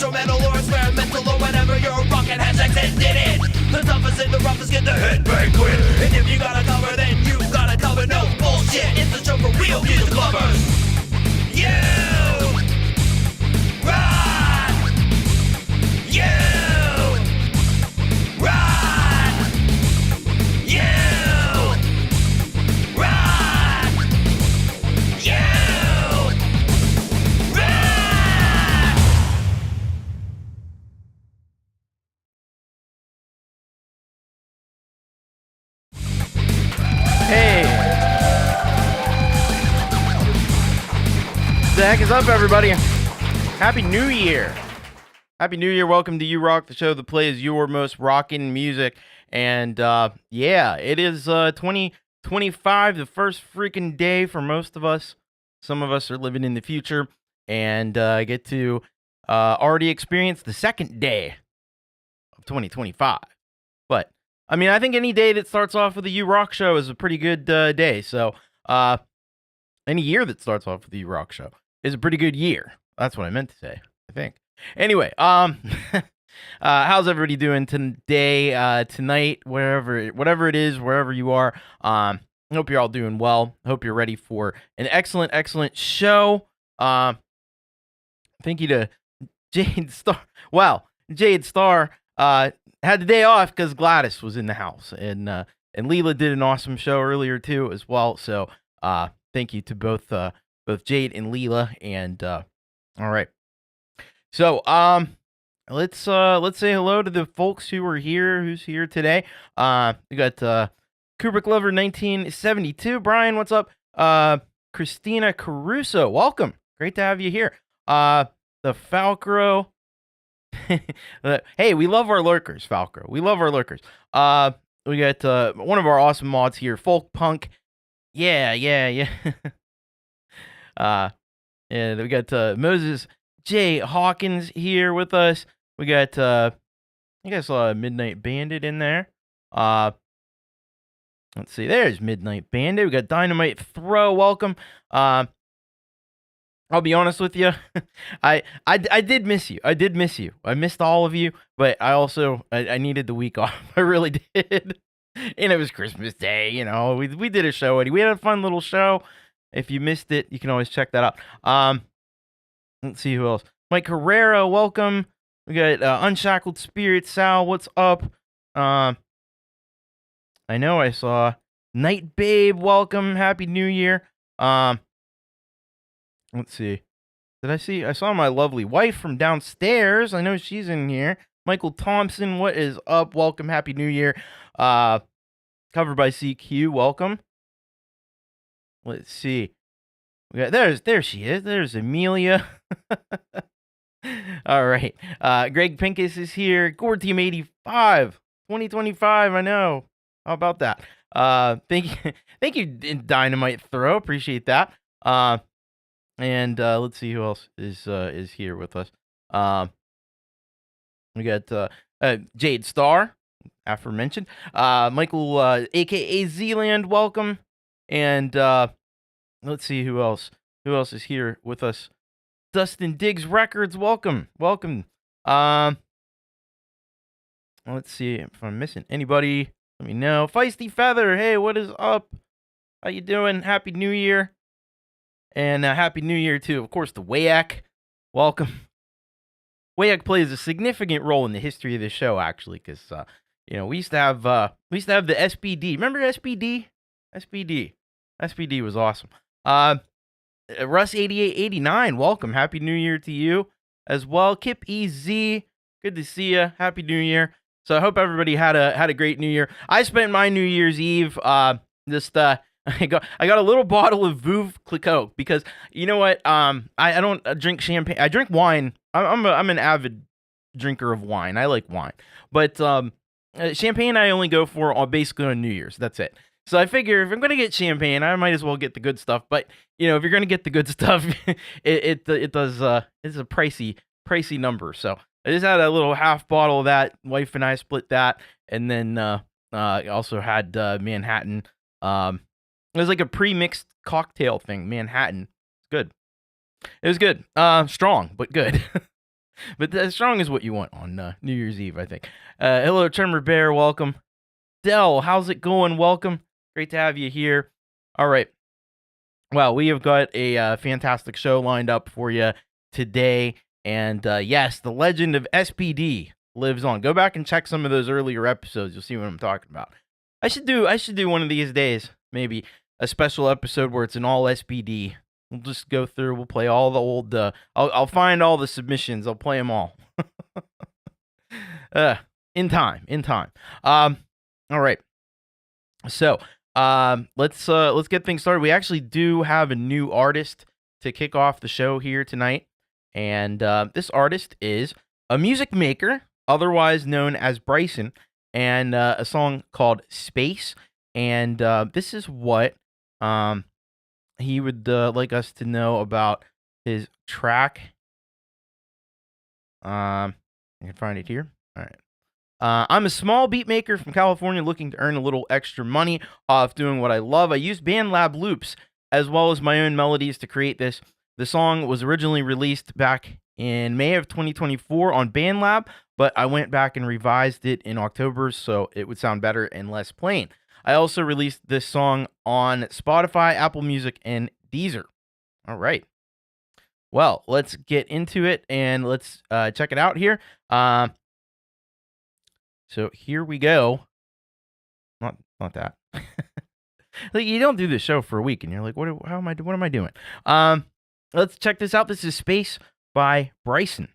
instrumental or experimental or whatever you're rocking, hashtags and did it. The toughest and the roughest get the headbang quit. And if you gotta cover, then you gotta cover. No bullshit, it's a show for real music lovers. You ride. You ride. You ride. You ride. Hey! What the heck is up, everybody? Happy New Year! Happy New Year, welcome to You Rock, the show that plays your most rockin' music. And, yeah, it is 2025, the first freaking day for most of us. Some of us are living in the future, and get to already experience the second day of 2025. But, I mean, I think any day that starts off with a You Rock show is a pretty good day. So, any year that starts off with a You Rock show is a pretty good year. That's what I meant to say, I think. Anyway, how's everybody doing today, tonight, whatever it is, wherever you are? I hope you're all doing well. I hope you're ready for an excellent show. Thank you to Jade Star. Wow, Jade Star had the day off because Gladys was in the house, and Leela did an awesome show earlier too as well. So thank you to both Jade and Leela. And all right, so let's say hello to the folks who's here today. We got Kubrick Lover 1972. Brian, what's up? Christina Caruso, welcome. Great to have you here. The Falcro. Hey, we love our lurkers, Falcro. We love our lurkers. We got one of our awesome mods here, Folkpunk. Yeah. And we got Moses J Hawkins here with us. We got I guess Midnight Bandit in there. Let's see, there's Midnight Bandit. We got Dynamite Throw, welcome. I'll be honest with you, I did miss you. I missed all of you, but I needed the week off. I really did. And it was Christmas Day, you know. We did a show, Eddie. We had a fun little show. If you missed it, you can always check that out. Let's see who else. Mike Herrera, welcome. We got Unshackled Spirit, Sal, what's up? I know I saw Night Babe, welcome. Happy New Year. Let's see. I saw my lovely wife from downstairs. I know she's in here. Michael Thompson, what is up? Welcome. Happy New Year. Covered by CQ, welcome. Let's see. There she is. There's Amelia. All right. Greg Pincus is here. Gore Team 85. 2025, I know. How about that? Thank you, Dynamite Throw. Appreciate that. And let's see who else is here with us. We got Jade Star, aforementioned. Michael, aka Zealand, welcome. And let's see who else. Who else is here with us? Dustin Diggs Records, welcome. Let's see if I'm missing anybody. Let me know. Feisty Feather, hey, what is up? How you doing? Happy New Year. And Happy New Year, too. Of course, the Wayak. Welcome. Wayak plays a significant role in the history of this show, actually, because, we used to have the SPD. Remember SPD? SPD was awesome. Russ 8889, welcome. Happy New Year to you as well. Kip EZ, good to see you. Happy New Year. So I hope everybody had a great New Year. I spent my New Year's Eve I got a little bottle of Veuve Clicquot because you know what? I don't drink champagne. I drink wine. I'm an avid drinker of wine. I like wine, but champagne I only go for basically on New Year's. That's it. So I figure if I'm gonna get champagne, I might as well get the good stuff. But if you're gonna get the good stuff, it's a pricey number. So I just had a little half bottle of that. Wife and I split that, and then I also had Manhattan. It was like a pre-mixed cocktail thing. Manhattan, good. It was good. Strong, but good. But as strong is what you want on New Year's Eve, I think. Hello, Tremor Bear. Welcome. Dell, how's it going? Welcome. Great to have you here. All right. Well, we have got a fantastic show lined up for you today. And yes, the legend of SPD lives on. Go back and check some of those earlier episodes. You'll see what I'm talking about. I should do one of these days, maybe a special episode where it's an all SPD. We'll just go through. We'll play all the old. I'll find all the submissions. I'll play them all. In time. All right. So let's get things started. We actually do have a new artist to kick off the show here tonight, and this artist is a music maker, otherwise known as Bryson, and a song called Space. And this is what he would like us to know about his track. I can find it here. All right. I'm a small beat maker from California looking to earn a little extra money off doing what I love. I used BandLab loops as well as my own melodies to create this. The song was originally released back in May of 2024 on BandLab, but I went back and revised it in October so it would sound better and less plain. I also released this song on Spotify, Apple Music, and Deezer. All right. Well, let's get into it and let's check it out here. So here we go. Not that. Like, you don't do this show for a week and you're like, what am I doing? Let's check this out. This is Space by Bryson.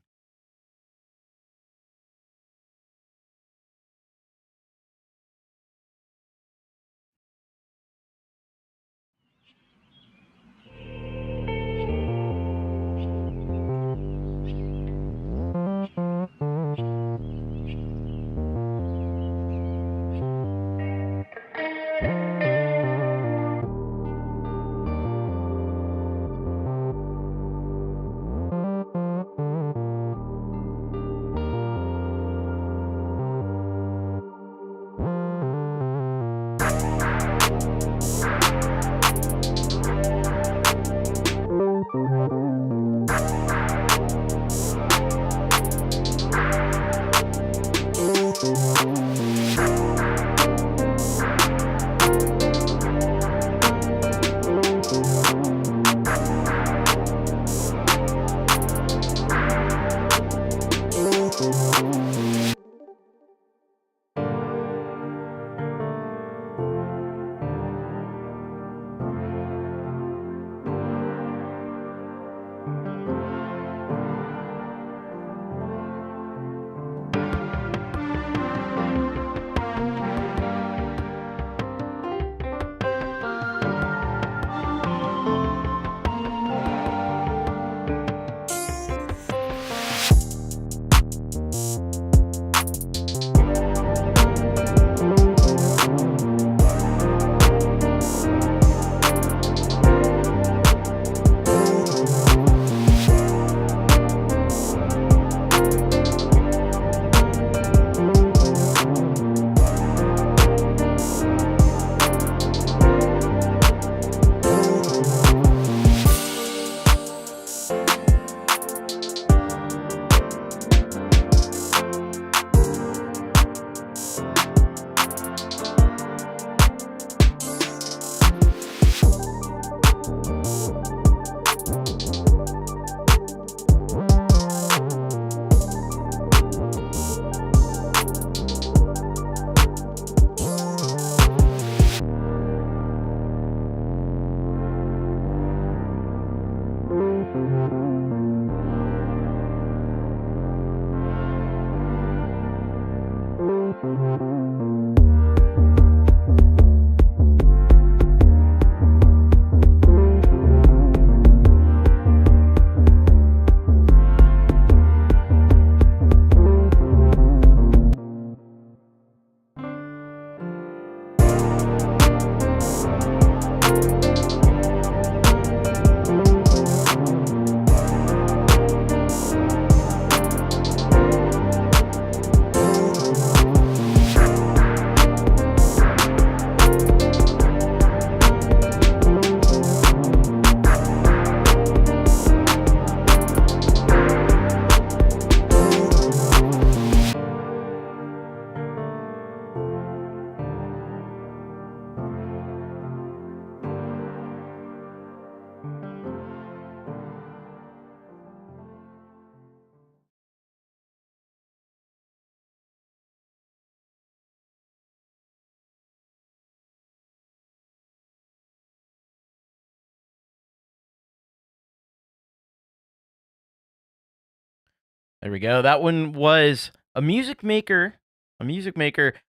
There we go. That one was a music maker,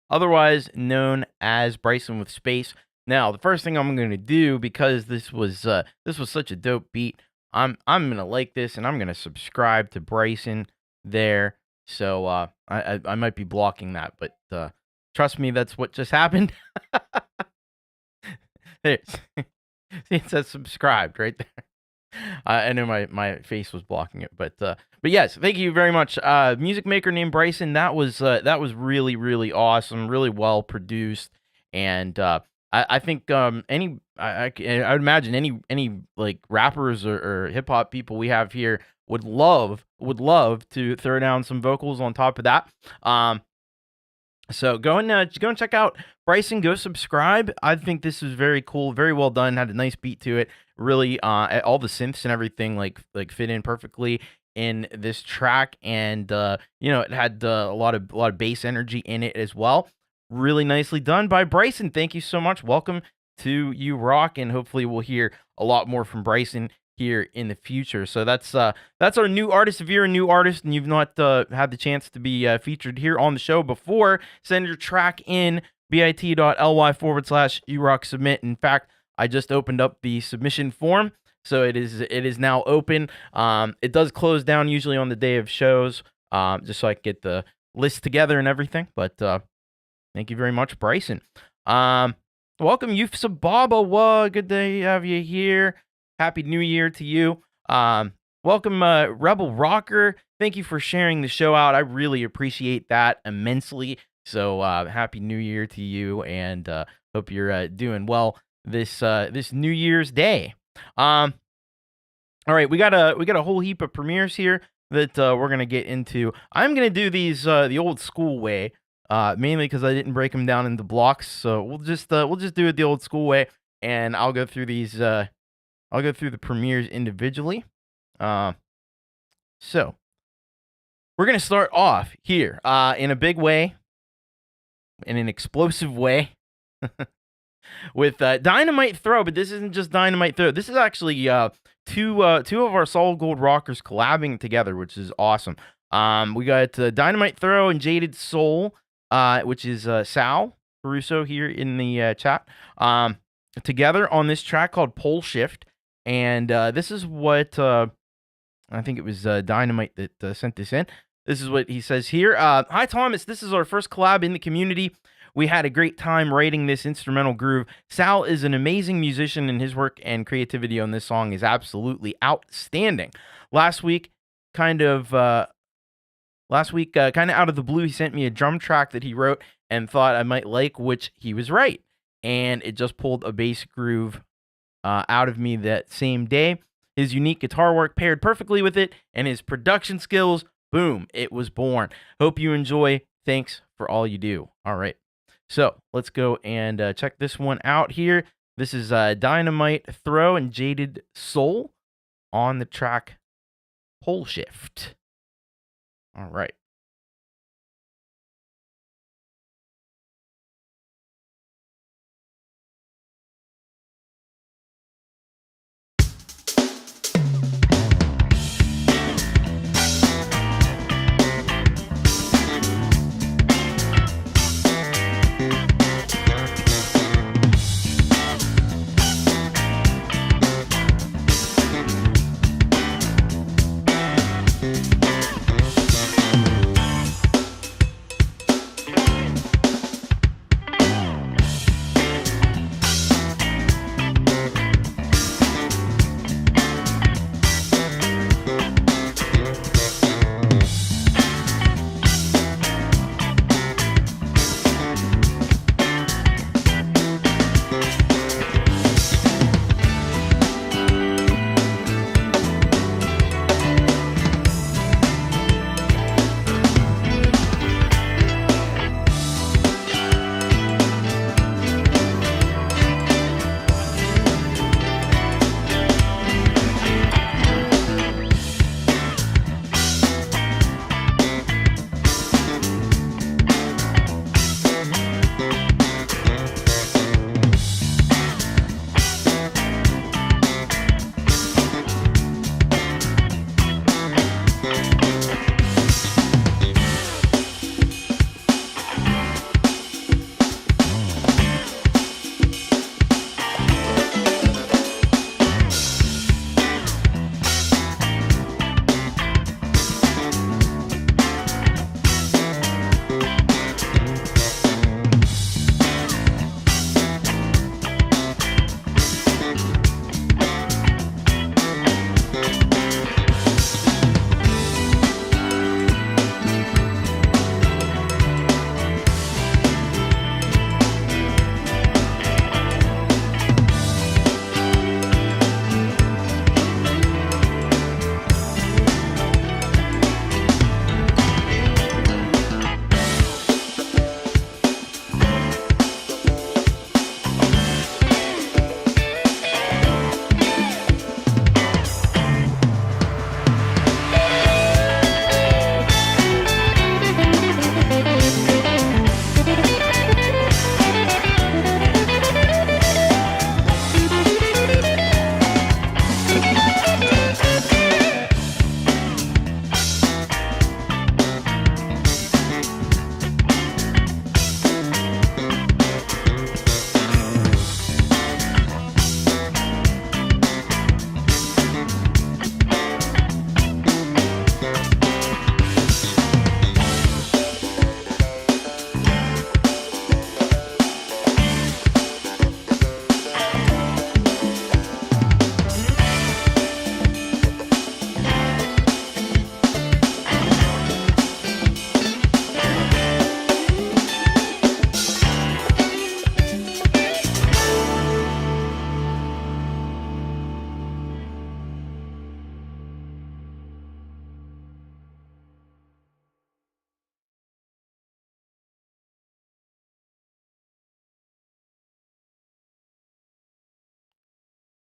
otherwise known as Bryson with Space. Now, the first thing I'm going to do, because this was such a dope beat, I'm going to like this and I'm going to subscribe to Bryson there. So I might be blocking that, but trust me, that's what just happened. There. See, it says subscribed right there. I know my face was blocking it, but yes, thank you very much. Music maker named Bryson. That was really, really awesome, really well produced, and I think I would imagine any like rappers or hip hop people we have here would love to throw down some vocals on top of that. So go and check out Bryson. Go subscribe. I think this is very cool, very well done. Had a nice beat to it. Really, all the synths and everything like fit in perfectly in this track, and it had a lot of bass energy in it as well. Really nicely done by Bryson. Thank you so much. Welcome to You Rock, and hopefully we'll hear a lot more from Bryson here in the future. So that's our new artist. If you're a new artist and you've not had the chance to be featured here on the show before, send your track in bit.ly/urocksubmit. In fact, I just opened up the submission form, so it is now open. It does close down usually on the day of shows, just so I can get the list together and everything. But thank you very much, Bryson. Welcome, Youth Sababa. Good to have you here. Happy New Year to you. Welcome, Rebel Rocker. Thank you for sharing the show out. I really appreciate that immensely. So Happy New Year to you, and hope you're doing well this New Year's Day. All right, we got a whole heap of premieres here that we're gonna get into. I'm gonna do these the old school way, mainly because I didn't break them down into blocks. So we'll just do it the old school way, and I'll go through these. I'll go through the premieres individually. So we're going to start off here in a big way, in an explosive way, with Dynamite Throw. But this isn't just Dynamite Throw. This is actually two of our Solid Gold rockers collabing together, which is awesome. We got Dynamite Throw and Jaded Soul, which is Sal Caruso here in the chat, together on this track called Pole Shift. And this is what I think it was Dynamite that sent this in. This is what he says here. Hi, Thomas. This is our first collab in the community. We had a great time writing this instrumental groove. Sal is an amazing musician, and his work and creativity on this song is absolutely outstanding. Last week, kind of out of the blue, he sent me a drum track that he wrote and thought I might like, which he was right. And it just pulled a bass groove out of me that same day. His unique guitar work paired perfectly with it, and his production skills, boom, it was born. Hope you enjoy. Thanks for all you do. All right, so let's go and check this one out here. This is Dynamite Throw and Jaded Soul on the track Pole Shift. All right.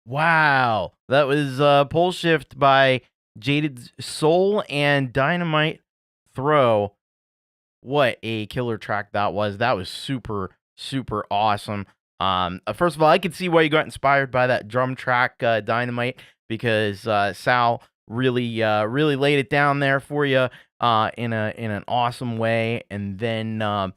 Wow. That was Pole Shift by Jaded Soul and Dynamite Throw. What a killer track that was. That was super, super awesome. First of all, I could see why you got inspired by that drum track, Dynamite, because Sal really laid it down there for you in an awesome way. And then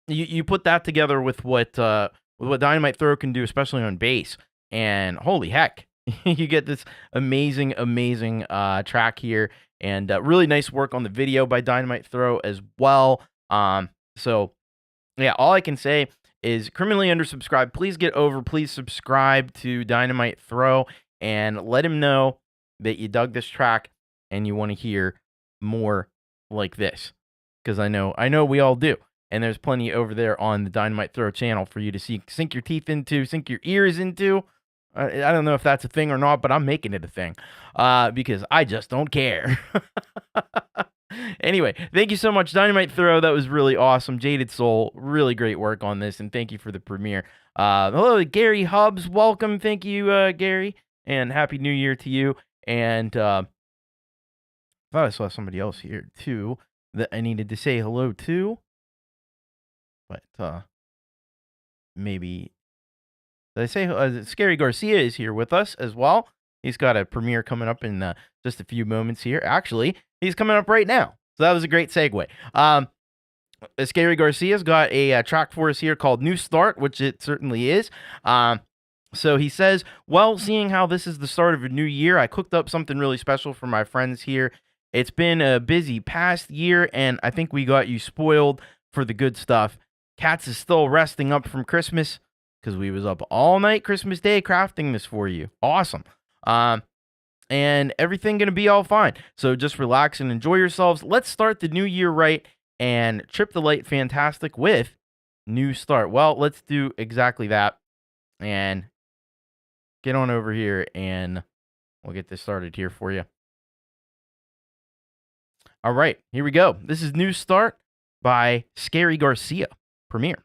you put that together with what Dynamite Throw can do, especially on bass, and holy heck, you get this amazing track here, and really nice work on the video by Dynamite Throw as well. So yeah, all I can say is criminally undersubscribed. Please get over. Please subscribe to Dynamite Throw and let him know that you dug this track and you want to hear more like this, because I know we all do. And there's plenty over there on the Dynamite Throw channel for you to sink your teeth into, sink your ears into. I don't know if that's a thing or not, but I'm making it a thing because I just don't care. Anyway, thank you so much, Dynamite Throw. That was really awesome. Jaded Soul, really great work on this, and thank you for the premiere. Hello, Gary Hubbs. Welcome. Thank you, Gary, and Happy New Year to you. And I thought I saw somebody else here, too, that I needed to say hello to. But maybe... Did I say Scarry Garcia is here with us as well? He's got a premiere coming up in just a few moments here. Actually, he's coming up right now. So that was a great segue. Scarry Garcia's got a track for us here called New Start, which it certainly is. So he says, well, seeing how this is the start of a new year, I cooked up something really special for my friends here. It's been a busy past year, and I think we got you spoiled for the good stuff. Cats is still resting up from Christmas, because we was up all night Christmas Day crafting this for you. Awesome. And everything going to be all fine. So just relax and enjoy yourselves. Let's start the new year right and trip the light fantastic with New Start. Well, let's do exactly that. And get on over here and we'll get this started here for you. All right, here we go. This is New Start by Scarry Garcia. Premiere.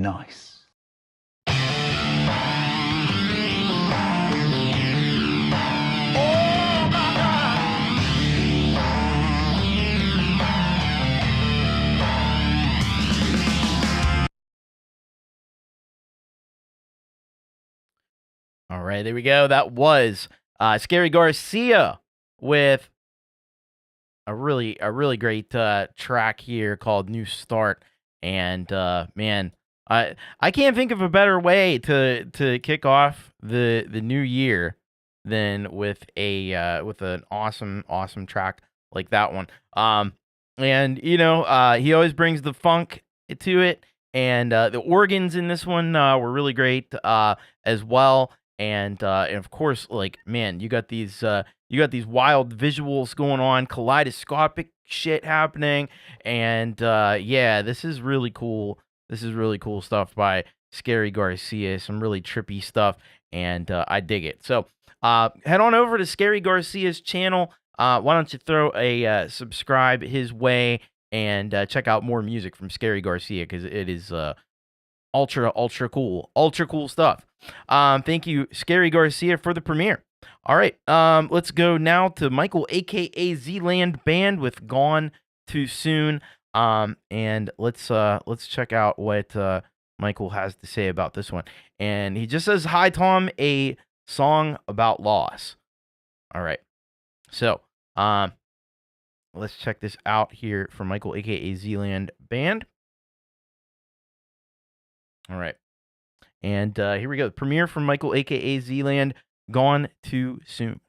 nice. All right, there we go. That was Scarry Garcia with a really great track here called "New Start." And man, I can't think of a better way to kick off the new year than with an awesome track like that one. And he always brings the funk to it, and the organs in this one were really great as well. And of course, like, man, you got these wild visuals going on, kaleidoscopic shit happening, and yeah, this is really cool. This is really cool stuff by Scarry Garcia. Some really trippy stuff, and I dig it. So head on over to Scarry Garcia's channel. Why don't you throw a subscribe his way and check out more music from Scarry Garcia, because it is ultra cool stuff. Thank you, Scarry Garcia, for the premiere. All right, let's go now to Michael, aka Zealand Band, with "Gone Too Soon." And let's check out what Michael has to say about this one. And he just says, "Hi Tom, a song about loss." All right, so let's check this out here from Michael, aka Zealand Band. All right. And here we go. The premiere from Michael, a.k.a. Zealand, "Gone Too Soon."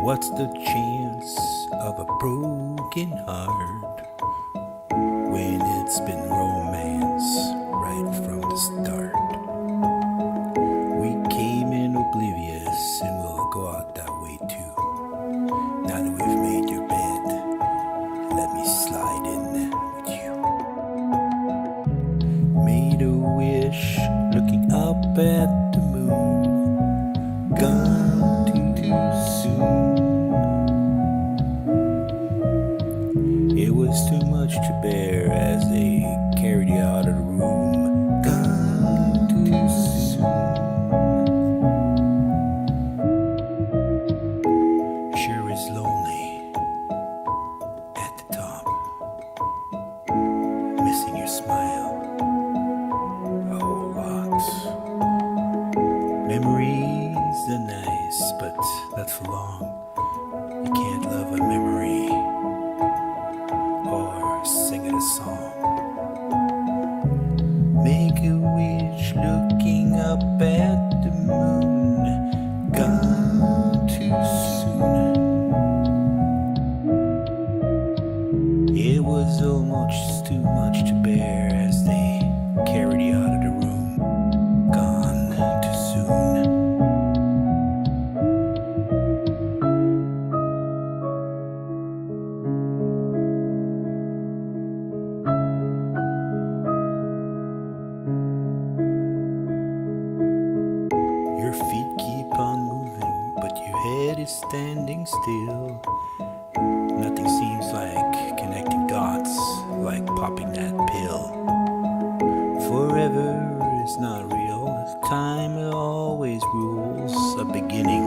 What's the chance of a broken heart when it's been romance right from the start? We came in oblivious and we'll go out that way too. Now that we've made your bed, let me slide in with you. Made a wish looking up at the moon. Gone too soon. It was too much to bear as they carried you out of the room. Gone too soon. Sure is lonely at the top, missing your smile a whole lot. Memories are nice, but not for long. You can't love a memory or sing it a song. Make a wish looking up at the moon. Gone too soon. It was almost too much to bear as they carried you out of the room. Gone too soon. Your feet keep on moving, but your head is standing still. Nothing seems like connecting dots, like popping that pill. Forever is not real. Time always rules a beginning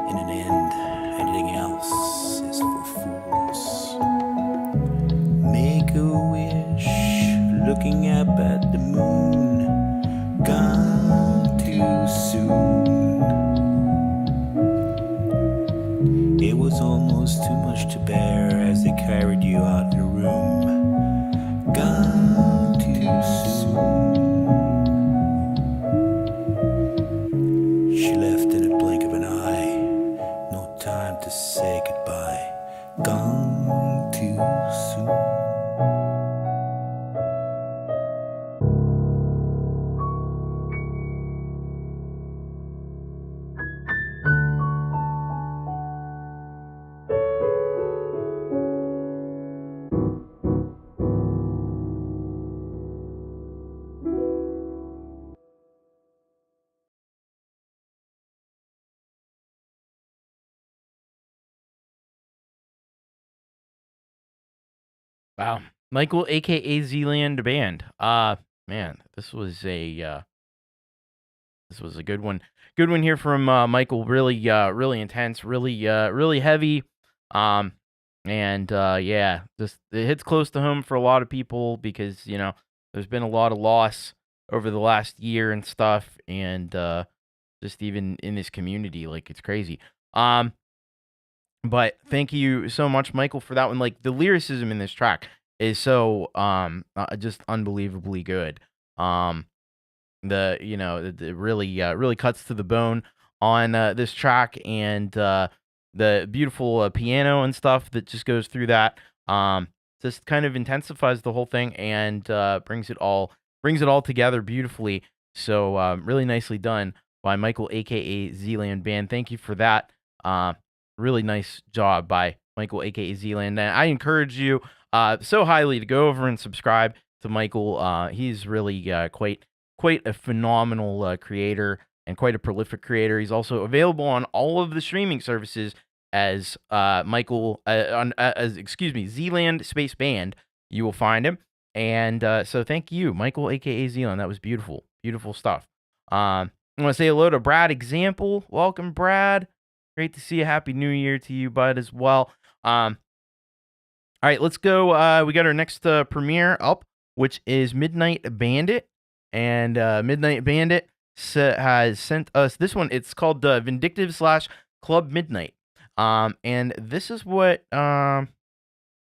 and an end. Anything else is for fools. Make a wish looking up at the moon. Gone too soon. It was almost too much to bear as they carried you out of the room. Gone too soon. She left in a blink of an eye. No time to say goodbye. Gone too soon. Wow. Michael, aka Zealand Band. Man, this was a good one. Good one here from Michael. Really really intense, really heavy. Um and yeah, just it hits close to home for a lot of people because, you know, there's been a lot of loss over the last year and stuff, and just even in this community, like, it's crazy. Um but thank you so much, Michael, for that one. Like, the lyricism in this track is so just unbelievably good. Um it really really cuts to the bone on this track, and the beautiful piano and stuff that just goes through that just kind of intensifies the whole thing, and brings it all together beautifully. So really nicely done by Michael, aka Zealand Band. Thank you for that. Really nice job by Michael, aka Zealand. And I encourage you so highly to go over and subscribe to Michael. He's really quite a phenomenal creator, and quite a prolific creator. He's also available on all of the streaming services as Zealand Space Band. You will find him. And so thank you, Michael, aka Zealand. That was beautiful, beautiful stuff. I want to say hello to Brad Example. Welcome, Brad. Great to see you. Happy New Year to you, bud, as well. All right, let's go. We got our next premiere up, which is Midnight Bandit. And Midnight Bandit has sent us this one. It's called Vindictive / Club Midnight. And this is what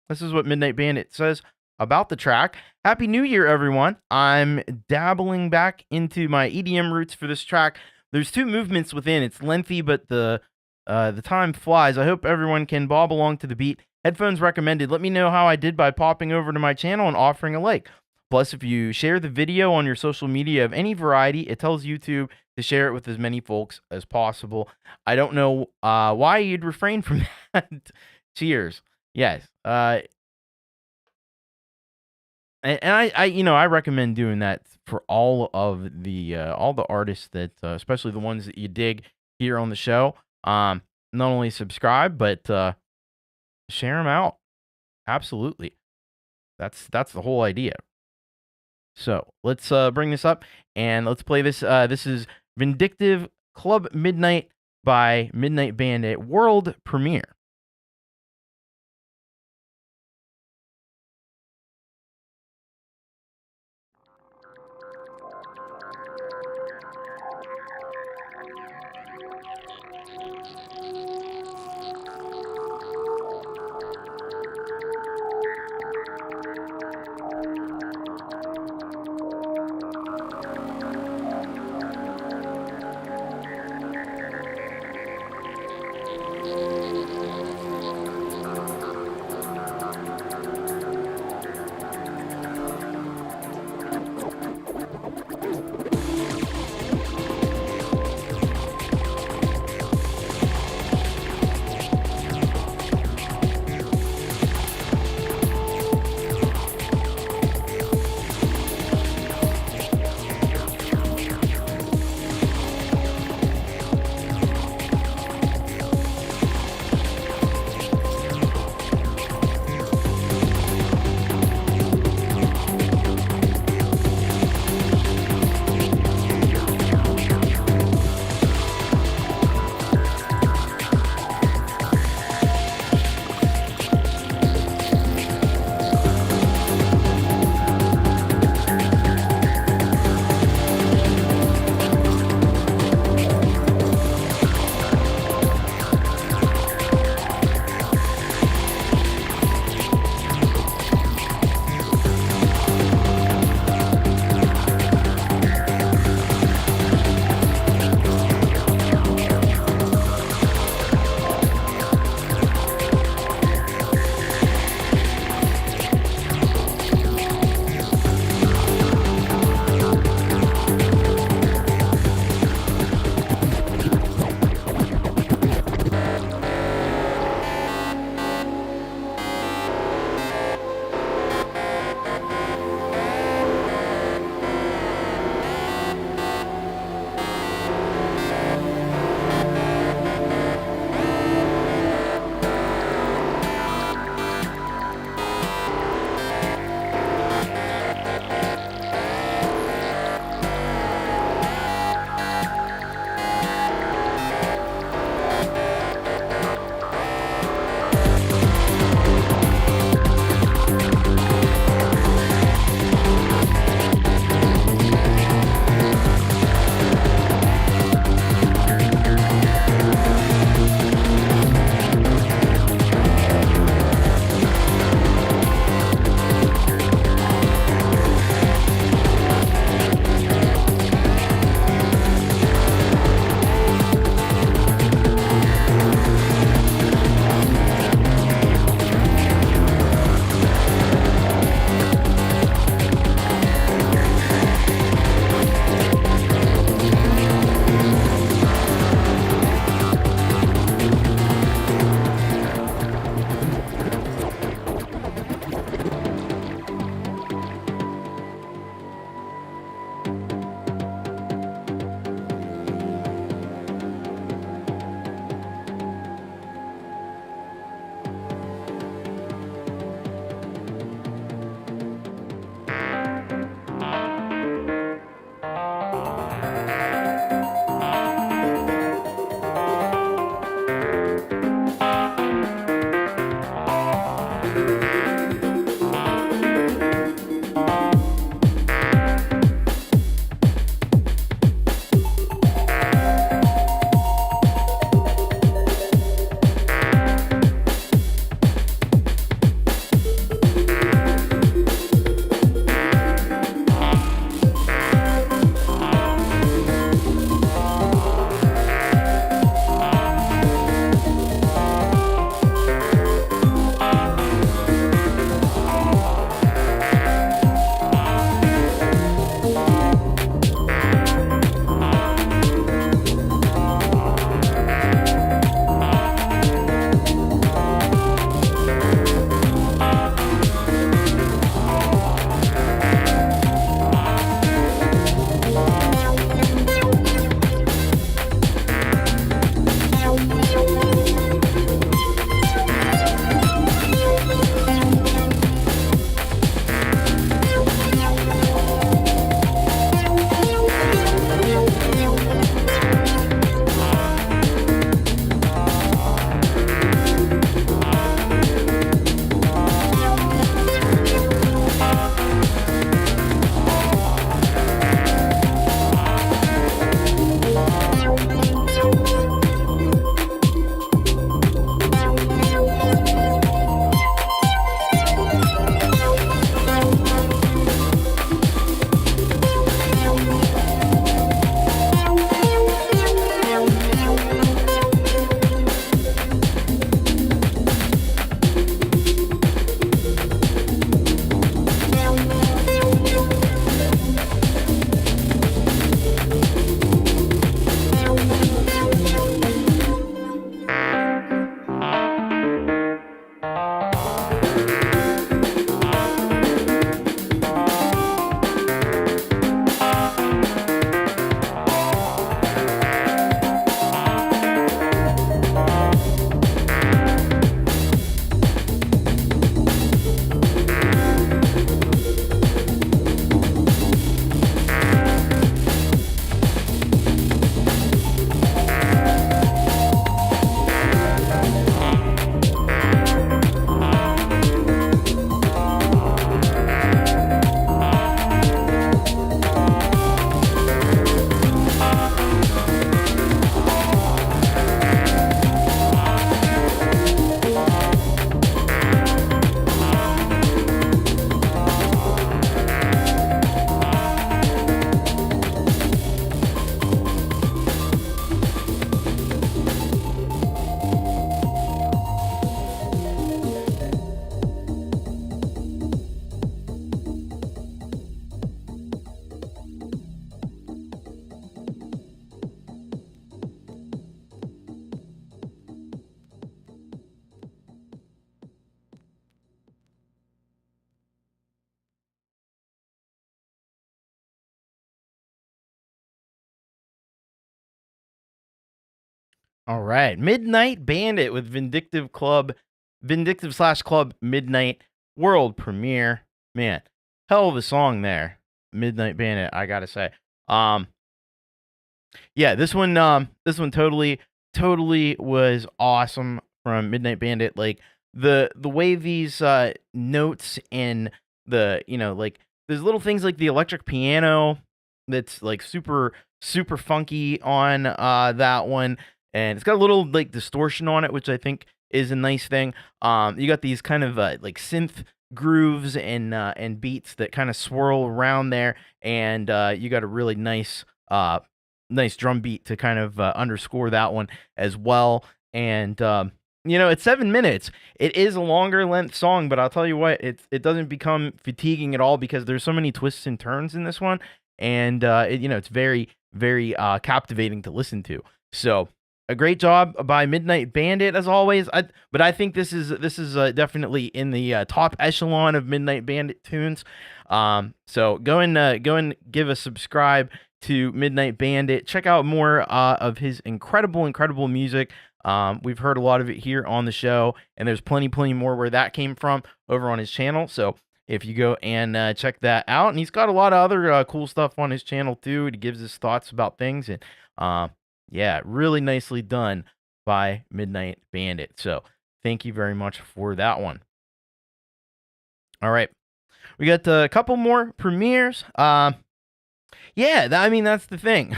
Midnight Bandit says about the track. Happy New Year, everyone. I'm dabbling back into my EDM roots for this track. There's 2 movements within. It's lengthy, but the time flies. I hope everyone can bob along to the beat. Headphones recommended. Let me know how I did by popping over to my channel and offering a like. Plus, if you share the video on your social media of any variety, it tells YouTube to share it with as many folks as possible. I don't know why you'd refrain from that. Cheers. Yes. And I recommend doing that for all of the artists that, especially the ones that you dig here on the show. Not only subscribe, but share them out. Absolutely. That's the whole idea. So let's bring this up and let's play this. This is Vindictive Club Midnight by Midnight Bandit world premiere. All right. Midnight Bandit with Vindictive slash Club Midnight world premiere. Man, hell of a song there. Midnight Bandit, I gotta say. Yeah, this one totally was awesome from Midnight Bandit. Like the way these notes and like there's little things like the electric piano that's like super funky on that one, and it's got a little like distortion on it, which I think is a nice thing. You got these kind of like synth grooves and beats that kind of swirl around there, and you got a really nice drum beat to kind of underscore that one as well. And it's 7 minutes. It is a longer length song, but I'll tell you what, it doesn't become fatiguing at all because there's so many twists and turns in this one, and it's very captivating to listen to. So a great job by Midnight Bandit as always. But I think this is definitely in the top echelon of Midnight Bandit tunes. So go and give a subscribe to Midnight Bandit. Check out more of his incredible music. We've heard a lot of it here on the show, and there's plenty more where that came from over on his channel. So if you go and check that out, and he's got a lot of other cool stuff on his channel too. He gives his thoughts about things, and yeah, really nicely done by Midnight Bandit. So thank you very much for that one. All right. We got a couple more premieres. Yeah, I mean, that's the thing.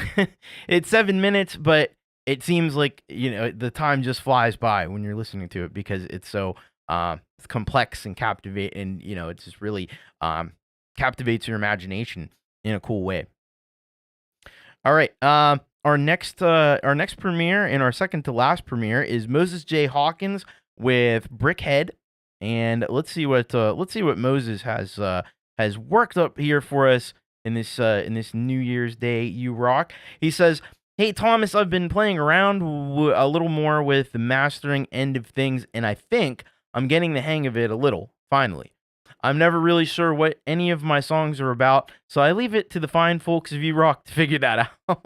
It's 7 minutes, but it seems like, the time just flies by when you're listening to it because it's so it's complex and captivating, and, it just really captivates your imagination in a cool way. All right. Our next premiere and our second to last premiere is Moses J Hawkins with Brickhead, and let's see what Moses has worked up here for us in this New Year's Day You Rock. He says, "Hey Thomas, I've been playing around a little more with the mastering end of things, and I think I'm getting the hang of it a little. Finally, I'm never really sure what any of my songs are about, so I leave it to the fine folks of You Rock to figure that out."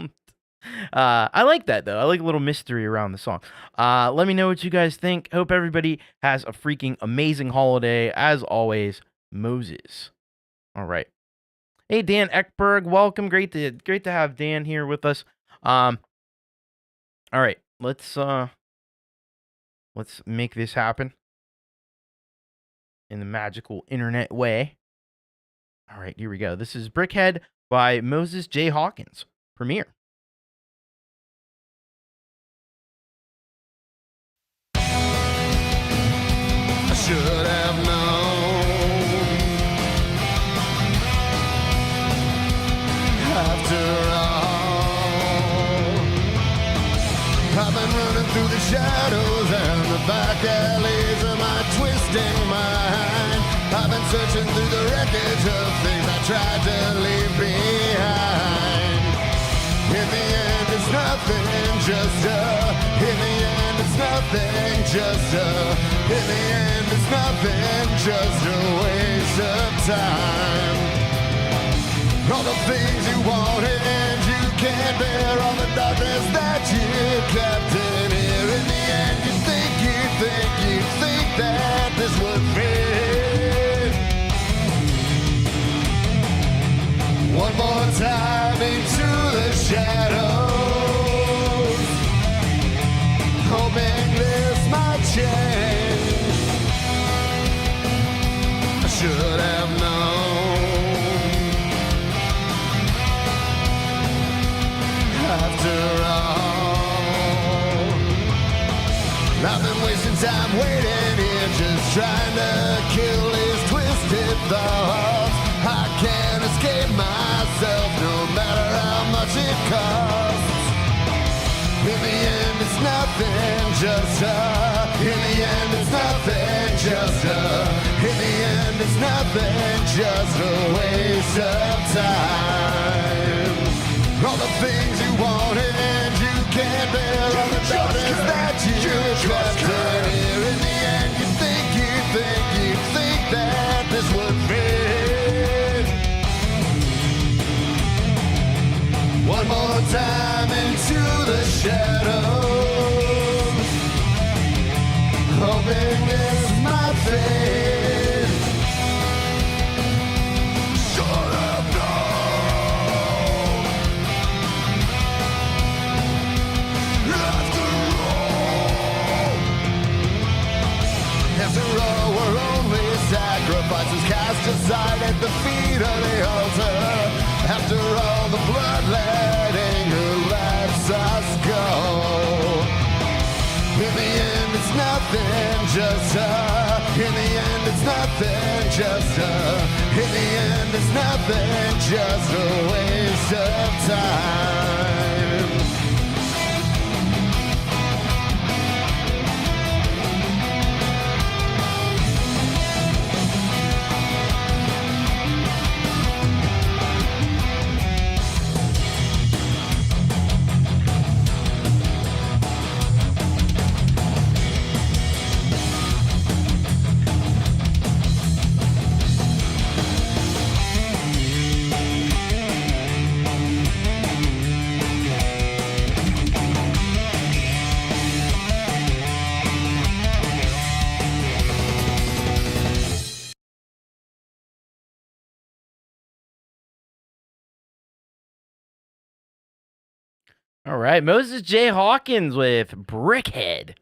I like that, though. I like a little mystery around the song. Let me know what you guys think. Hope everybody has a freaking amazing holiday. As always, Moses. All right. Hey, Dan Eckberg, welcome. Great to have Dan here with us. All right, let's make this happen in the magical internet way. All right, here we go. This is Brickhead by Moses J Hawkins. Premiere. I should have known. After all, I've been running through the shadows and the back alleys of my twisting mind. I've been searching through the wreckage of things I tried to leave behind. In the end, it's nothing, just in the end, it's nothing, just in the end, it's nothing, just a waste of time. All the things you wanted and you can't bear, all the darkness that you kept in here. In the end, you think that this would fit. One more time into the shadows, hoping this might change. I should have known. After all, I've been wasting time waiting here, just trying to kill these twisted thoughts. I can't escape myself, no matter how much it costs. In the end, it's nothing, just in the end, it's nothing, just in the end, it's nothing, just a waste of time. All the things you wanted and you can't bear, all the darkness that you kept in here. In the end, you think that this would fit. One more time into the shadows, hoping this might fade. Should have known. After all, we're only sacrifices cast aside at the feet of the altar. After all, the bloodletting who lets us go. In the end, it's nothing, just in the end, it's nothing, just in the end, it's nothing, just a waste of time. All right, Moses J Hawkins with Brickhead.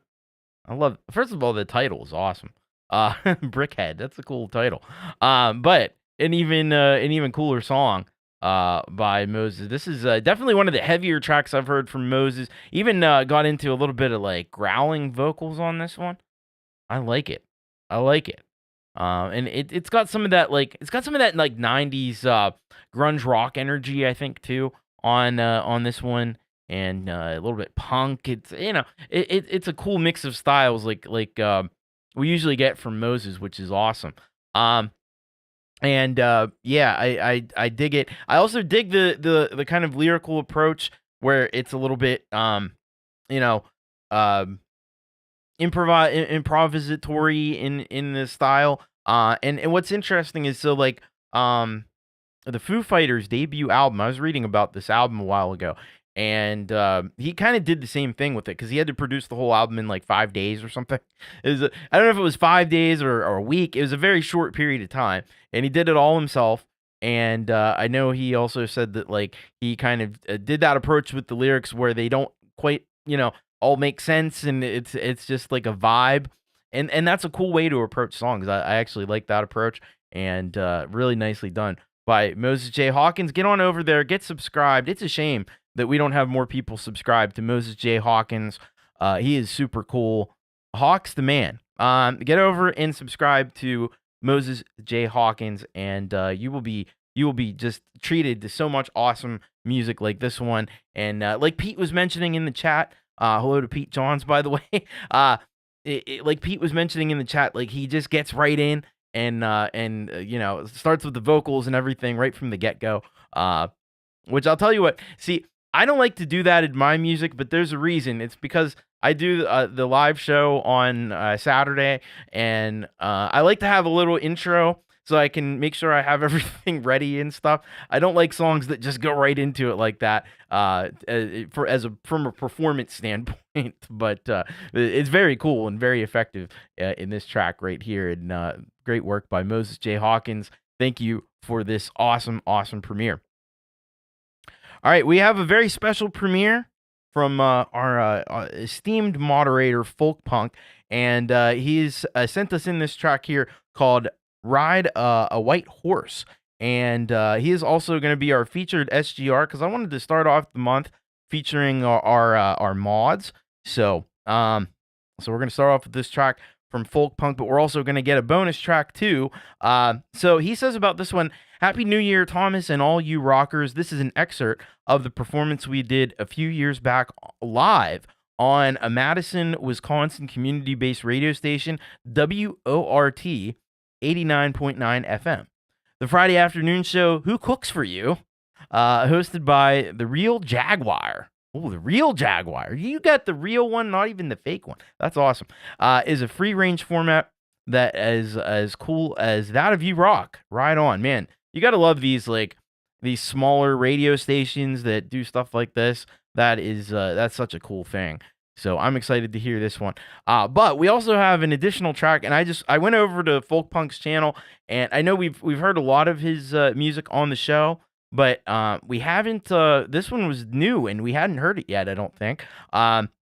First of all, the title is awesome. Brickhead. That's a cool title. But an even cooler song by Moses. This is definitely one of the heavier tracks I've heard from Moses. Even got into a little bit of like growling vocals on this one. I like it. And it's got some of that like 90s grunge rock energy, I think, too, on this one, and a little bit punk. It's it's a cool mix of styles like we usually get from Moses, which is awesome. And yeah, I dig it. I also dig the kind of lyrical approach where it's a little bit improvisatory in the style. And what's interesting is, so like the Foo Fighters debut album, I was reading about this album a while ago, and he kind of did the same thing with it, because he had to produce the whole album in like 5 days or something. I don't know if it was 5 days or a week. It was a very short period of time, and he did it all himself. And I know he also said that like he kind of did that approach with the lyrics where they don't quite all make sense, and it's just like a vibe, and that's a cool way to approach songs. I actually like that approach, and really nicely done by Moses J. Hawkins. Get on over there, get subscribed. It's a shame that we don't have more people subscribed to Moses J. Hawkins. He is super cool. Hawk's the man. Get over and subscribe to Moses J. Hawkins, and you will be just treated to so much awesome music like this one. And like Pete was mentioning in the chat, hello to Pete Johns, by the way. Like Pete was mentioning in the chat, like he just gets right in and starts with the vocals and everything right from the get-go. Which I'll tell you what, see, I don't like to do that in my music, but there's a reason. It's because I do the live show on Saturday, and I like to have a little intro so I can make sure I have everything ready and stuff. I don't like songs that just go right into it like that from a performance standpoint, but it's very cool and very effective in this track right here, and great work by Moses J. Hawkins. Thank you for this awesome premiere. All right, we have a very special premiere from our esteemed moderator, Folkpunk, and he's sent us in this track here called Ride a White Horse. And he is also going to be our featured SGR, because I wanted to start off the month featuring our mods. So we're going to start off with this track from Folkpunk, but we're also going to get a bonus track too. So he says about this one: Happy New Year, Thomas, and all you rockers. This is an excerpt of the performance we did a few years back live on a Madison, Wisconsin community-based radio station, WORT 89.9 FM. The Friday afternoon show, Who Cooks For You, hosted by the Real Jaguar. Oh, the Real Jaguar. You got the real one, not even the fake one. That's awesome. Is a free-range format that is as cool as that of You Rock. Right on, man. You got to love these smaller radio stations that do stuff like this. That's such a cool thing. So I'm excited to hear this one. But we also have an additional track, and I went over to Folkpunk's channel, and I know we've heard a lot of his music on the show, but we haven't. This one was new, and we hadn't heard it yet, I don't think.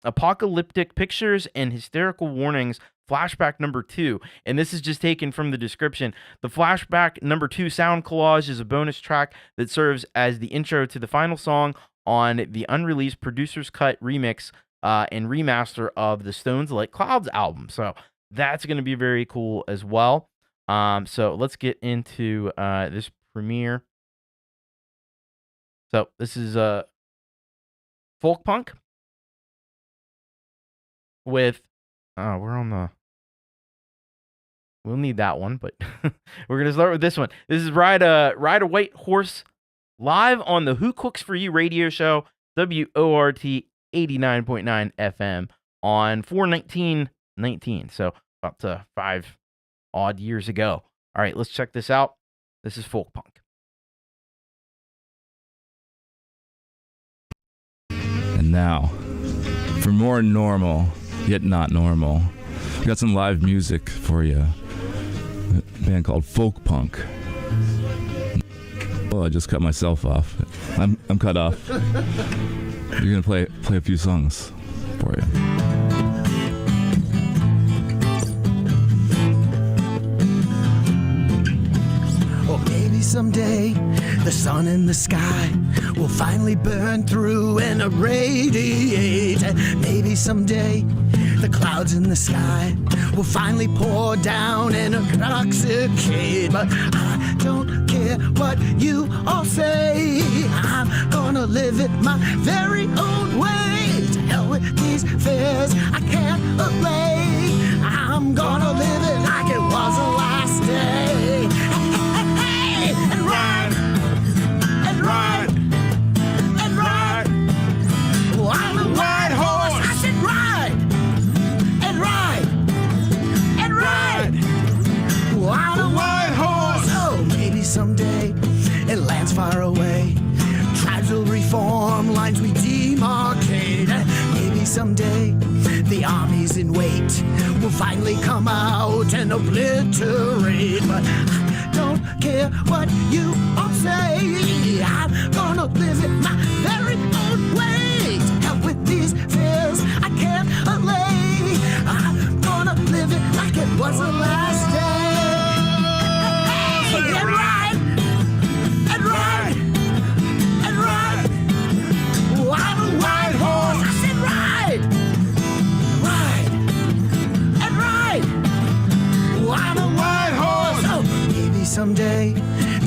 Apocalyptic Pictures and Hysterical Warnings, Flashback number 2, and this is just taken from the description. The Flashback number 2 sound collage is a bonus track that serves as the intro to the final song on the unreleased producer's cut remix and remaster of the Stones Like Clouds album. So that's going to be very cool as well. So let's get into this premiere. So this is Folkpunk with we'll need that one, but we're going to start with this one. This is Ride a White Horse live on the Who Cooks For You radio show, WORT 89.9 FM on 4/19/19. So about 5 odd years ago. All right, let's check this out. This is Folkpunk. And now, for more normal, yet not normal, we got some live music for you. A band called Folkpunk. Well, I just cut myself off. I'm cut off. You're gonna play a few songs for you. Maybe someday the sun in the sky will finally burn through and irradiate. Maybe someday the clouds in the sky will finally pour down and intoxicate. But I don't care what you all say. I'm gonna live it my very own way. To hell with these fears I can't allay. I'm gonna live it like it was the last day. And ride, and ride, and ride. Oh, I'm a white horse. I said ride, and ride, and ride. Oh, I'm a white horse. Oh, maybe someday it lands far away. Tribes will reform, lines we demarcate. Maybe someday the armies in wait will finally come out and obliterate. But I don't care what you all say. I'm gonna live it my very own way. To hell with these fears I can't allay. I'm gonna live it like it was the last day. And ride, and ride, and ride. Oh, I'm a white horse. I said ride, ride, and ride. Oh, I'm a white horse. Oh, maybe someday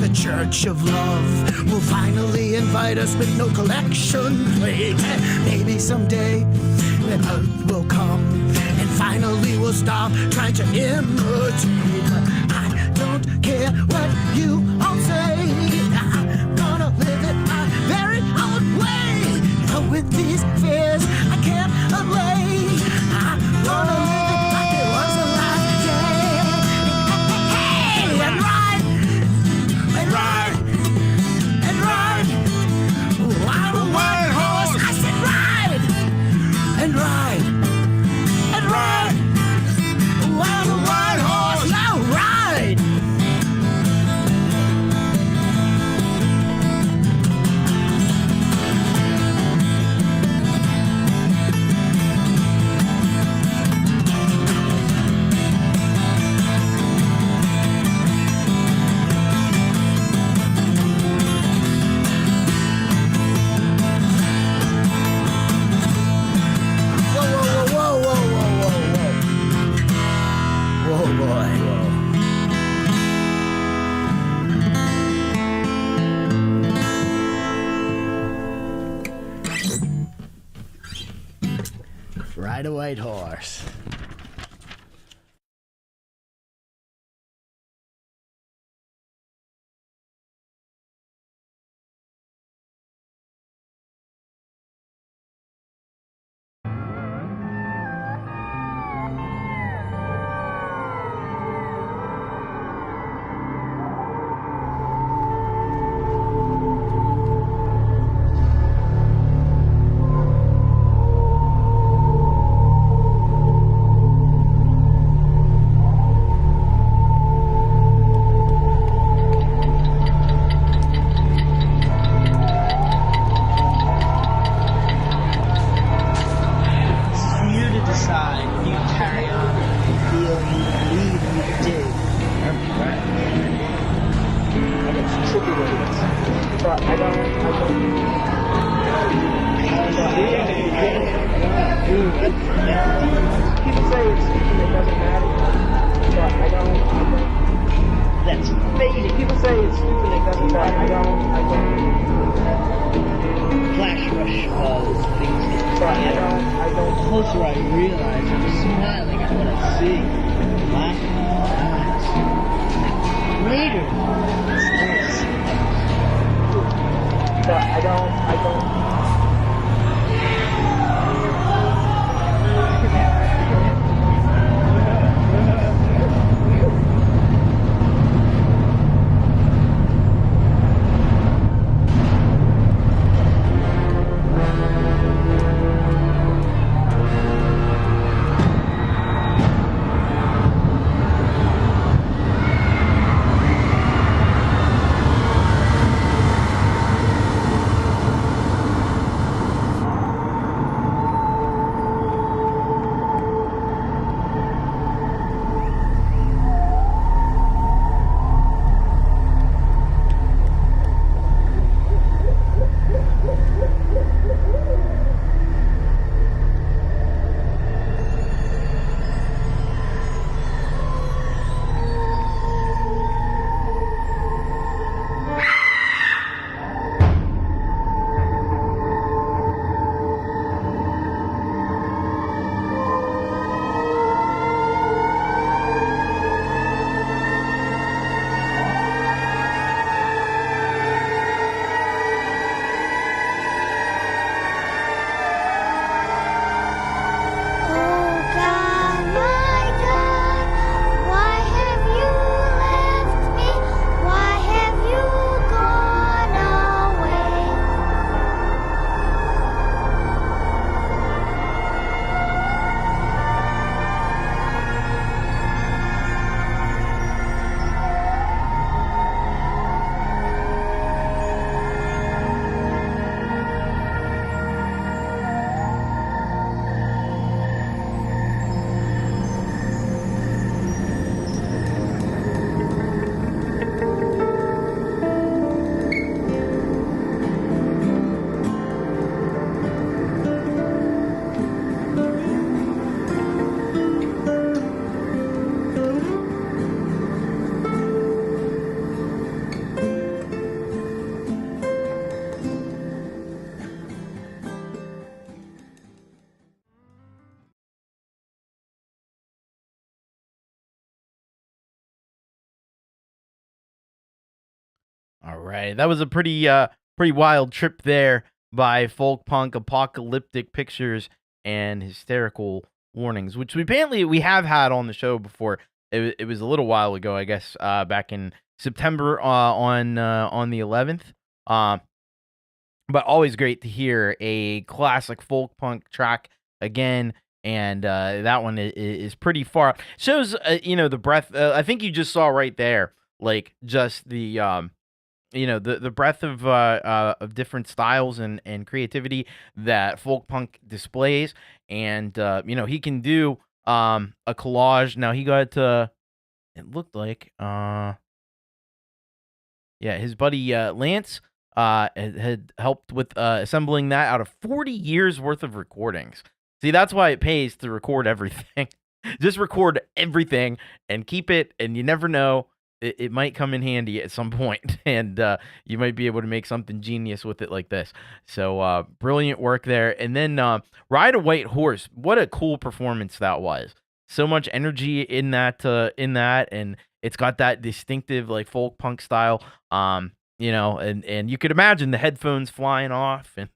the Church of Love will finally invite us with no collection plate. Maybe someday the Earth will come and finally we'll stop trying to imitate. But I don't care what you all say. I'm gonna live it my very own way. But with these fears I can't allay. I'm gonna live it like it was the last day. Hey, and ride, and ride, and ride. Oh, I'm a white horse. I said ride, and ride, and ride. Oh, I'm a white horse. Now ride. Ride a white horse. All right, that was a pretty wild trip there by Folkpunk, Apocalyptic Pictures, and Hysterical Warnings, which we have had on the show before. It was a little while ago, I guess, back in September on the 11th. But always great to hear a classic folk punk track again, and that one is pretty far. Shows the breadth. I think you just saw right there, like just the the breadth of different styles and creativity that folk punk displays, and he can do a collage. Now he got it looked like his buddy Lance had helped with assembling that out of 40 years worth of recordings. See, that's why it pays to record everything. Just record everything and keep it, and you never know. It might come in handy at some point, and you might be able to make something genius with it like this. So brilliant work there. And then Ride a White Horse. What a cool performance that was. So much energy in that, and it's got that distinctive like folk punk style. And you could imagine the headphones flying off, and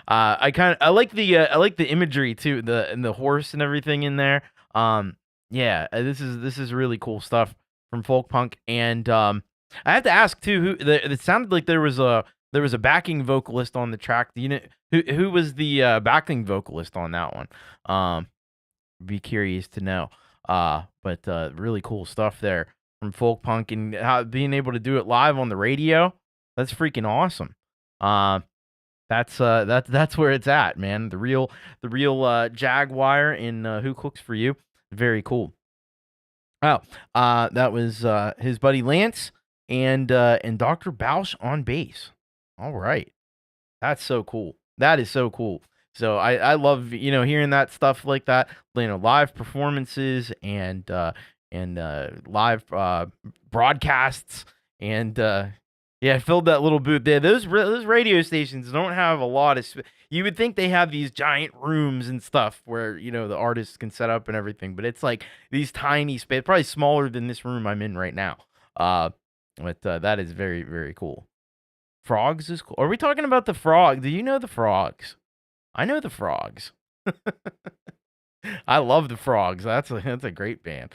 I like the imagery too, the horse and everything in there. This is really cool stuff from Folkpunk, and I have to ask too, it sounded like there was a backing vocalist on the track. Do you know who was the backing vocalist on that one? Be curious to know. But really cool stuff there from Folkpunk, and how being able to do it live on the radio. That's freaking awesome. That's where it's at, man. The real Jaguar in Who Cooks for You. Very cool. Oh, that was his buddy Lance and Dr. Bausch on bass. All right. That's so cool. That is so cool. So I love, hearing that stuff like that, live performances and live broadcasts, and filled that little booth there. Those radio stations don't have a lot of. You would think they have these giant rooms and stuff where the artists can set up and everything, but it's like these tiny space, probably smaller than this room I'm in right now. But that is very, very cool. Frogs is cool. Are we talking about the Frog? Do you know the Frogs? I know the Frogs. I love the Frogs. That's a great band.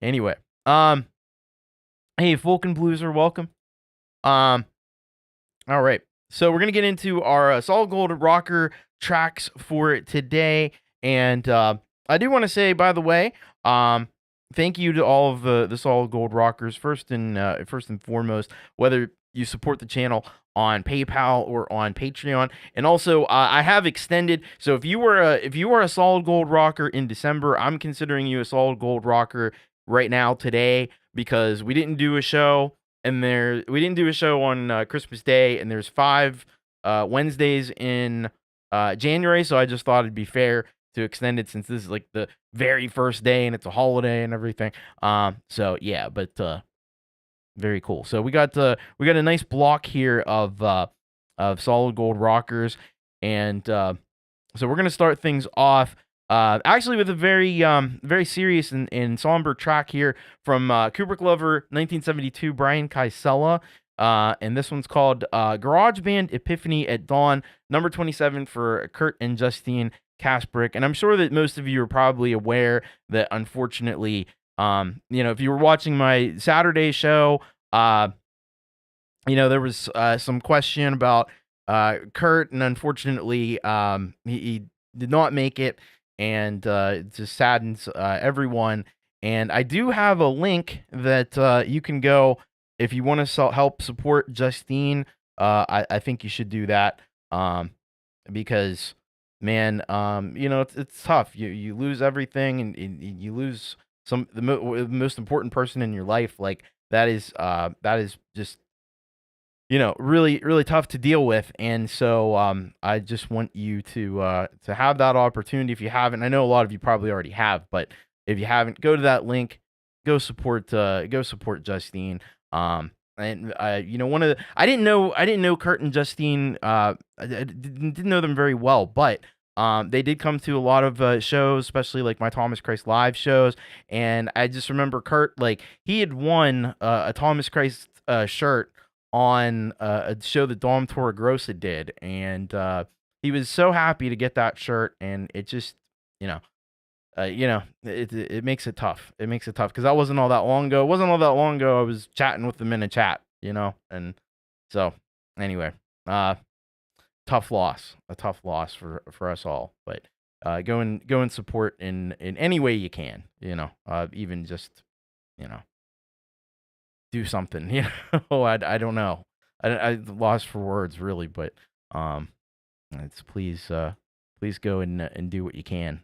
Anyway, hey, Folk and Blues are welcome. All right. So we're gonna get into our Solid Gold Rocker tracks for today, and I do want to say, by the way, thank you to all of the Solid Gold Rockers first and foremost, whether you support the channel on PayPal or on Patreon. And also, I have extended. So if you were a Solid Gold Rocker in December, I'm considering you a Solid Gold Rocker right now today, because we didn't do a show, and we didn't do a show on Christmas Day, and there's 5 Wednesdays in January. So I just thought it'd be fair to extend it, since this is like the very first day and it's a holiday and everything. So yeah, but very cool. So we got a nice block here of Solid Gold Rockers, and so we're gonna start things off actually with a very serious and somber track here from Kubrick Lover 1972, Brian Kaisela, and this one's called Garage Band Epiphany at Dawn, number 27 for Kurt and Justine Kasprick. And I'm sure that most of you are probably aware that, unfortunately, if you were watching my Saturday show, there was some question about Kurt, and unfortunately, he did not make it, and it just saddens everyone. And I do have a link that you can go if you want to help support Justine. I think you should do that, because, man, it's tough. You lose everything, and you lose the most important person in your life. Like, that is just really, really tough to deal with. And so I just want you to have that opportunity. If you haven't, I know a lot of you probably already have, but if you haven't, go to that link, go support Justine. And I didn't know Kurt and Justine. I didn't know them very well, but they did come to a lot of shows, especially like my Thomas Christ Live shows. And I just remember Kurt, like, he had won a Thomas Christ shirt on a show that Dom Torregrossa did, and he was so happy to get that shirt, and it just, it makes it tough. It makes it tough because that wasn't all that long ago. It wasn't all that long ago. I was chatting with them in a chat, and so anyway, tough loss, a tough loss for us all. But go and support in any way you can, even just, do something, I don't know. I lost for words really, but it's please go and do what you can.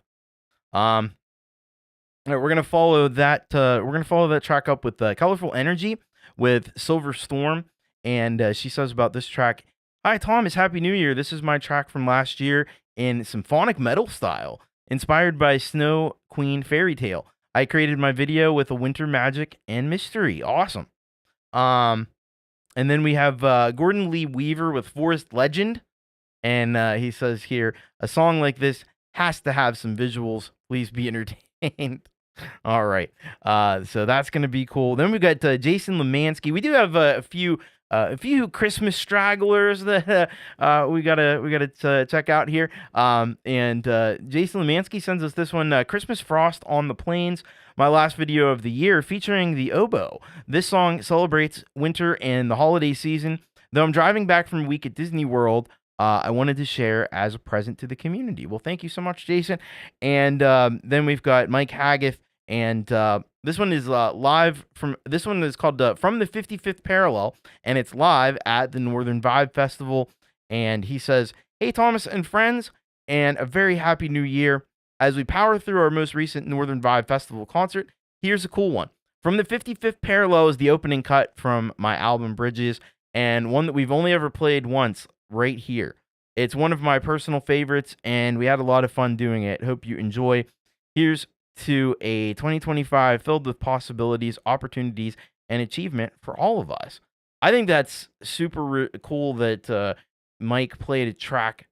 All right, we're gonna follow that. We're gonna follow that track up with Colourful Energy with Silver Storm, and she says about this track: "Hi Thomas, Happy New Year. This is my track from last year in symphonic metal style, inspired by Snow Queen Fairy Tale. I created my video with a winter magic and mystery. Awesome." And then we have Gordon Lee Weaver with Forest Legend, and he says here, "A song like this has to have some visuals. Please be entertained." All right. So that's going to be cool. Then we got Jason Limansky. We do have a few Christmas stragglers that we gotta check out here. And Jason Limansky sends us this one: "Christmas Frost on the Plains, my last video of the year featuring the oboe. This song celebrates winter and the holiday season. Though I'm driving back from a week at Disney World, I wanted to share as a present to the community." Well, thank you so much, Jason. And then we've got Mike Haggith, and this one is live from. This one is called "From the 55th Parallel," and it's live at the Northern Vibe Festival. And he says, "Hey Thomas and friends, and a very happy new year. As we power through our most recent Northern Vibe Festival concert, here's a cool one. From the 55th Parallel is the opening cut from my album Bridges, and one that we've only ever played once right here. It's one of my personal favorites, and we had a lot of fun doing it. Hope you enjoy. Here's to a 2025 filled with possibilities, opportunities, and achievement for all of us." I think that's super cool that Mike played a track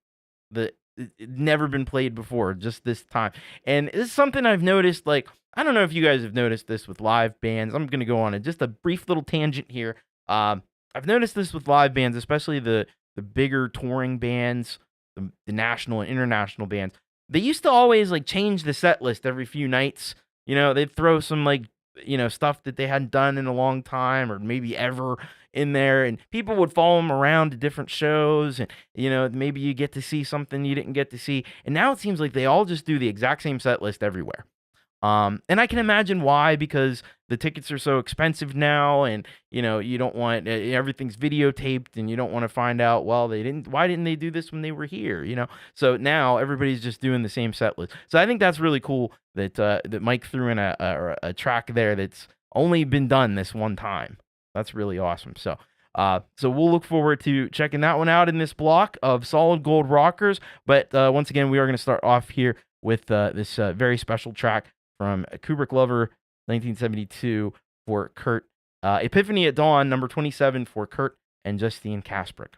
that never been played before, just this time. And this is something I've noticed, like, I don't know if you guys have noticed this with live bands. I'm going to go on just a brief little tangent here. I've noticed this with live bands, especially the bigger touring bands, the national and international bands. They used to always like change the set list every few nights. They'd throw some stuff that they hadn't done in a long time or maybe ever in there, and people would follow them around to different shows, and maybe you get to see something you didn't get to see. And now it seems like they all just do the exact same set list everywhere. And I can imagine why, because the tickets are so expensive now, and you don't want everything's videotaped, and you don't want to find out, well, why didn't they do this when they were here? So now everybody's just doing the same set list. So I think that's really cool that Mike threw in a track there that's only been done this one time. That's really awesome. So we'll look forward to checking that one out in this block of Solid Gold Rockers. But once again, we are going to start off here with this very special track from Kubrick Lover, 1972, for Kurt. Epiphany at Dawn, number 27, for Kurt and Justine Kasprick.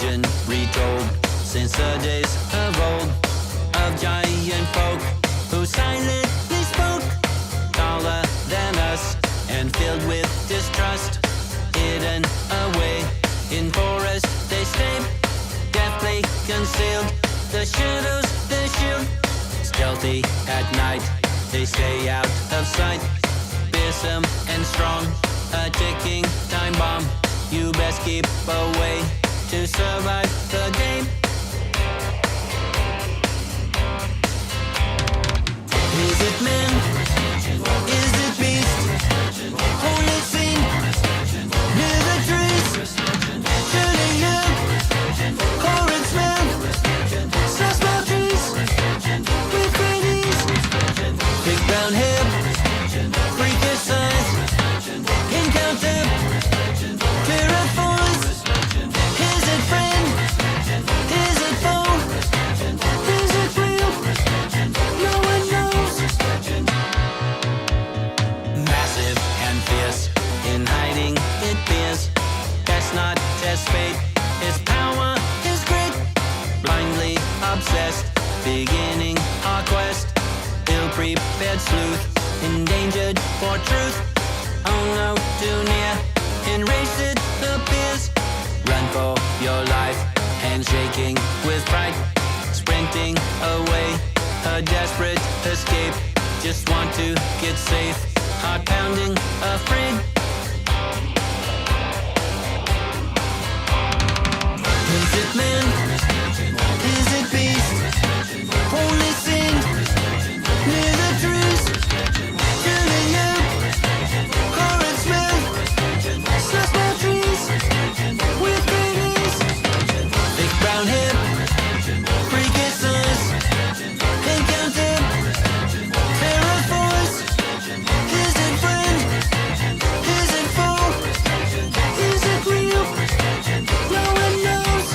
legend retold since the days of old, of giant folk who silently spoke, taller than us and filled with distrust. Hidden away in forest they stay, deftly concealed, the shadows they shield. Stealthy at night they stay out of sight, fearsome and strong, a ticking time bomb. You best keep away to survive the game. Is it man? Is it beast? Only seen near the trees. Turning young, horrid smell. Small trees with great ease. Big brown hair, freakish size. Encounter, terrifies. Is it friend? Is it foe? Is it real? No one knows. Massive and fierce, in hiding it peers. That's not test fate, his power is great. Blindly obsessed, beginning our quest. Ill-prepared sleuth, endangered for truth. Oh no, too near, enraged it appears. Run for your life, hands shaking with fright. Sprinting away, a desperate escape. Just want to get safe, heart pounding, afraid. Is it man? Is it beast? Only seen near the trees. Turning out, horrid smell. Small trees with great ease. Big brown hair, freakish size. Encounter, terror voice. Is it friend? Is it foe? Is it real? No one knows.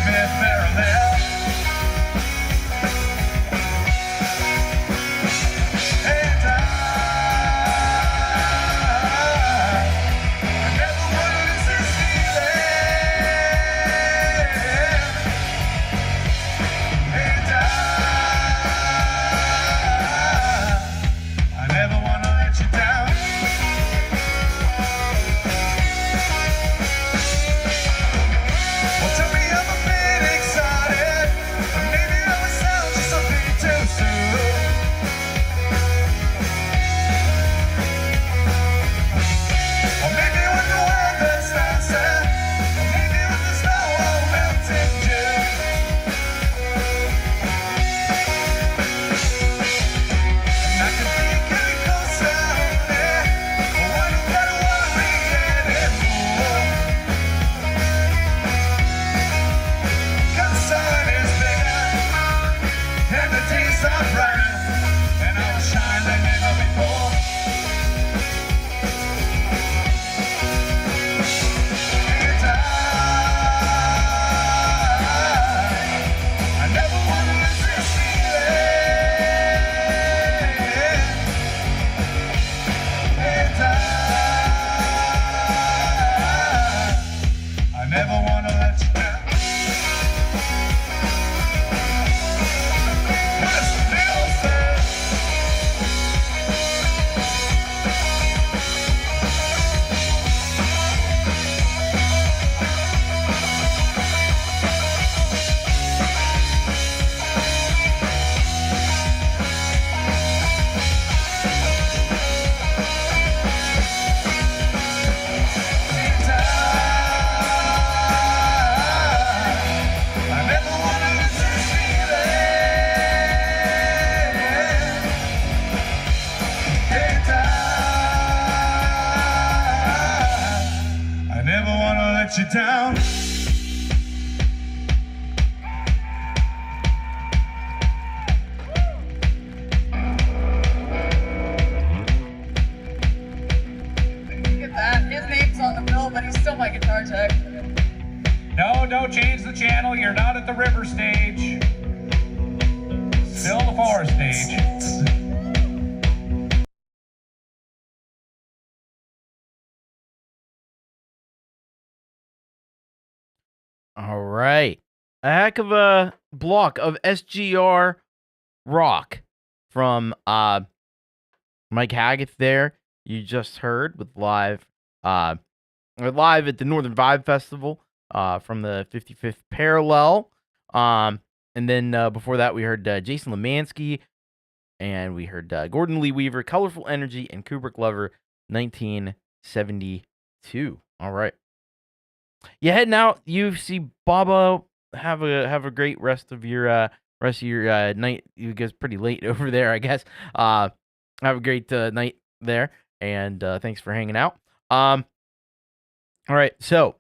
25th parallel. And I never would lose this feeling. And I never want to let you down. Well, tell me I'm a bit excited, but maybe I was sound just a bit too soon. Or maybe when the weather's nicer, or maybe when the snow won't melt in June. And I can be getting closer, yeah, but why do I worry anymore? 'Cause the sun is bigger, and the days are brighter, and I will shine like never before. And I never want to lose this feeling. And I never want to let you down. Let's feel fair. And I never want to lose this feeling. And I never want to let you down. Get that. His name's on the bill, but he's still my guitar tech. No, don't change the channel. You're not at the river stage. Still the forest stage. All right. A heck of a block of SGR rock from Mike Haggith there. You just heard with live at the Northern Vibe Festival from the 55th Parallel. And then before that we heard Jason Limansky, and we heard Gordon Lee Weaver, Colourful Energy, and Kubrick Lover 1972. All right. You heading out, UFC Baba. Have a great rest of your night. You guys pretty late over there, I guess. Have a great night there, and thanks for hanging out. All right, so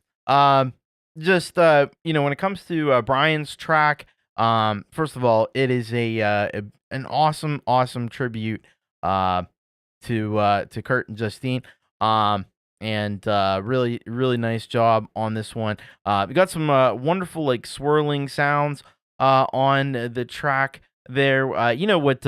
just when it comes to Brian's track, first of all, it is an awesome tribute to Kurt and Justine. And really nice job on this one. We got some wonderful like swirling sounds on the track there. You know what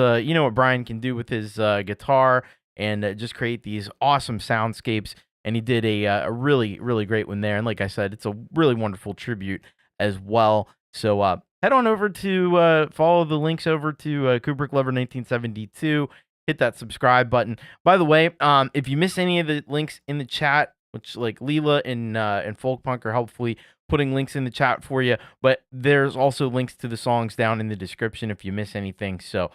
Brian can do with his guitar, and just create these awesome soundscapes. And he did a really great one there. And like I said, it's a really wonderful tribute as well. So head on over to follow the links over to Kubrick Lover 1972. Hit that subscribe button. By the way, if you miss any of the links in the chat, which like Leela and Folkpunk are helpfully putting links in the chat for you, but there's also links to the songs down in the description if you miss anything. So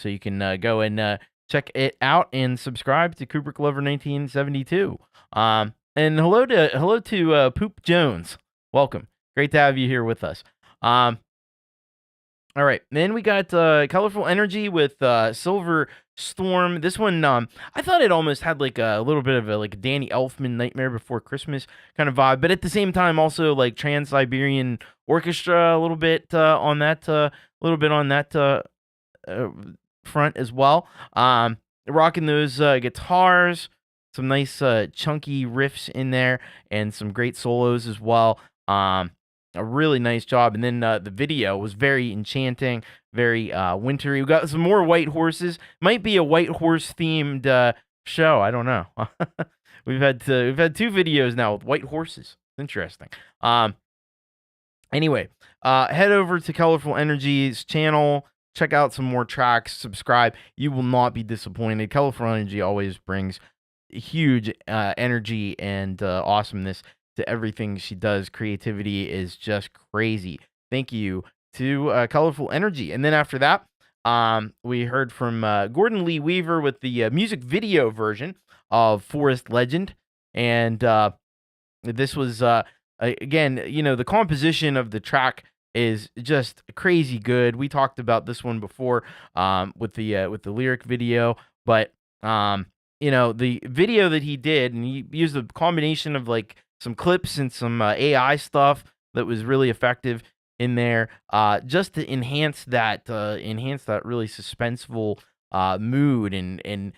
you can go and check it out and subscribe to Kubrick Lover 1972. And hello to Poop Jones. Welcome. Great to have you here with us. All right, then we got Colourful Energy with Silver Storm. This one, I thought it almost had like a little bit of a like Danny Elfman Nightmare Before Christmas kind of vibe, but at the same time also like Trans-Siberian Orchestra a little bit on that front as well. Rocking those guitars, some nice chunky riffs in there, and some great solos as well. a really nice job. And then the video was very enchanting, very wintry. We got some more white horses. Might be a white horse themed show. I don't know. we've had 2 videos now with white horses. Interesting. Anyway, head over to Colourful Energy's channel. Check out some more tracks. Subscribe. You will not be disappointed. Colourful Energy always brings huge energy and awesomeness to everything she does. Creativity is just crazy. Thank you to Colourful Energy. And then after that, we heard from Gordon Lee Weaver with the music video version of Forest Legend. And this was, again, the composition of the track is just crazy good. We talked about this one before with the lyric video, but the video that he did, and he used a combination of like some clips and some AI stuff that was really effective in there, just to enhance that really suspenseful mood and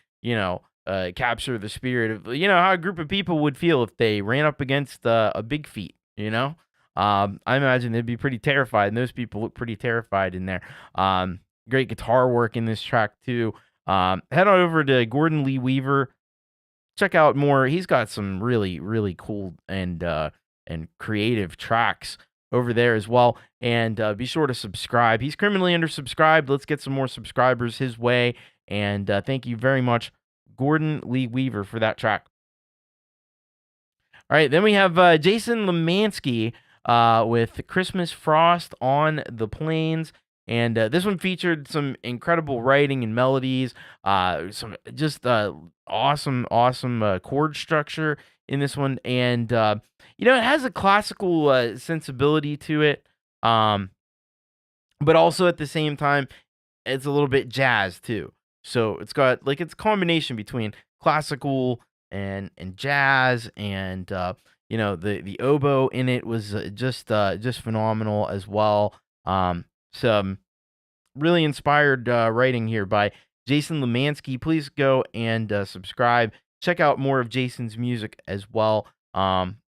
capture the spirit of how a group of people would feel if they ran up against a big feat. I imagine they'd be pretty terrified, and those people look pretty terrified in there. Great guitar work in this track too. Head on over to Gordon Lee Weaver. Check out more. He's got some really, really cool and creative tracks over there as well. And be sure to subscribe. He's criminally undersubscribed. Let's get some more subscribers his way. And thank you very much, Gordon Lee Weaver, for that track. All right, then we have Jason Limansky with Christmas Frost on the Plains. And this one featured some incredible writing and melodies, some just awesome chord structure in this one. And, it has a classical sensibility to it, but also at the same time, it's a little bit jazz too. So it's got it's a combination between classical and jazz, and the oboe in it was just phenomenal as well. Some really inspired writing here by Jason Limansky. Please go and subscribe. Check out more of Jason's music as well.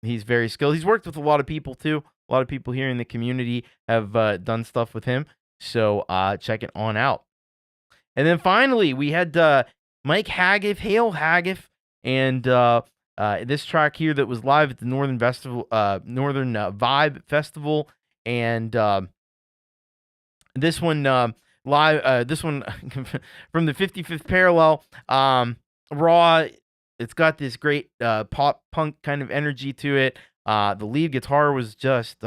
He's very skilled. He's worked with a lot of people too. A lot of people here in the community have done stuff with him. So check it on out. And then finally, we had Mike Haggith, Hail Haggith, and this track here that was live at the Northern Vibe Festival, and this one live. This one from the 55th Parallel, raw. It's got this great pop punk kind of energy to it. The lead guitar was just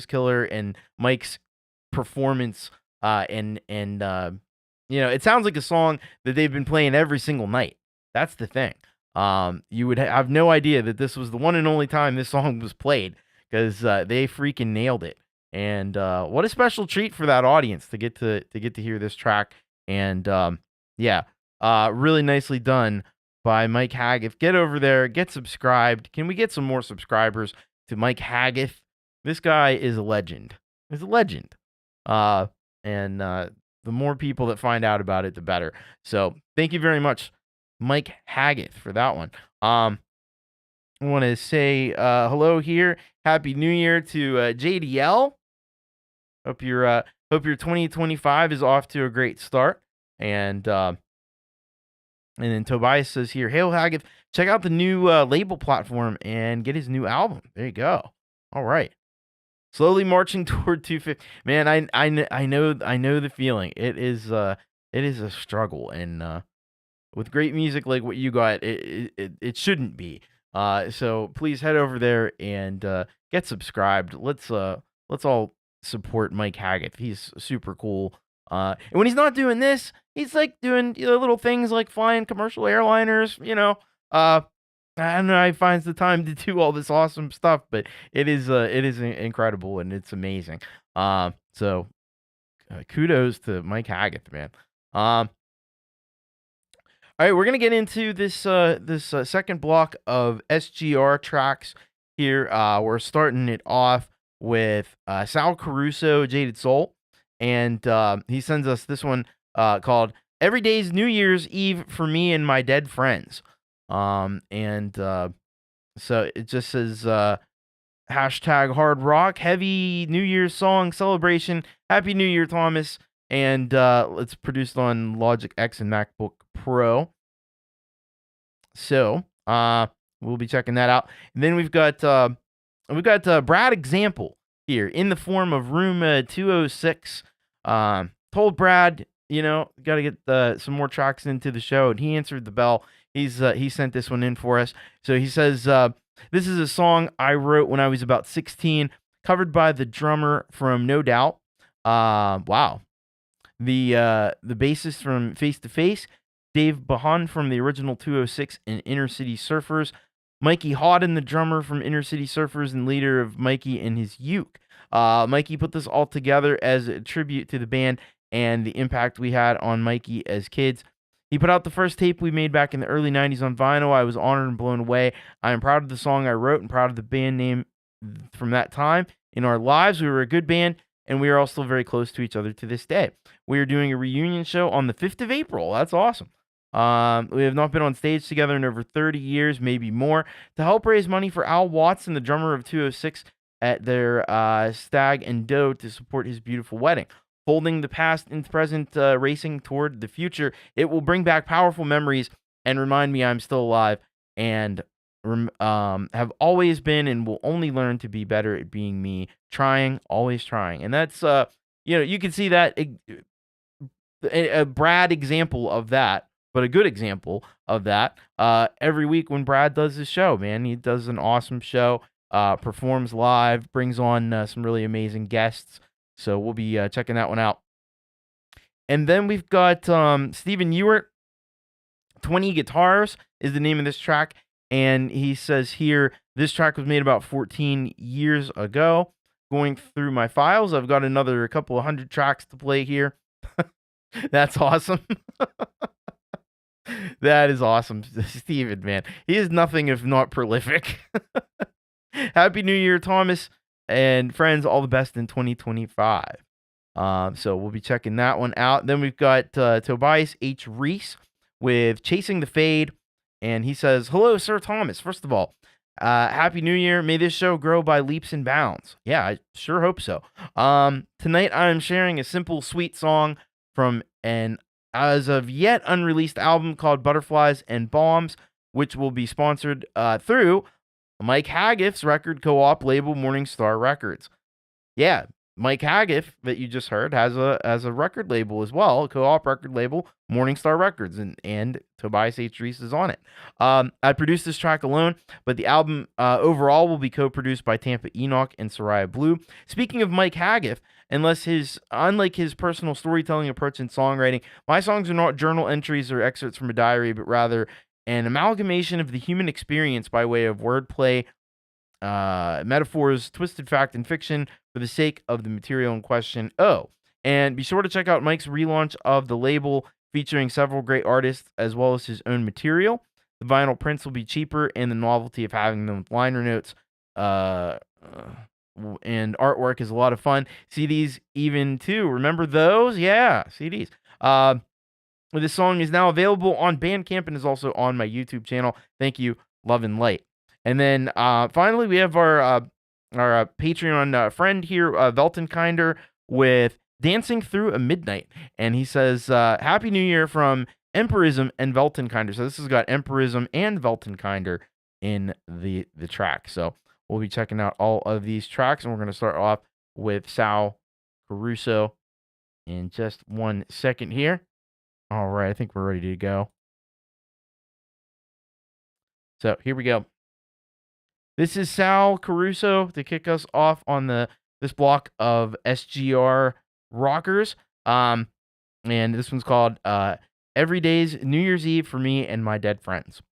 killer, and Mike's performance and it sounds like a song that they've been playing every single night. That's the thing. You would have no idea that this was the one and only time this song was played, because they freaking nailed it. And what a special treat for that audience to get to hear this track. And really nicely done by Mike Haggith. Get over there, get subscribed. Can we get some more subscribers to Mike Haggith? This guy is a legend. He's a legend. And the more people that find out about it, the better. So thank you very much, Mike Haggith, for that one. I want to say hello here. Happy New Year to JDL. Hope your 2025 is off to a great start. And then Tobias says here, Hail Haggith, check out the new label platform and get his new album. There you go. All right. Slowly marching toward 250. Man, I know the feeling. It is a struggle, and with great music like what you got, it shouldn't be. So please head over there and get subscribed. Let's all support Mike Haggith. He's super cool. And when he's not doing this, he's like doing little things like flying commercial airliners. I don't know how he finds the time to do all this awesome stuff, but it is incredible, and it's amazing. So kudos to Mike Haggith, man. All right, we're gonna get into this second block of SGR tracks here. We're starting it off with Sal Caruso, Jaded Soul, and he sends us this one called "Every Day's New Year's Eve for Me and My Dead Friends." So it just says hashtag hard rock, heavy New Year's song celebration. Happy New Year, Thomas. And it's produced on Logic X and MacBook Pro. So we'll be checking that out. And then we've got Brad Example here in the form of Room 206. Told Brad, got to get some more tracks into the show, and he answered the bell. He sent this one in for us. So he says, this is a song I wrote when I was about 16, covered by the drummer from No Doubt. Wow. The bassist from Face to Face, Dave Bahan from the original 206 and Inner City Surfers, Mikey Hawden, the drummer from Inner City Surfers and leader of Mikey and his Uke. Mikey put this all together as a tribute to the band and the impact we had on Mikey as kids. He put out the first tape we made back in the early 90s on vinyl. I was honored and blown away. I am proud of the song I wrote and proud of the band name from that time. In our lives, we were a good band, and we are all still very close to each other to this day. We are doing a reunion show on the 5th of April. That's awesome. We have not been on stage together in over 30 years, maybe more, to help raise money for Al Watson, the drummer of 206, at their Stag and Doe to support his beautiful wedding. Folding the past into present, racing toward the future, it will bring back powerful memories and remind me I'm still alive and have always been and will only learn to be better at being me, trying, always trying. And that's, you can see that a Brad example of that, but a good example of that every week when Brad does his show, man. He does an awesome show, performs live, brings on some really amazing guests. So we'll be checking that one out. And then we've got Stephen Ewart, 20 Guitars is the name of this track. And he says here, this track was made about 14 years ago. Going through my files, I've got another couple of 100 tracks to play here. That's awesome. That is awesome, Steven, man. He is nothing if not prolific. Happy New Year, Thomas and friends. All the best in 2025. So we'll be checking that one out. Then we've got Tobias H. Reese with Chasing the Fade. And he says, hello, Sir Thomas. First of all, Happy New Year. May this show grow by leaps and bounds. Yeah, I sure hope so. Tonight I am sharing a simple, sweet song from an as of yet unreleased album called Butterflies and Bombs, which will be sponsored through Mike Haggith's record co-op label Morningstar Records. Yeah, Mike Haggith that you just heard has a record label as well, a co-op record label, Morningstar Records, and Tobias H. Reese is on it. I produced this track alone, but the album overall will be co-produced by Tampa Enoch and Soraya Blue. Speaking of Mike Haggith, unlike his personal storytelling approach and songwriting, my songs are not journal entries or excerpts from a diary, but rather an amalgamation of the human experience by way of wordplay, metaphors, twisted fact, and fiction for the sake of the material in question. Oh, and be sure to check out Mike's relaunch of the label featuring several great artists as well as his own material. The vinyl prints will be cheaper, and the novelty of having them with liner notes and artwork is a lot of fun. CDs even too. Remember those? Yeah, CDs. This song is now available on Bandcamp and is also on my YouTube channel. Thank you, Love and Light. And then finally, we have our Patreon friend here, Veltenkinder, with Dancing Through a Midnight. And he says, Happy New Year from Emperism and Veltenkinder. So this has got Emperism and Veltenkinder in the track. So we'll be checking out all of these tracks, and we're going to start off with Sal Caruso in just 1 second here. All right, I think we're ready to go. So here we go. This is Sal Caruso to kick us off on this block of SGR rockers. And this one's called Every Day's New Year's Eve for Me and My Dead Friends.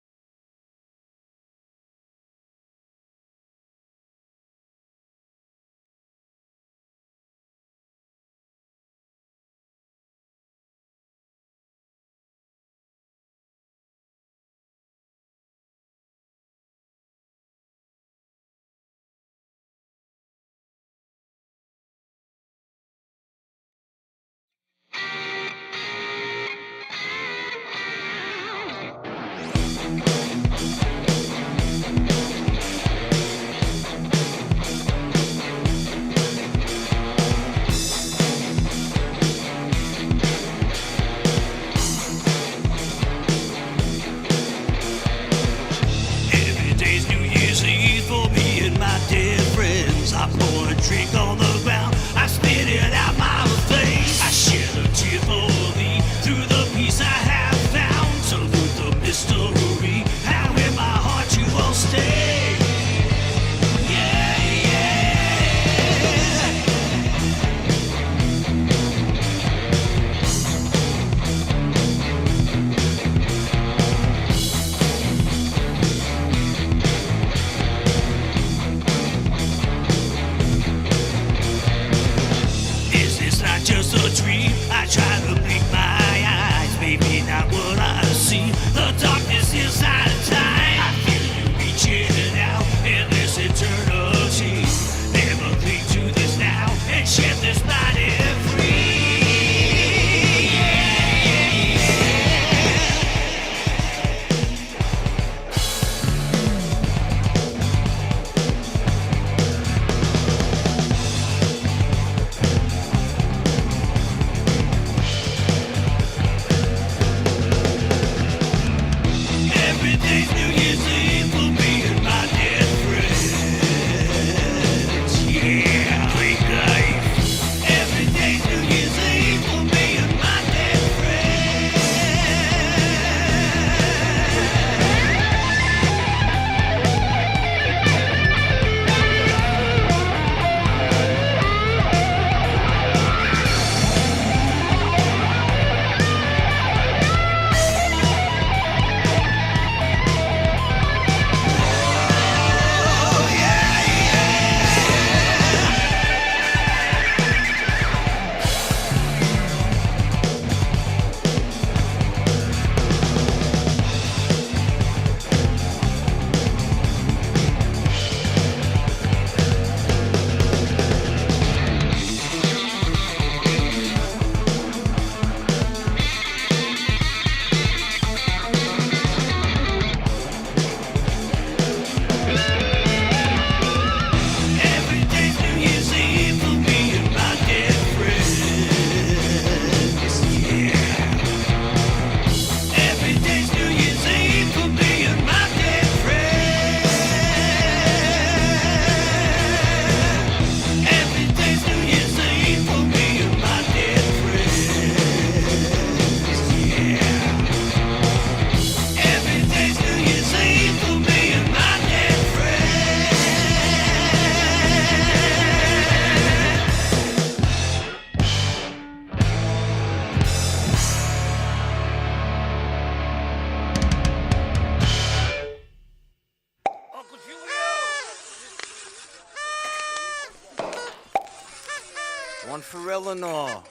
One for Eleanor.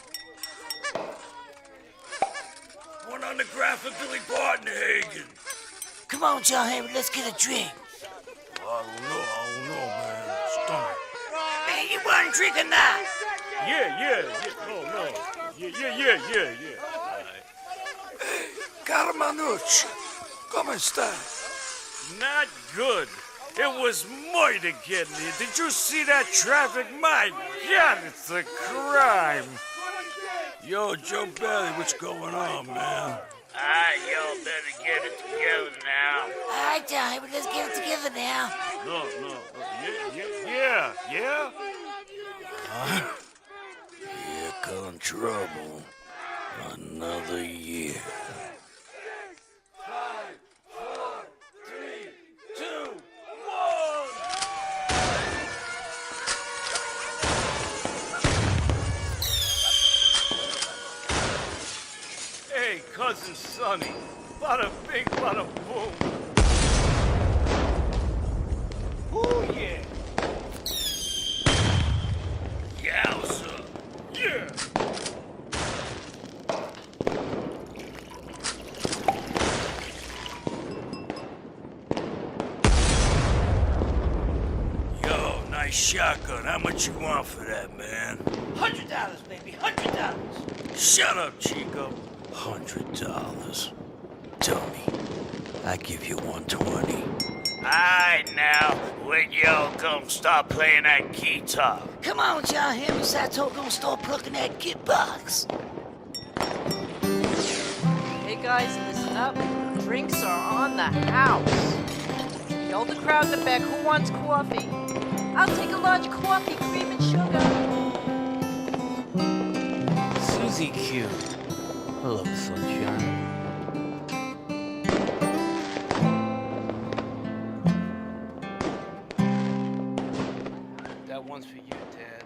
One on the graphic Billy Barton-Hagen. Come on, John Henry, let's get a drink. I don't know, man. Stomach. Man, you weren't drinking that. Yeah. No. Yeah. Caro Manucci, come sta? Not good. It was mighty getting here. Did you see that traffic? My God, it's a crime. Yo, Joe Bailey, what's going on, man? Y'all better get it together now. All right, John Henry, let's get it together now. No. Yeah? Here come trouble. Another year. 5, 4, 3, 2, 1. Hey, cousin Sonny. Bada bing, bada boom. Ooh, yeah. Yowza. Yeah. Yo, nice shotgun. How much you want for that, man? $100, baby, $100. Shut up, Chico. $100. Tony, I give you 120. Alright now, when y'all come start playing that guitar. Come on, John Henry, Sato gonna start plucking that kit box. Hey guys, listen up. Drinks are on the house. Tell the crowd in the back who wants coffee. I'll take a large coffee, cream and sugar. Susie Q. Hello, sunshine. That one's for you, Dad.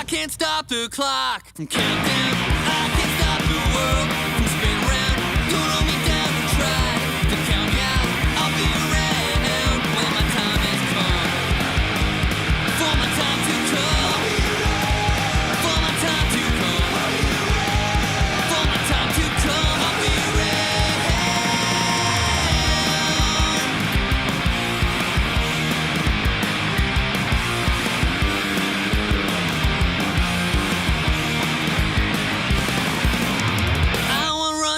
Can't stop the clock from counting. I can't stop the world from spinning round. Don't hold me down to try to count me out. I'll be around when my time has come. For my time to come. For my time to come. For my time to come. I'll be around.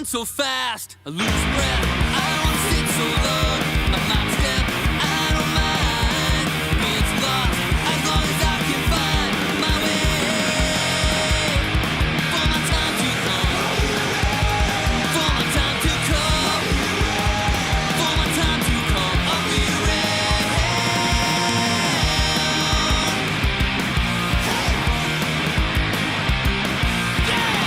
So fast, I lose breath. I don't want to sit so long. I might step, I don't mind. It's lost as long as I can find my way. For my time to come. For my time to come. For my time to come. I'll be around. Yeah!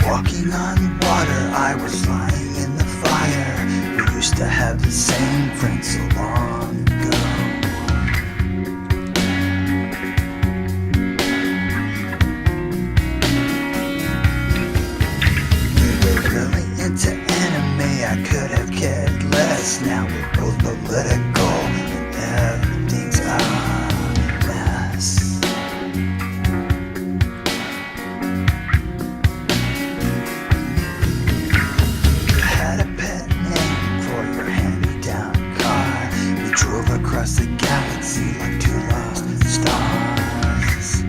Walking on water, I was lying in the fire. We used to have the same friend so long ago. We were really into anime, I could have cared less. Now we're both political and everything's a mess. Across the galaxy like two lost stars.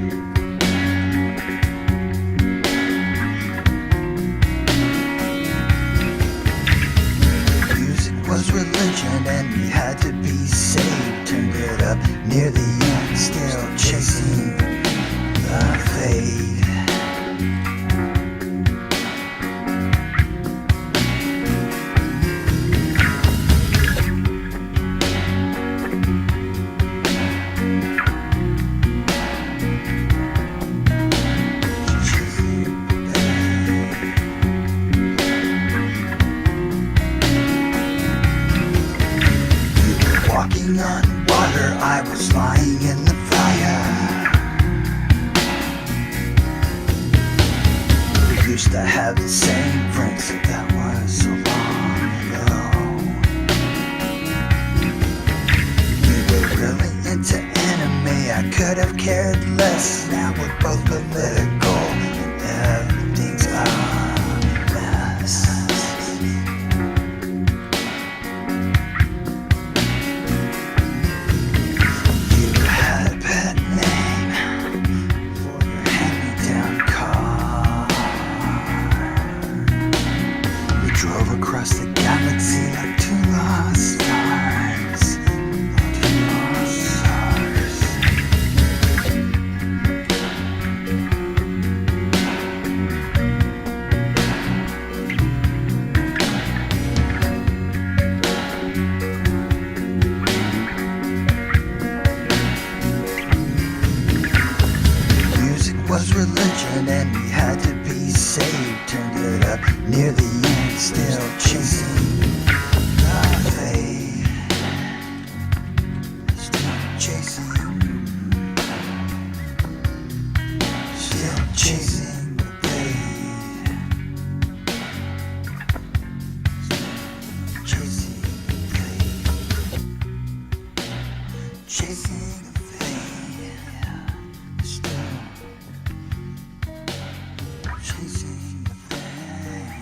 Music was religion and we had to be saved. Turned it up near the end, still chasing the fade. On water, I was lying in the fire. We used to have the same friends, but that was so long ago. We were really into anime, I could have cared less. Now we're both political and everything's a mess. Across the galaxy like two lost stars. Two lost stars. Music was religion and we had to be saved. Turned it up near the end, still chasing the fade. Still chasing. Still chasing the fade. Chasing the fade. Chasing the fade. Still chasing the fade.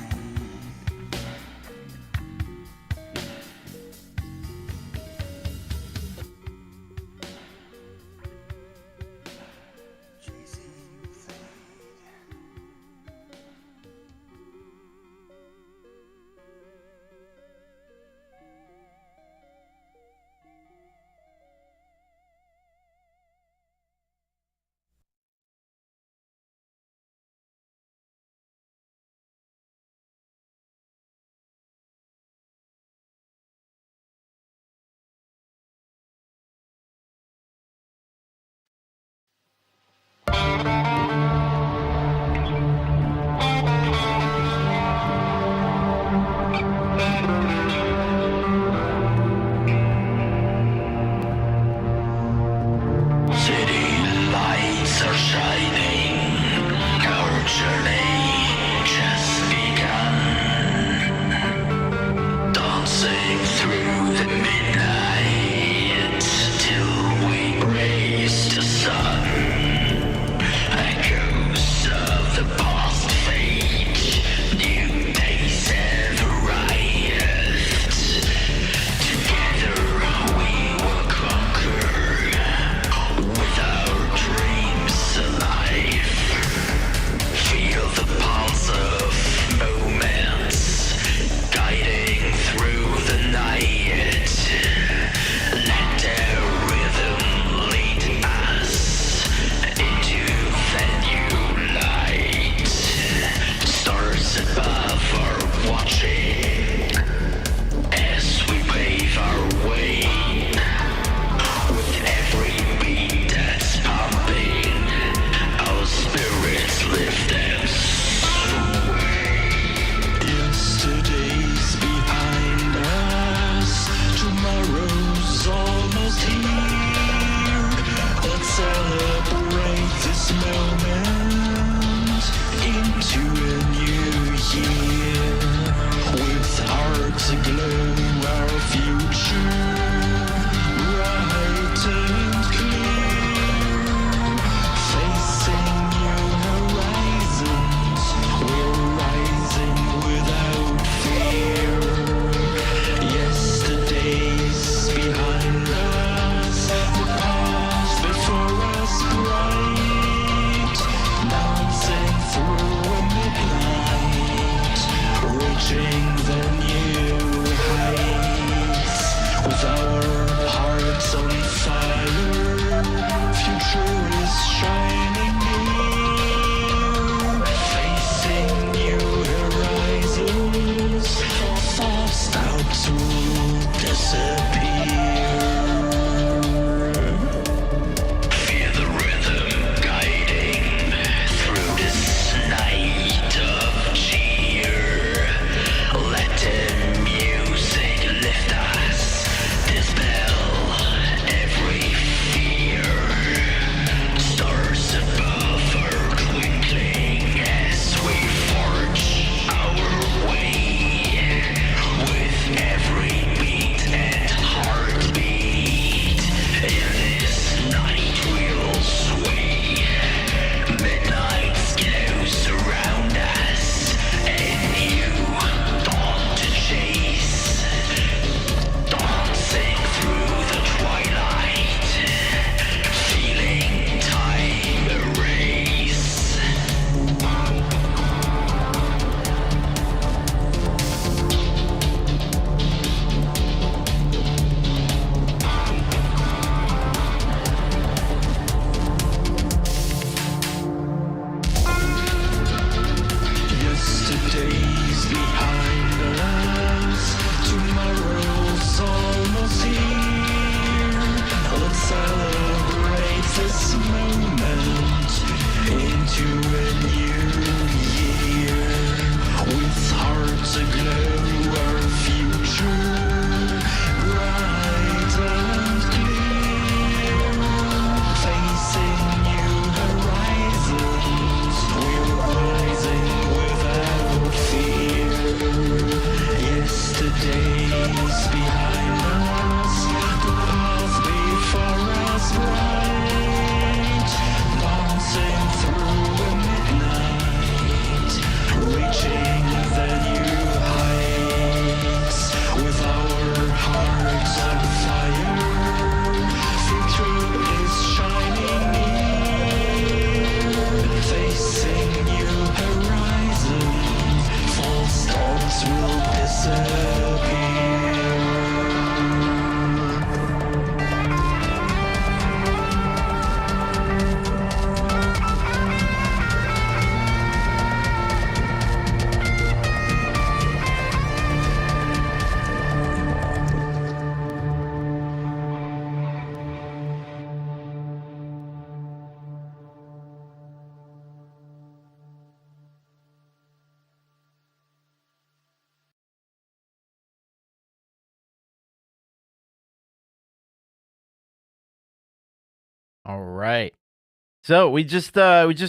All right. So we just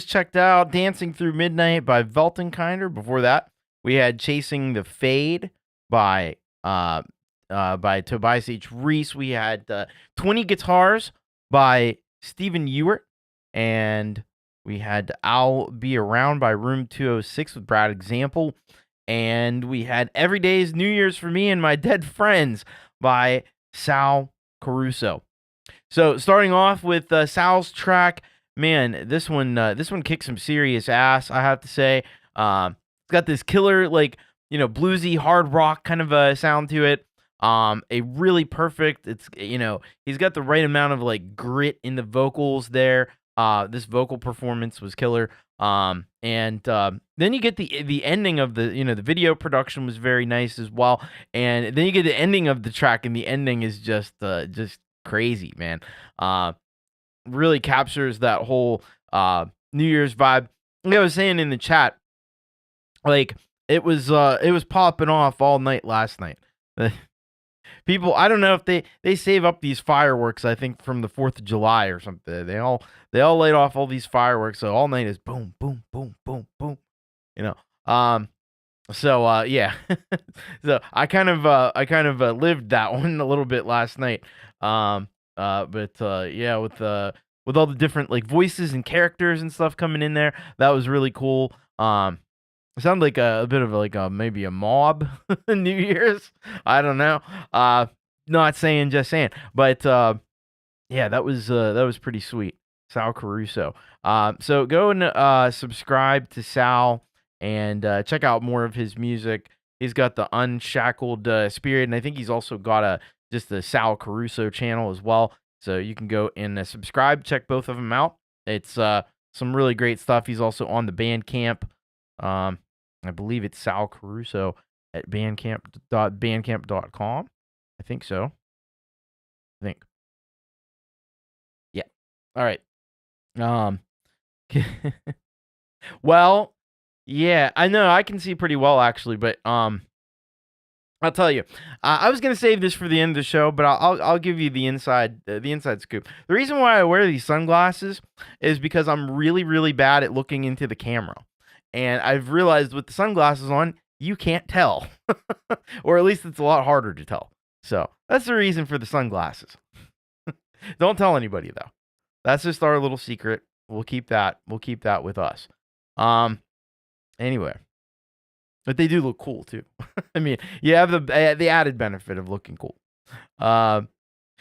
checked out Dancing Through Midnight by Veltenkinder. Before that, we had Chasing the Fade by Tobias H Reese. We had 20 Guitars by Stephen Ewart, and we had I'll Be Around by Room 206 with Brad Example, and we had Every Day's New Year's for Me and My Dead Friends by Sal Caruso. So starting off with Sal's track, man, this one kicks some serious ass, I have to say. It's got this killer, like, bluesy hard rock kind of a sound to it. A really perfect, he's got the right amount of like grit in the vocals there. This vocal performance was killer. And then you get the ending of the video production was very nice as well. And then you get the ending of the track, and the ending is just crazy, man. Really captures that whole New Year's vibe. Like I was saying in the chat, like it was popping off all night last night. People, I don't know if they save up these fireworks, I think from the 4th of July or something. They all light off all these fireworks, so all night is boom, boom, boom, boom, boom. So yeah. So I kind of lived that one a little bit last night. But yeah, with all the different like voices and characters and stuff coming in there, that was really cool. It sounded like a bit of like maybe a mob New Year's. I don't know. Not saying, just saying. But yeah, that was pretty sweet. Sal Caruso. So go and subscribe to Sal and check out more of his music. He's got the Unshackled Spirit, and I think he's also got just the Sal Caruso channel as well. So you can go and subscribe, check both of them out. It's some really great stuff. He's also on the Bandcamp. I believe it's Sal Caruso at bandcamp.com. I think so. Yeah. All right. Well, yeah, I know I can see pretty well actually, but I'll tell you, I was gonna save this for the end of the show, but I'll give you the inside scoop. The reason why I wear these sunglasses is because I'm really, really bad at looking into the camera, and I've realized with the sunglasses on, you can't tell, or at least it's a lot harder to tell. So that's the reason for the sunglasses. Don't tell anybody though. That's just our little secret. We'll keep that with us. Anyway. But they do look cool too. I mean, you have the added benefit of looking cool.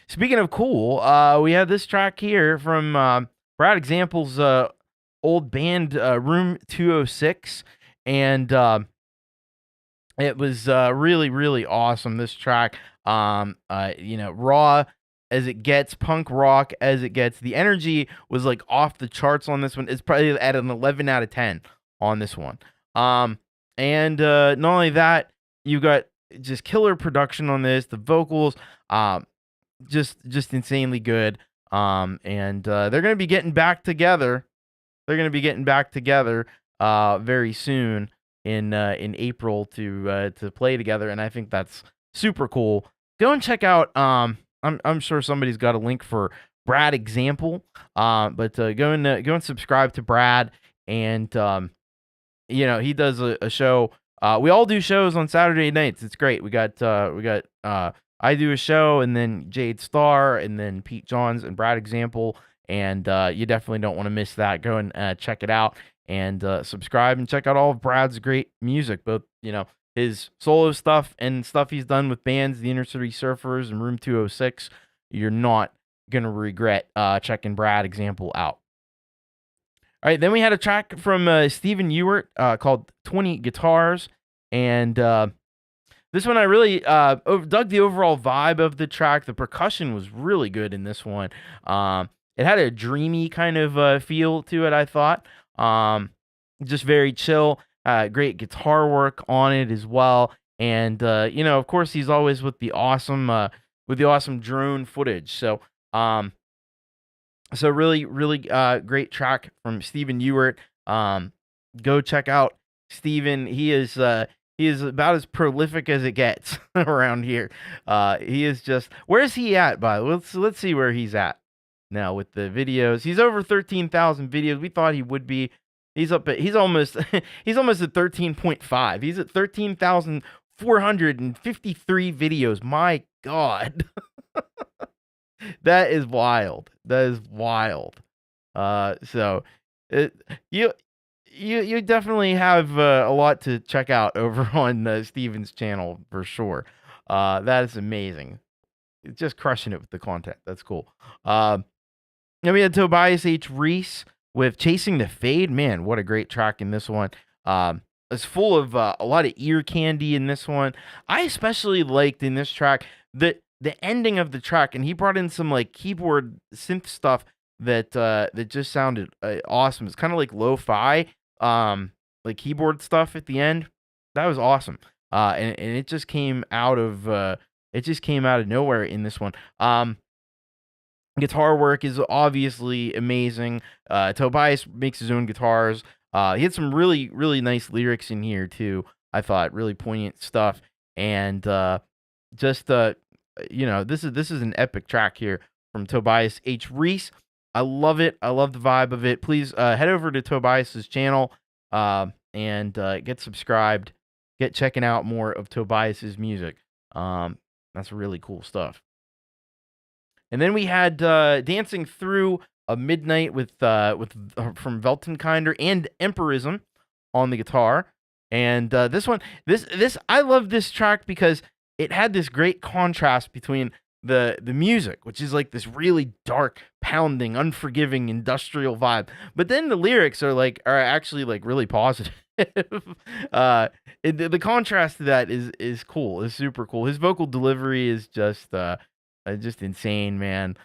Speaking of cool, we have this track here from Brad Example's old band, Room 206, and it was really, really awesome. This track, raw as it gets, punk rock as it gets. The energy was like off the charts on this one. It's probably at an 11 out of 10 on this one. And not only that, you got just killer production on this. The vocals, just insanely good. And they're gonna be getting back together. Very soon in April to play together, and I think that's super cool. Go and check out. I'm sure somebody's got a link for Brad Example. But go and subscribe to Brad, and he does a show. We all do shows on Saturday nights. It's great. We got I do a show, and then Jade Starr, and then Pete Johns and Brad Example, and you definitely don't want to miss that. Go and check it out, and subscribe and check out all of Brad's great music, both his solo stuff and stuff he's done with bands, the Inner City Surfers and Room 206. You're not gonna regret checking Brad Example out. All right, then we had a track from Stephen Ewart called 20 Guitars, and this one I really dug the overall vibe of the track. The percussion was really good in this one. It had a dreamy kind of feel to it, I thought. Just very chill, great guitar work on it as well, and of course he's always with the awesome drone footage. So really, really great track from Stephen Ewart. Go check out Stephen. He is about as prolific as it gets around here. He is just, where's he at, by the way? Let's see where he's at. now with the videos. He's over 13,000 videos. We thought he would be. He's almost he's almost at 13.5. He's at 13,453 videos. My God. That is wild. That is wild. So you definitely have a lot to check out over on Steven's channel for sure. That is amazing. Just crushing it with the content. That's cool. Then we had Tobias H Reese with Chasing the Fade. Man, what a great track in this one. It's full of a lot of ear candy in this one. I especially liked in this track the ending of the track, and he brought in some like keyboard synth stuff that just sounded awesome. It's kind of like lo-fi, like keyboard stuff at the end. That was awesome. And it just came out of nowhere in this one. Guitar work is obviously amazing. Tobias makes his own guitars. He had some really, really nice lyrics in here too. I thought really poignant stuff, and this is an epic track here from Tobias H Reese. I love it. I love the vibe of it. Please head over to Tobias's channel and get subscribed. Get checking out more of Tobias's music. That's really cool stuff. And then we had Dancing Through a Midnight with from Weltenkinder and Empirism on the guitar. And this I love this track because it had this great contrast between the music, which is like this really dark, pounding, unforgiving, industrial vibe. But then the lyrics are actually like really positive. The contrast to that is cool. Is super cool. His vocal delivery is just insane, man.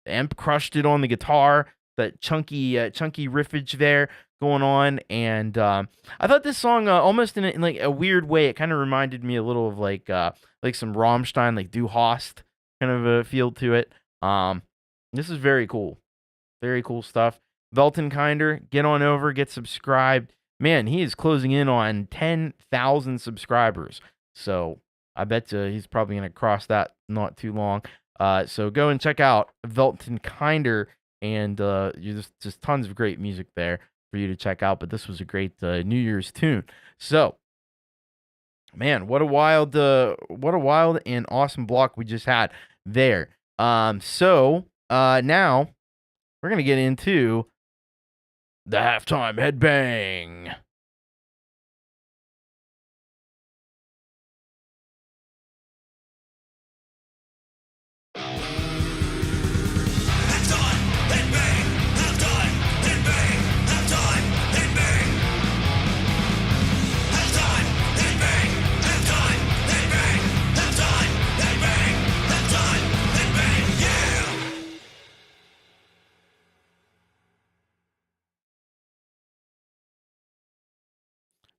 Emp crushed it on the guitar. That chunky riffage there going on, and I thought this song almost in like a weird way, it kind of reminded me a little of like some Rammstein, like Du Hast kind of a feel to it. This is very cool stuff. Weltenkinder, get on over, get subscribed. Man, he is closing in on 10,000 subscribers, so I bet he's probably gonna cross that not too long. So go and check out Weltenkinder, and just tons of great music there for you to check out. But this was a great New Year's tune. So, man, what a wild and awesome block we just had there. So now we're gonna get into the halftime headbang.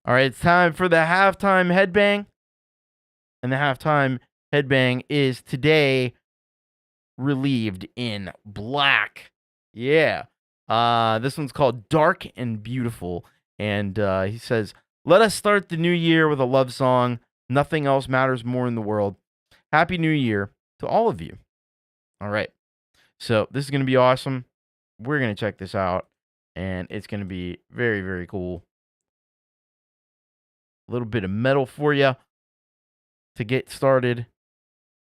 All right, it's time for the halftime headbang. And the halftime headbang is today relieved in black. Yeah. This one's called Dark and Beautiful. And he says, "Let us start the new year with a love song. Nothing else matters more in the world. Happy New Year to all of you." All right. So this is going to be awesome. We're going to check this out. And it's going to be very, very cool. A little bit of metal for you to get started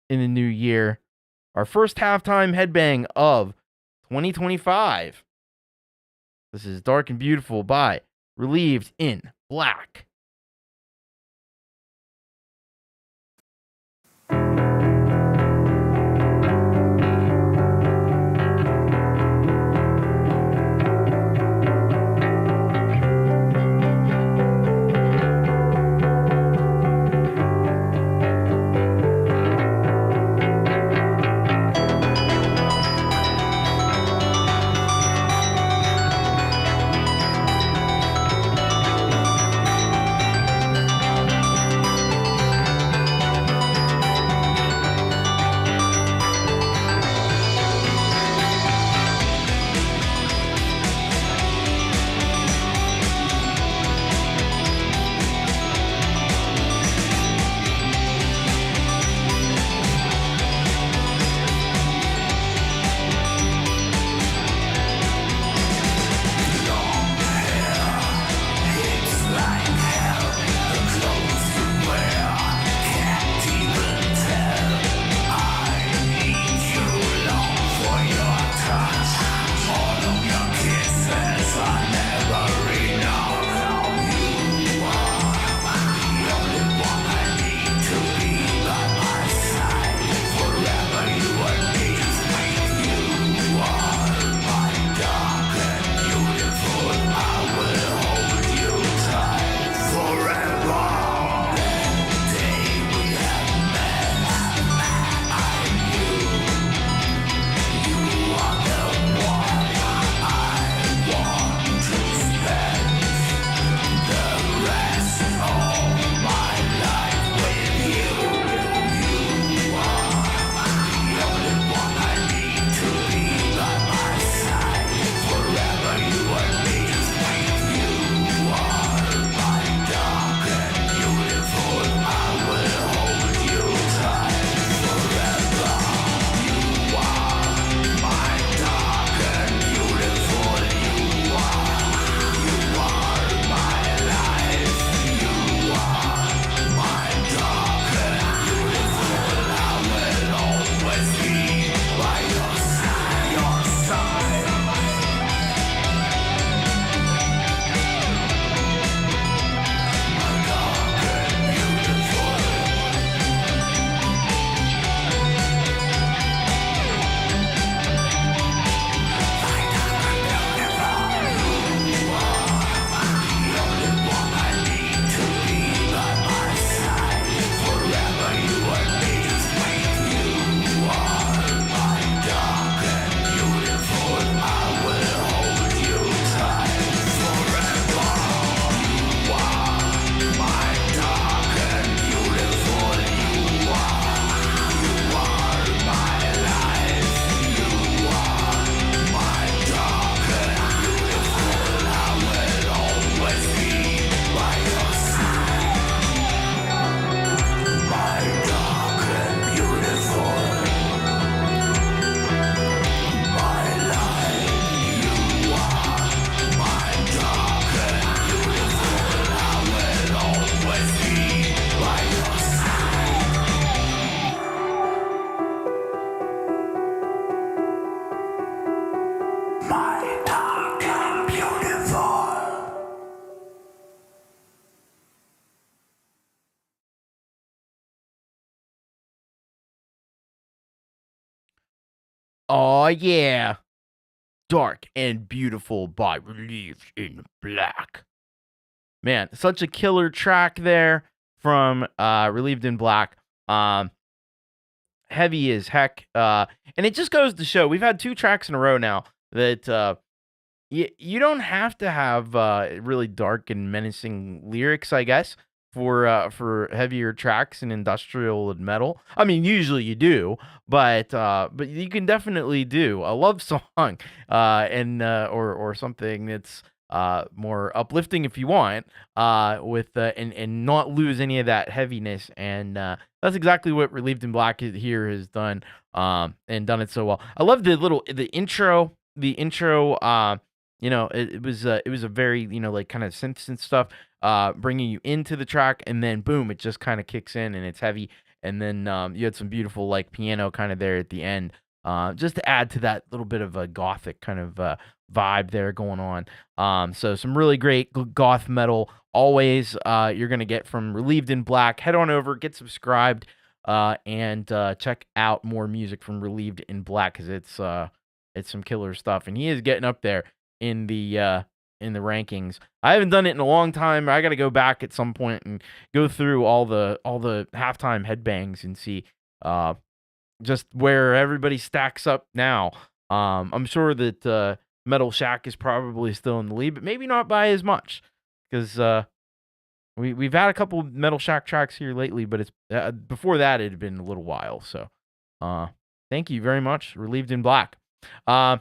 in the new year. Our first halftime headbang of 2025. This is Dark and Beautiful by Relieved in Black. My dark and beautiful. Oh, yeah. Dark and Beautiful by Relieved in Black. Man, such a killer track there from Relieved in Black. Heavy as heck. And it just goes to show, we've had 2 tracks in a row now that you don't have to have really dark and menacing lyrics, I guess, for heavier tracks in industrial and metal. I mean, usually you do, but you can definitely do a love song and or something that's more uplifting if you want, with and not lose any of that heaviness. And that's exactly what Relieved in Black here has done, and done it so well. I love the intro. It was a very, like kind of synths and stuff, bringing you into the track, and then boom, it just kind of kicks in and it's heavy. And then you had some beautiful like piano kind of there at the end, just to add to that little bit of a gothic kind of vibe there going on. So some really great goth metal always you're going to get from Relieved in Black. Head on over, get subscribed, and check out more music from Relieved in Black, because it's some killer stuff. And he is getting up there in the rankings. I haven't done it in a long time. I got to go back at some point and go through all the halftime headbangs and see just where everybody stacks up now. I'm sure that Metal Shack is probably still in the lead, but maybe not by as much, because we've had a couple Metal Shack tracks here lately, but it's before that it had been a little while. So thank you very much, Relieved in Black. All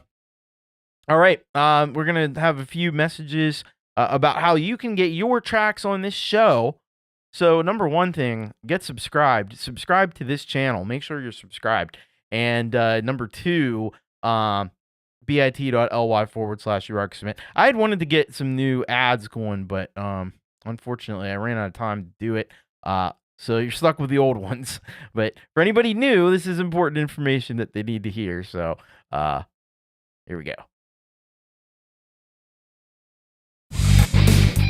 right, we're going to have a few messages about how you can get your tracks on this show. So number one thing, get subscribed. Subscribe to this channel. Make sure you're subscribed. And number two, bit.ly/YouRockSubmit. I had wanted to get some new ads going, but unfortunately I ran out of time to do it. So you're stuck with the old ones. But for anybody new, this is important information that they need to hear. So here we go.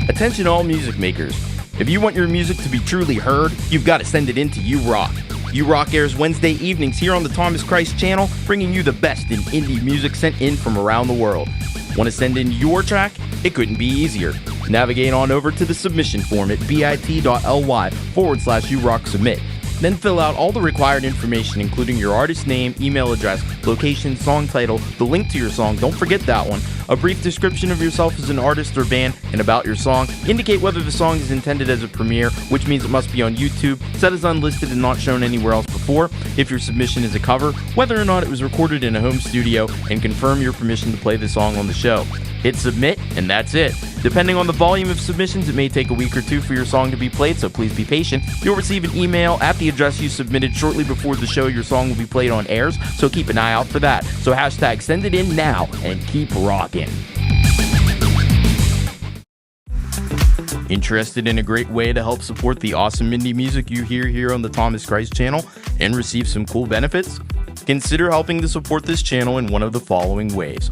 Attention all music makers. If you want your music to be truly heard, you've got to send it in to You Rock. You Rock airs Wednesday evenings here on the Thomas Christ channel, bringing you the best in indie music sent in from around the world. Want to send in your track? It couldn't be easier. Navigate on over to the submission form at bit.ly/YouRockSubmit. Then fill out all the required information, including your artist name, email address, location, song title, the link to your song, don't forget that one, a brief description of yourself as an artist or band, and about your song. Indicate whether the song is intended as a premiere, which means it must be on YouTube, set as unlisted and not shown anywhere else before. If your submission is a cover, whether or not it was recorded in a home studio, and confirm your permission to play the song on the show. Hit submit, and that's it. Depending on the volume of submissions, it may take a week or two for your song to be played, so please be patient. You'll receive an email at the address you submitted shortly before the show your song will be played on airs, so keep an eye out for that. So hashtag send it in now, and keep rocking. Interested in a great way to help support the awesome indie music you hear here on the Thomas Christ channel and receive some cool benefits? Consider helping to support this channel in one of the following ways.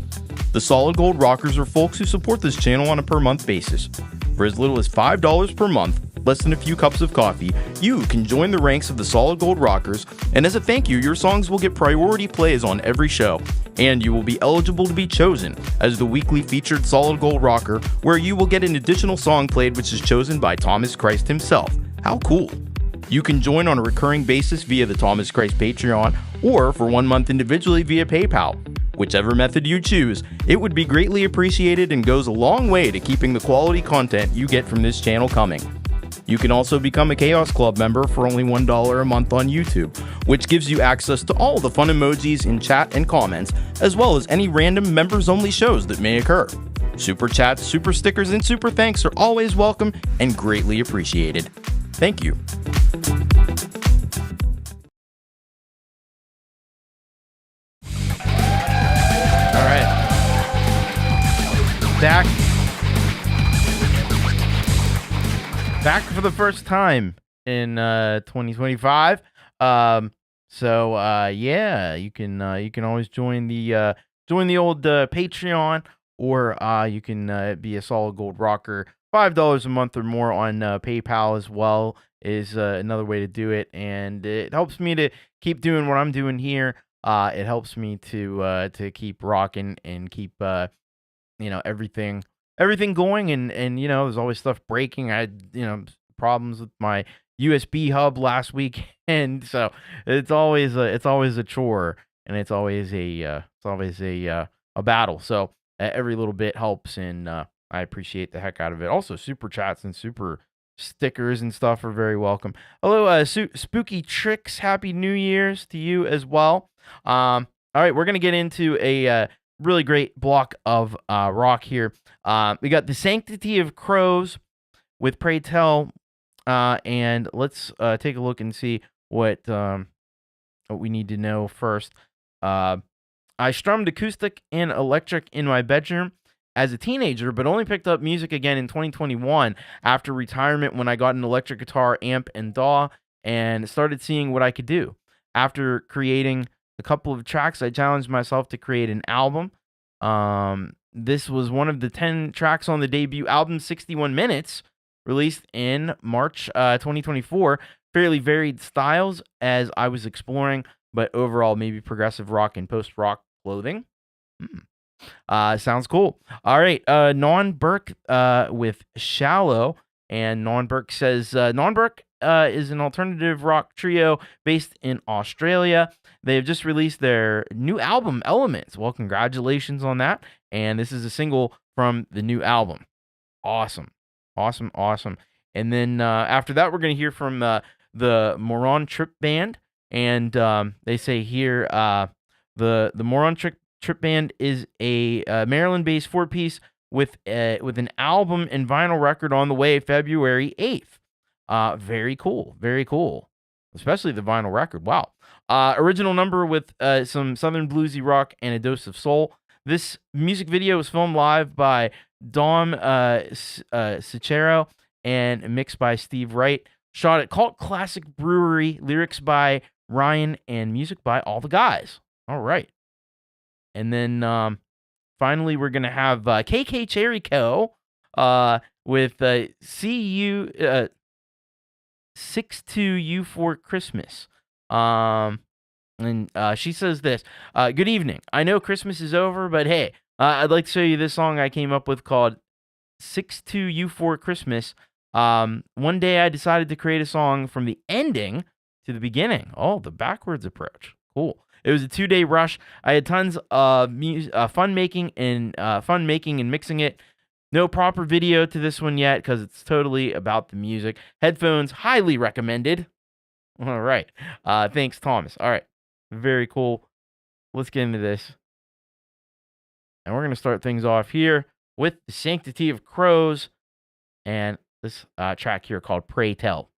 The Solid Gold Rockers are folks who support this channel on a per month basis. For as little as $5 per month, less than a few cups of coffee, you can join the ranks of the Solid Gold Rockers, and as a thank you, your songs will get priority plays on every show, and you will be eligible to be chosen as the weekly featured Solid Gold Rocker, where you will get an additional song played which is chosen by Thomas Christ himself. How cool! You can join on a recurring basis via the Thomas Christ Patreon, or for 1 month individually via PayPal. Whichever method you choose, it would be greatly appreciated and goes a long way to keeping the quality content you get from this channel coming. You can also become a Chaos Club member for only $1 a month on YouTube, which gives you access to all the fun emojis in chat and comments, as well as any random members-only shows that may occur. Super chats, super stickers, and super thanks are always welcome and greatly appreciated. Thank you. All right. Back for the first time in 2025. Yeah, you can always join the join the old Patreon, or you can be a solid gold rocker. $5 a month or more on PayPal as well is another way to do it, and it helps me to keep doing what I'm doing here. It helps me to keep rocking and keep everything going, and there's always stuff breaking. I had problems with my USB hub last week, and so it's always a chore, and it's always a battle. So every little bit helps, and I appreciate the heck out of it. Also, super chats and super stickers and stuff are very welcome. Hello, Spooky Tricks. Happy New Year's to you as well. All right, we're gonna get into a really great block of rock here. We got The Sanctity of Crows with Pray Tell, and let's take a look and see what we need to know first. I strummed acoustic and electric in my bedroom as a teenager, but only picked up music again in 2021 after retirement, when I got an electric guitar, amp, and DAW, and started seeing what I could do. After creating a couple of tracks, I challenged myself to create an album. This was one of the 10 tracks on the debut album, 61 Minutes, released in March 2024. Fairly varied styles as I was exploring, but overall maybe progressive rock and post-rock clothing. Sounds cool. All right, Non Burke with Shallow, and Non Burke says Non Burke is an alternative rock trio based in Australia. They have just released their new album, Elements. Well, congratulations on that. And this is a single from the new album. Awesome. And then after that, we're going to hear from the Moron Trip Band. And they say here the Moron Trip Band is a Maryland-based 4-piece with an album and vinyl record on the way February 8th. Very cool. Especially the vinyl record. Wow. Original number with some southern bluesy rock and a dose of soul. This music video was filmed live by Dom Cicero and mixed by Steve Wright. Shot at Cult Classic Brewery. Lyrics by Ryan and music by all the guys. All right. And then finally, we're going to have KK Cherry Co. With CU 62U for Christmas. And she says this. Good evening. I know Christmas is over, but hey, I'd like to show you this song I came up with called 62U for Christmas. One day I decided to create a song from the ending to the beginning. Oh, the backwards approach. Cool. It was a 2-day rush. I had tons of fun making and mixing it. No proper video to this one yet because it's totally about the music. Headphones highly recommended. All right. Thanks, Thomas. All right. Very cool. Let's get into this. And we're going to start things off here with The Sanctity of Crows and this track here called Pray Tell.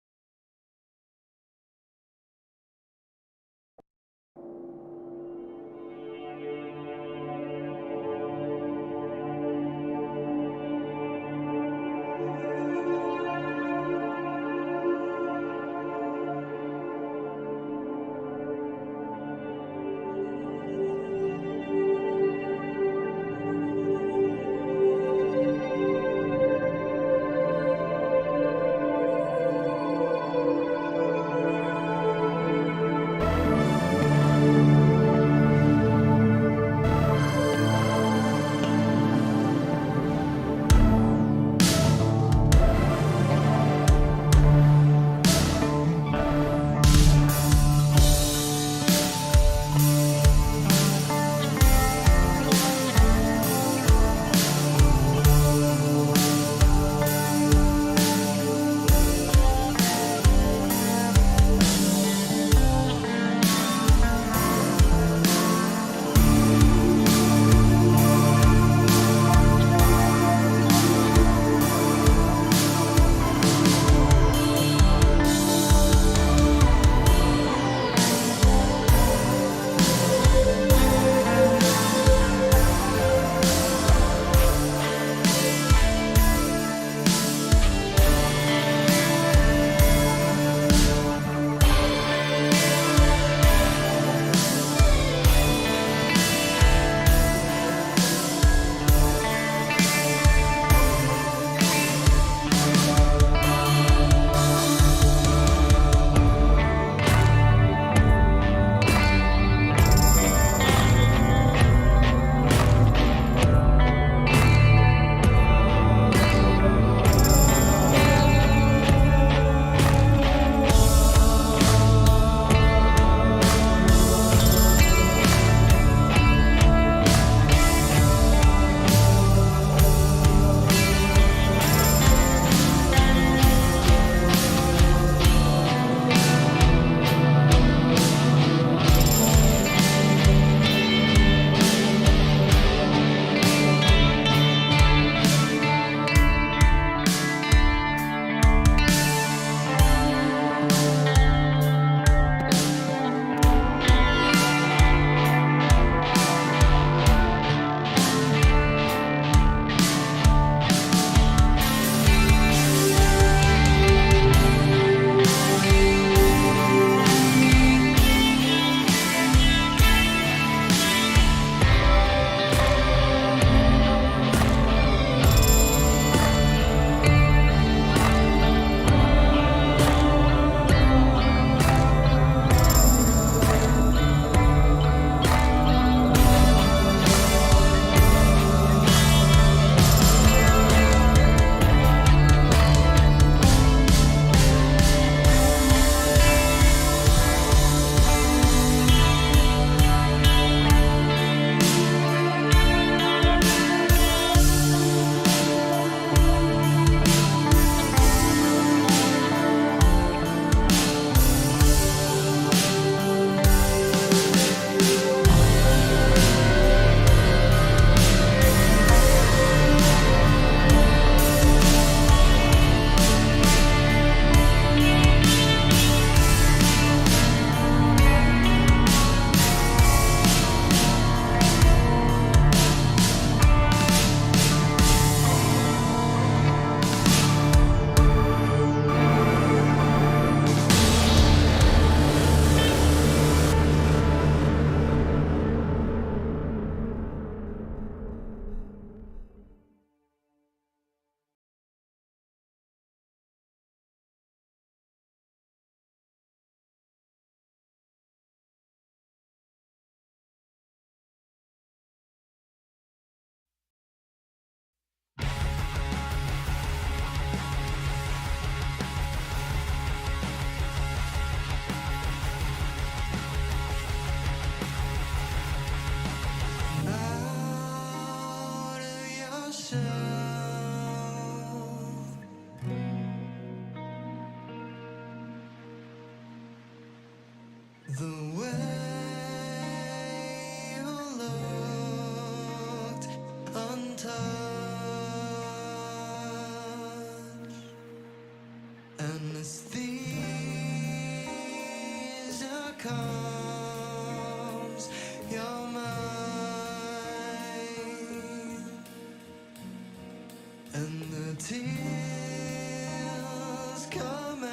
The way you looked untouched, anesthesia calms your mind, and the tears come out.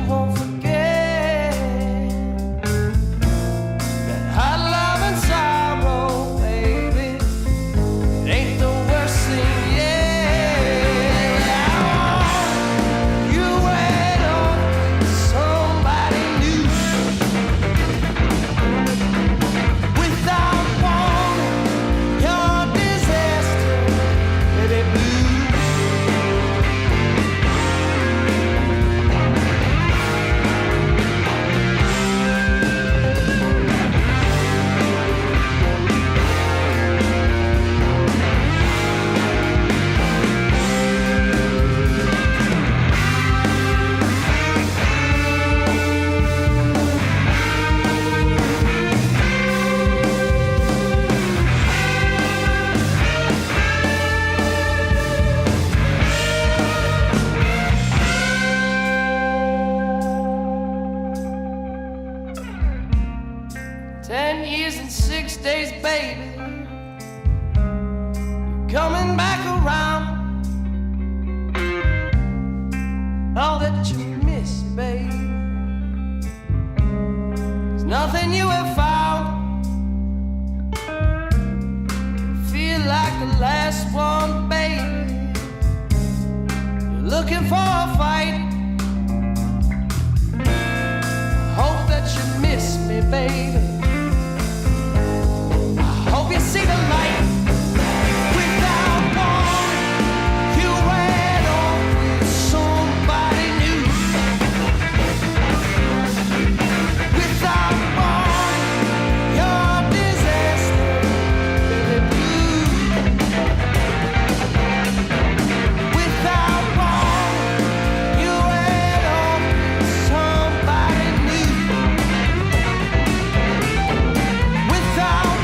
won't forget that hot love and sorrow, baby. It ain't the worst thing yet. You wait on somebody new without warning. Your disaster, baby blue. 10 years and 6 days, baby. You're coming back around. All that you miss, baby. There's nothing you have found. Feel like the last one, baby. You're looking for a fight. Hope that you miss me, baby. Hope you see the light. Without warning, you went on with somebody new. Without warning, your disaster, baby blue. Without warning, you went on with somebody new. Without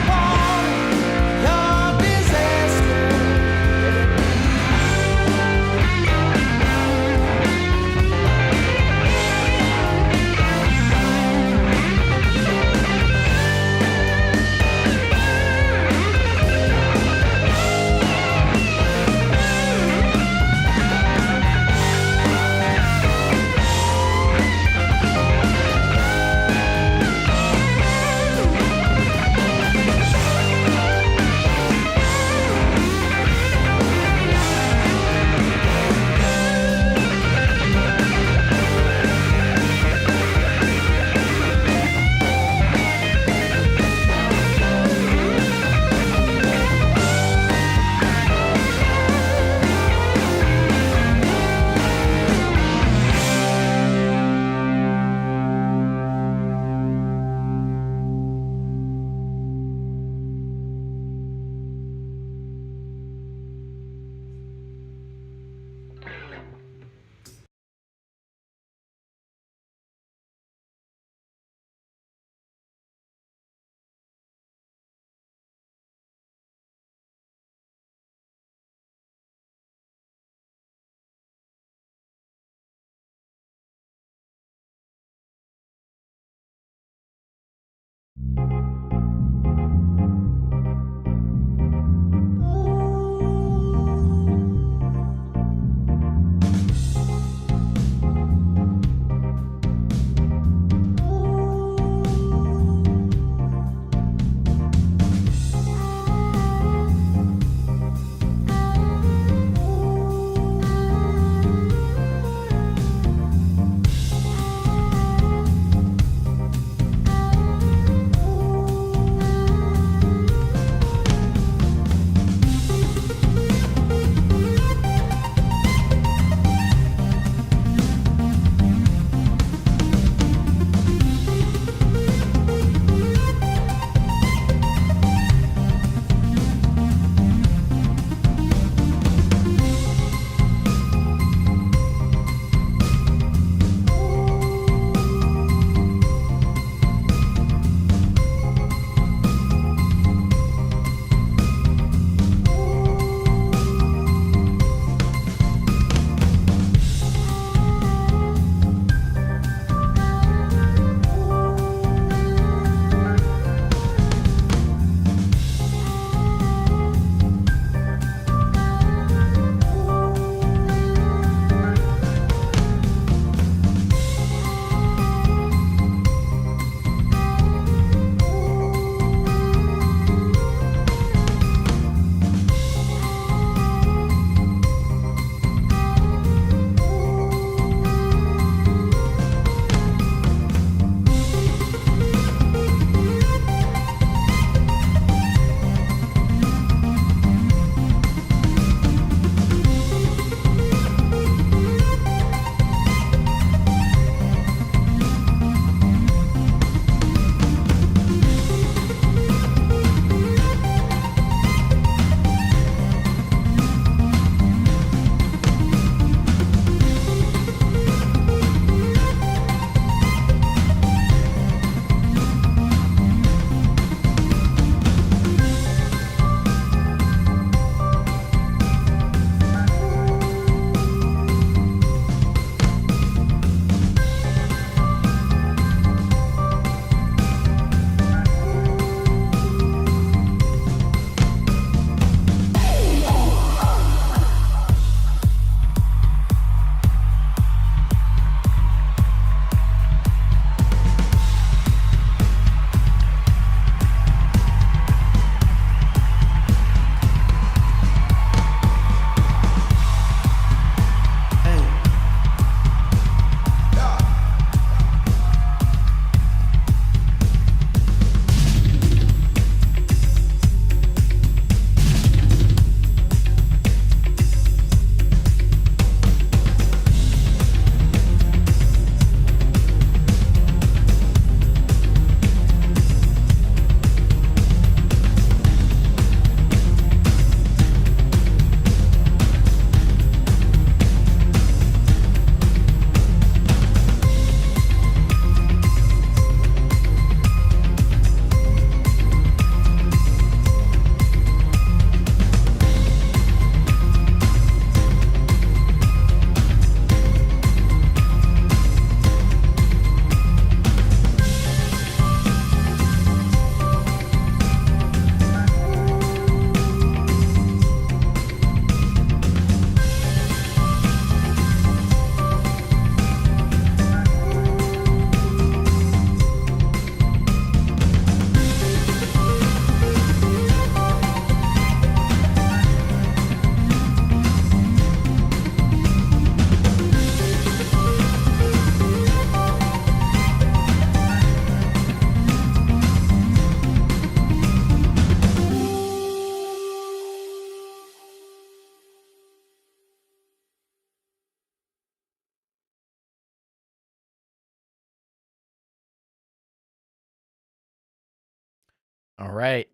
All right.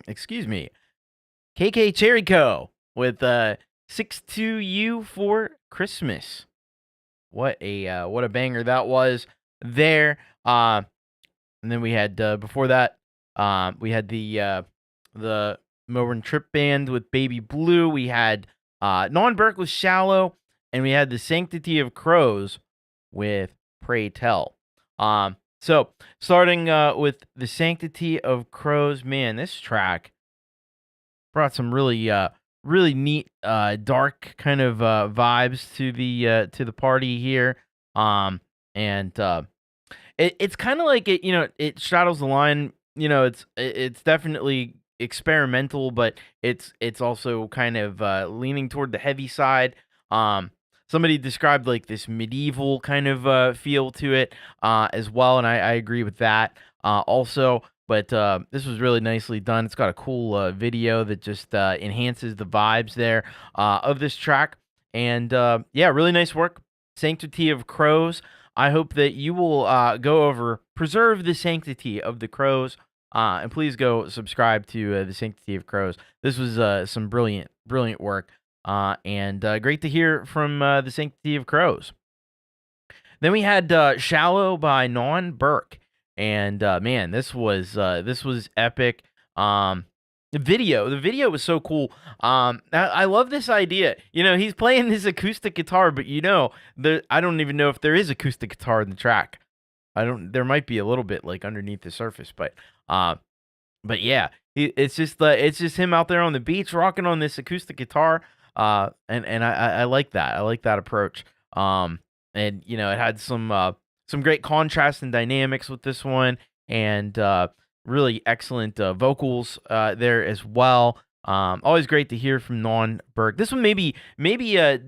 Excuse me. KK Cherry Co. with 6-2U for Christmas. What a banger that was there. And then we had before that, we had the Mower Trip Band with Baby Blue. We had Non-Burke with Shallow, and we had the Sanctity of Crows with Pray Tell. So starting with the Sanctity of Crows, man, this track brought some really neat dark kind of vibes to the party here. It's kind of like it straddles the line. It's definitely experimental, but it's also kind of leaning toward the heavy side. Somebody described like this medieval kind of feel to it as well, and I agree with that also. But this was really nicely done. It's got a cool video that just enhances the vibes there of this track. And yeah, really nice work. Sanctity of Crows. I hope that you will go over, preserve the sanctity of the Crows, and please go subscribe to the Sanctity of Crows. This was some brilliant work. And great to hear from the Sanctity of Crows. Then we had Shallow by Non-Burke. And man, this was epic. The video was so cool. I love this idea. He's playing this acoustic guitar, but I don't even know if there is acoustic guitar in the track. There might be a little bit like underneath the surface, but yeah, it's just him out there on the beach rocking on this acoustic guitar. And I like that. I like that approach. And it had some great contrast and dynamics with this one, and really excellent vocals there as well. Always great to hear from Non-Burke. This one maybe a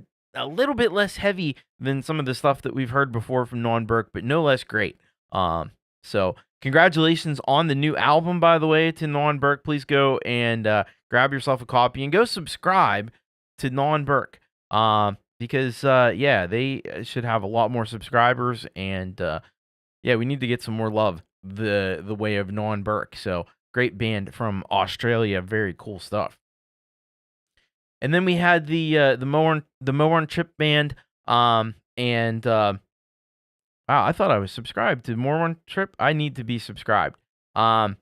little bit less heavy than some of the stuff that we've heard before from Non-Burke, but no less great. So congratulations on the new album, by the way, to Non-Burke. Please go and grab yourself a copy and go subscribe to Non-Burke. Because yeah, they should have a lot more subscribers, and yeah, we need to get some more love the way of Non-Burke. So great band from Australia, very cool stuff. And then we had the Mower Trip Band, and wow, I thought I was subscribed to Mower Trip. I need to be subscribed. But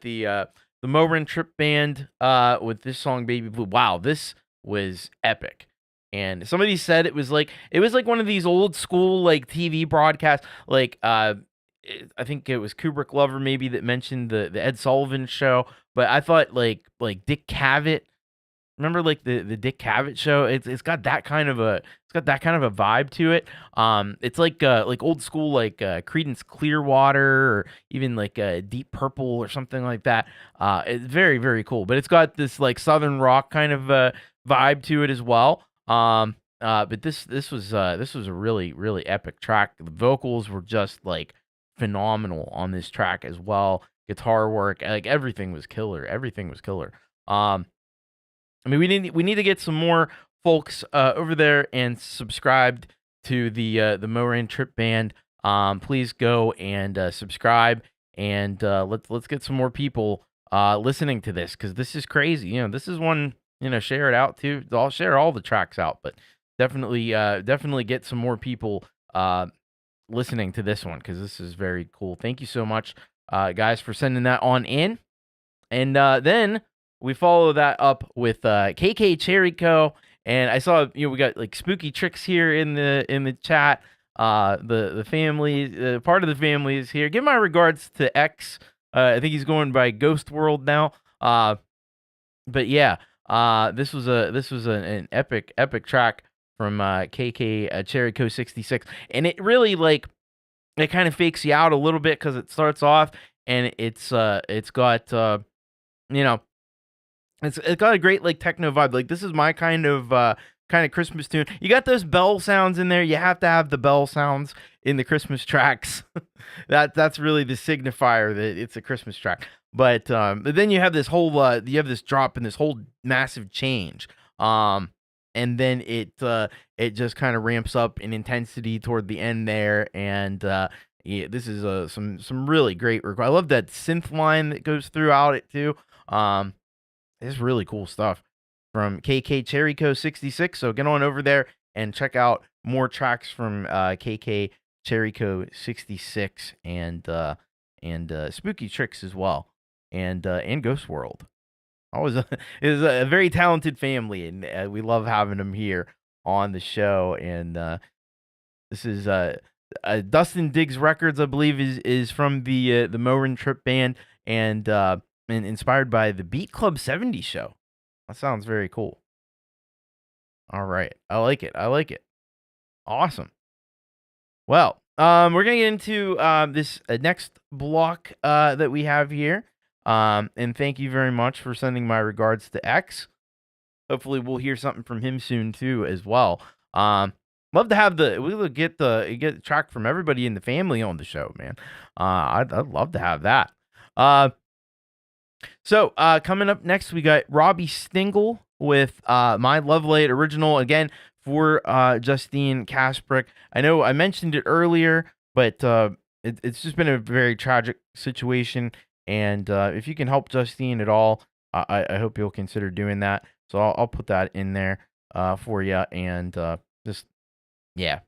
the Mower Trip Band with this song Baby Blue. Wow, this was epic. And somebody said it was like one of these old school like TV broadcasts. Like I think it was Kubrick Lover maybe that mentioned the Ed Sullivan Show. But I thought like Dick Cavett. Remember like the Dick Cavett Show? It's got that kind of a vibe to it. It's like old school like Creedence Clearwater, or even like Deep Purple or something like that. It's very, very cool. But it's got this like Southern rock kind of vibe to it as well. But this was a really, really epic track. The vocals were just like phenomenal on this track as well. Guitar work, like everything was killer. I mean, we need to get some more folks over there and subscribed to the Mower Trip Band. Please go and subscribe, and let's get some more people listening to this, because this is crazy. This is one. Share it out too. I'll share all the tracks out, but definitely get some more people listening to this one, because this is very cool. Thank you so much, guys, for sending that on in. And then we follow that up with KK Cherry Co. And I saw we got like Spooky Tricks here in the chat. The family, part of the family is here. Give my regards to X. I think he's going by Ghost World now. But yeah. This was an epic track from KK Cherry Co 66, and it really it kind of fakes you out a little bit, because it starts off and it's got it's got a great like techno vibe. Like this is my kind of Christmas tune. You got those bell sounds in there. You have to have the bell sounds in the Christmas tracks. That's really the signifier that it's a Christmas track. But then you have this whole this drop and this whole massive change. And then it just kind of ramps up in intensity toward the end there, and yeah, this is some really great work. I love that synth line that goes throughout it too. It's really cool stuff from KK Cherryco 66. So get on over there and check out more tracks from KK Cherryco 66 and Spooky Tricks as well, and Ghost World. Always is a very talented family, and we love having them here on the show. And this is Dustin Diggs Records, I believe, is from the Morin Trip band, and inspired by the Beat Club 70 show. That sounds very cool. All right, I like it. Awesome. Well, we're gonna get into this next block that we have here. And thank you very much for sending my regards to X. Hopefully we'll hear something from him soon too as well. Love to have we'll get the track from everybody in the family on the show, man. I'd love to have that. So coming up next, we got Robbie Stingle with My Lovelight original, again for Justine Kasprick. I know I mentioned it earlier, but it's just been a very tragic situation. And if you can help Justine at all, I hope you'll consider doing that. So I'll put that in there for you. And just, yeah,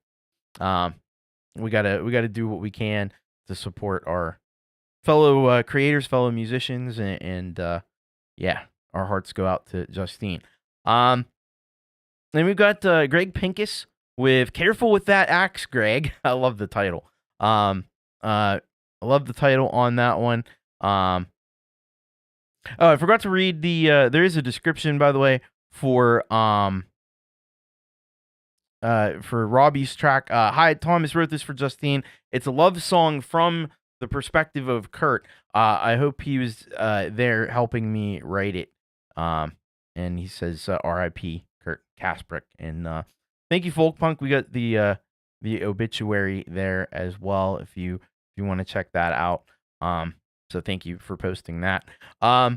we gotta do what we can to support our fellow creators, fellow musicians, and yeah, our hearts go out to Justine. Then we've got Greg Pincus with "Careful with That Axe," Greg. I love the title. I love the title on that one. Oh, I forgot to read the there is a description, by the way, for Robbie's track. Hi, Thomas wrote this for Justine. It's a love song from the perspective of Kurt. I hope he was there helping me write it. And he says R.I.P. Kurt Kasprick. And thank you, Folkpunk. We got the obituary there as well if you want to check that out. So thank you for posting that. All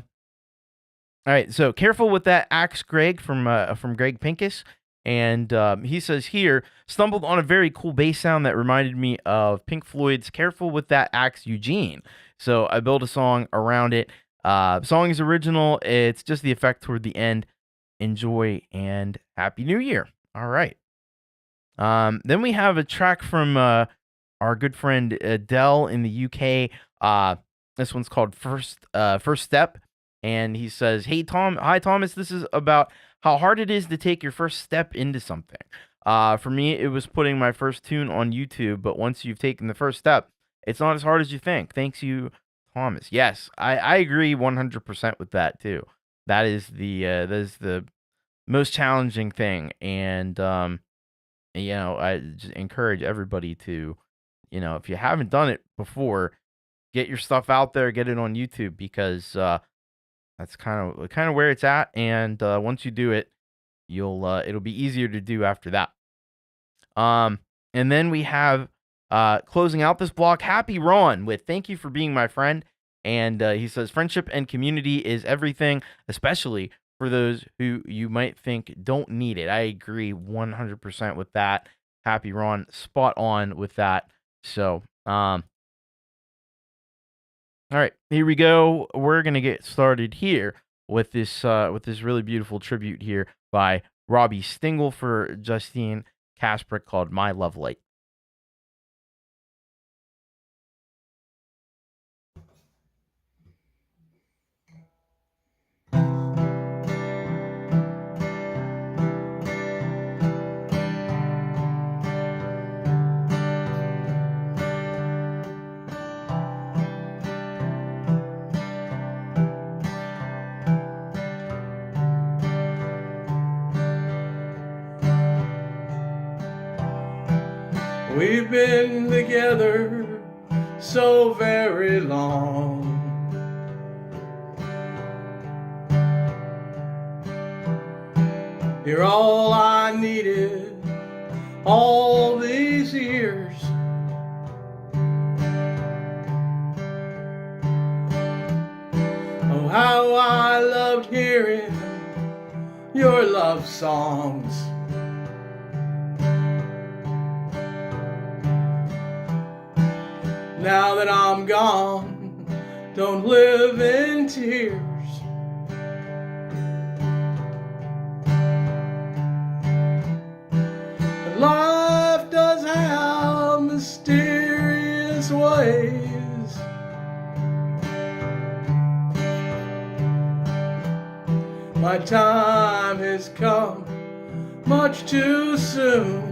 right, so "Careful with That Axe," Greg, from Greg Pincus. And he says here, stumbled on a very cool bass sound that reminded me of Pink Floyd's "Careful with That Axe," Eugene. So I built a song around it. Song is original. It's just the effect toward the end. Enjoy and Happy New Year. All right. Then we have a track from our good friend Adele in the UK. This one's called First Step. And he says, Hi, Thomas. This is about how hard it is to take your first step into something. For me, it was putting my first tune on YouTube, but once you've taken the first step, it's not as hard as you think. Thanks, you, Thomas. Yes, I agree 100% with that too. That is the most challenging thing, and I just encourage everybody to, if you haven't done it before, get your stuff out there, get it on YouTube, because that's kind of where it's at, and once you do it, it'll be easier to do after that. And then we have closing out this block, Happy Ron with "Thank You for Being My Friend," and he says, friendship and community is everything, especially for those who you might think don't need it. I agree 100% with that. Happy Ron, spot on with that. So, all right, here we go. We're gonna get started here with this really beautiful tribute here by Robbie Stingle for Justine Kasprick called "My Love Light." We've been together so very long. You're all I needed all these years. Oh, how I loved hearing your love songs. Now that I'm gone, don't live in tears. And life does have mysterious ways. My time has come much too soon.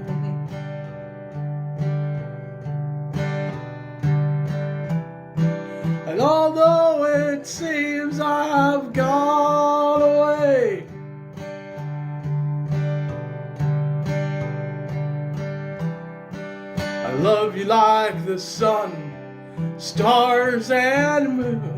And although it seems I've gone away, I love you like the sun, stars, and moon.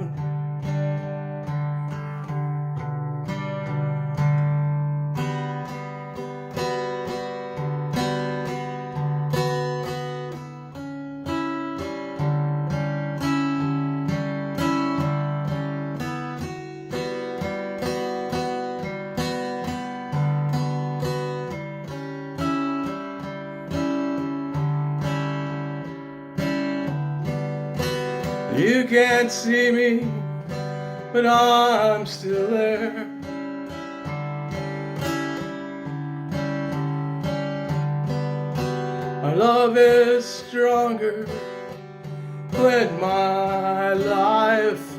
You can't see me, but I'm still there. Our love is stronger than my life.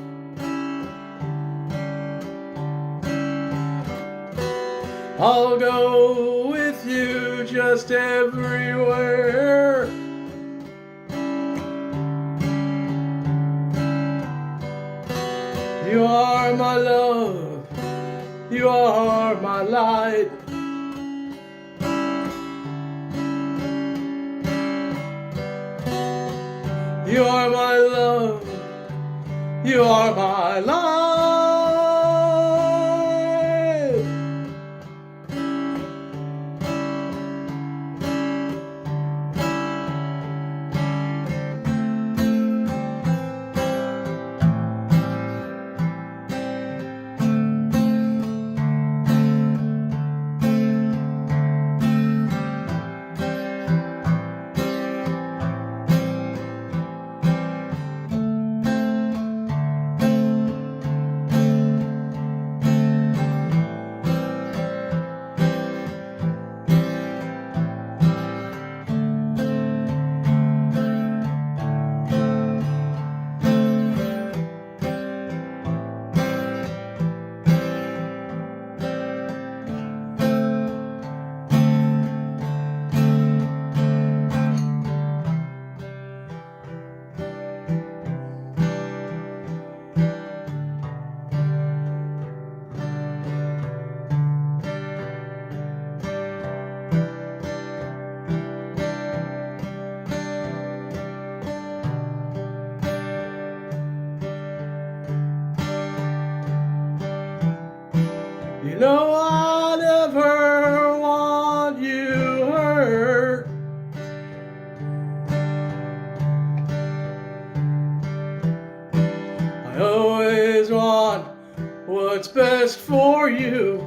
I'll go with you just everywhere. You are my love, you are my light. You are my love, you are my life. You know I never want you hurt. I always want what's best for you.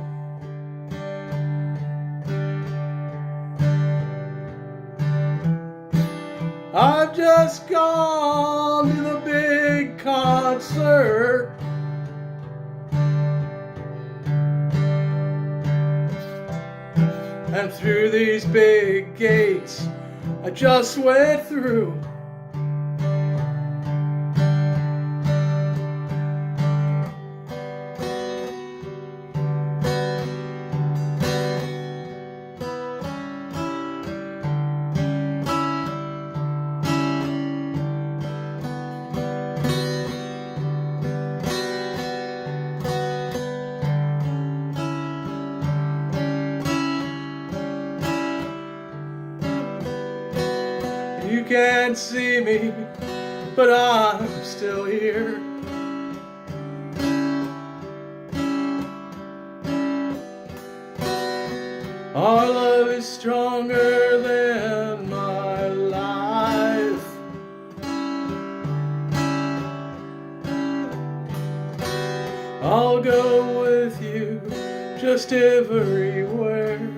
I've just gone to the big concert. And through these big gates I just went through. You can't see me, but I'm still here. Our love is stronger than my life. I'll go with you just everywhere.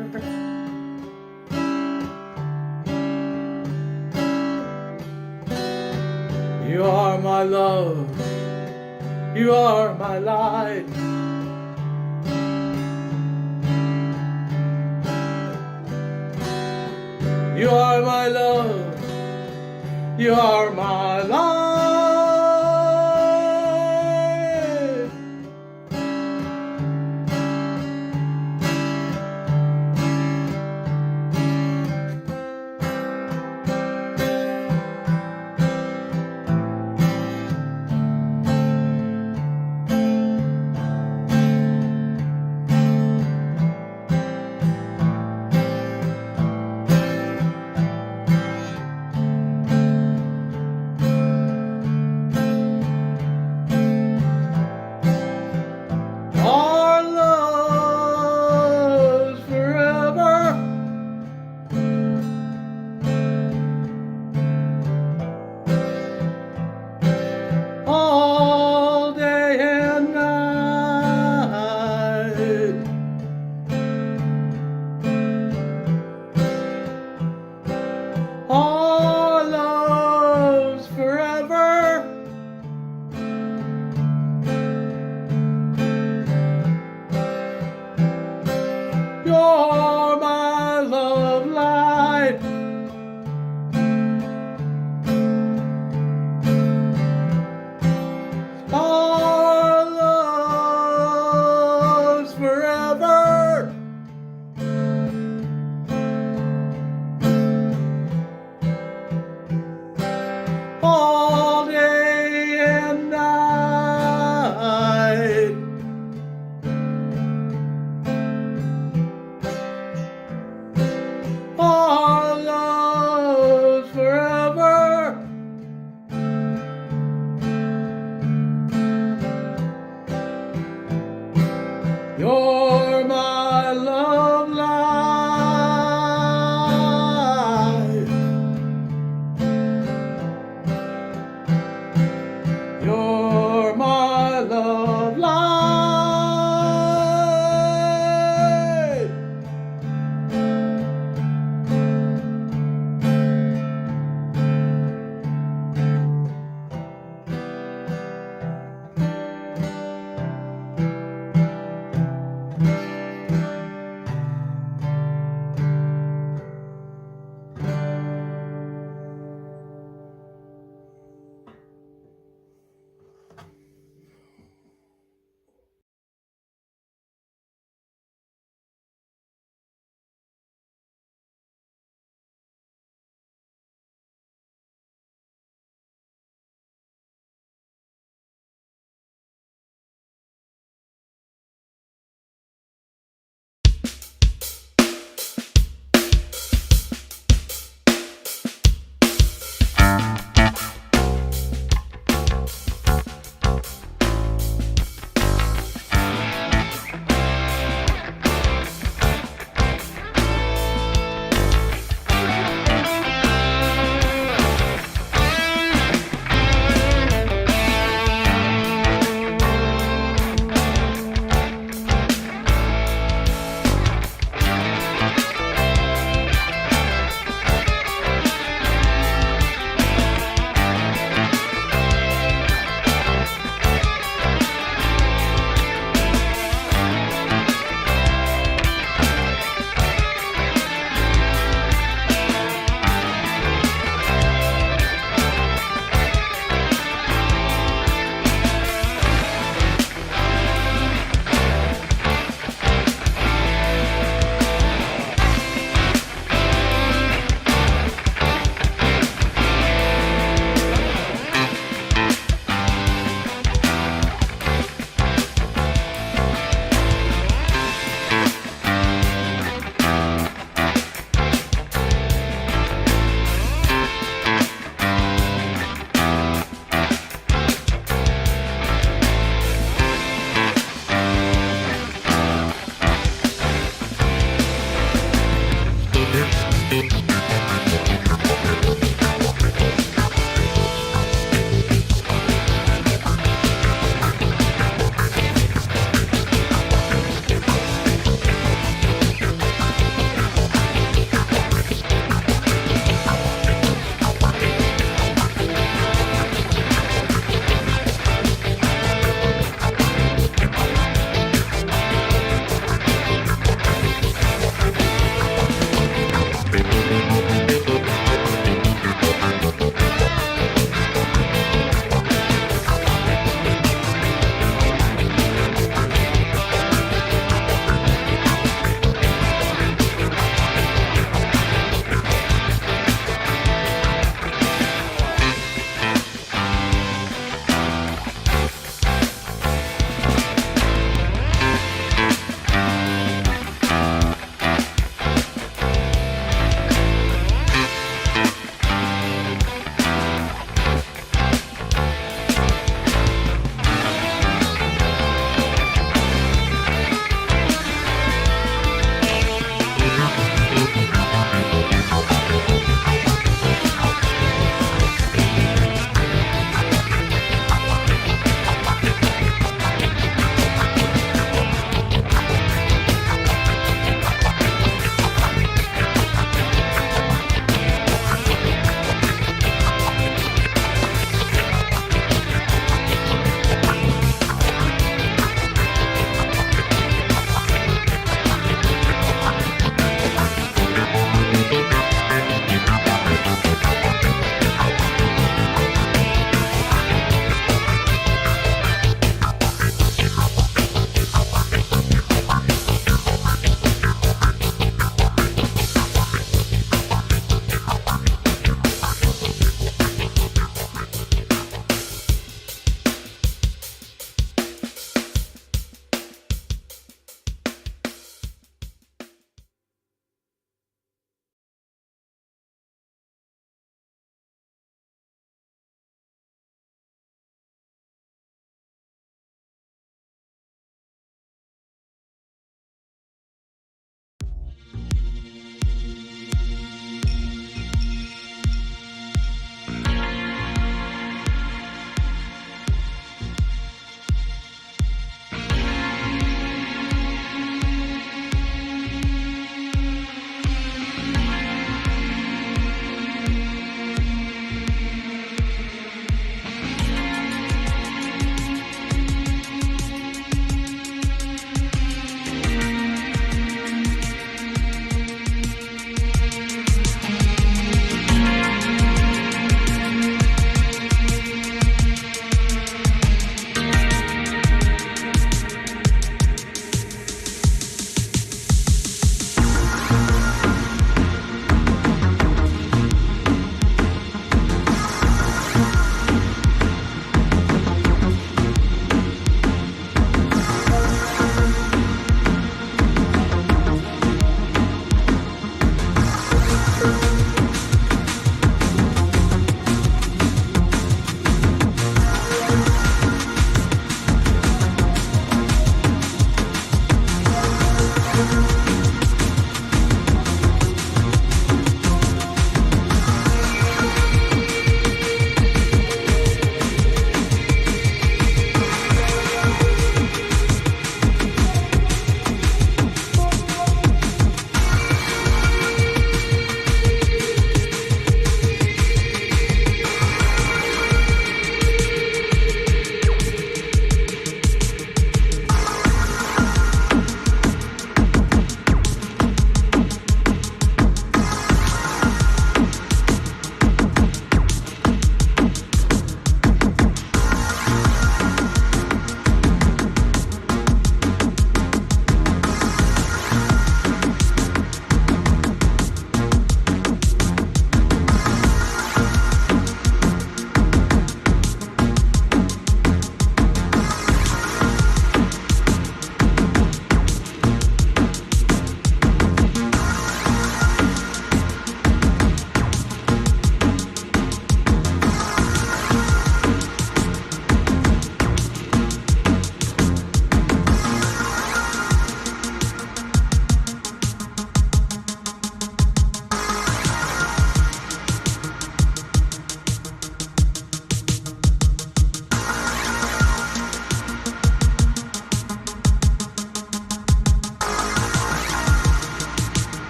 my love. You are my light. You are my love. You are my life. Our love's forever. All day and night. Our love's forever. You're my love light. Our love's forever. All day and night.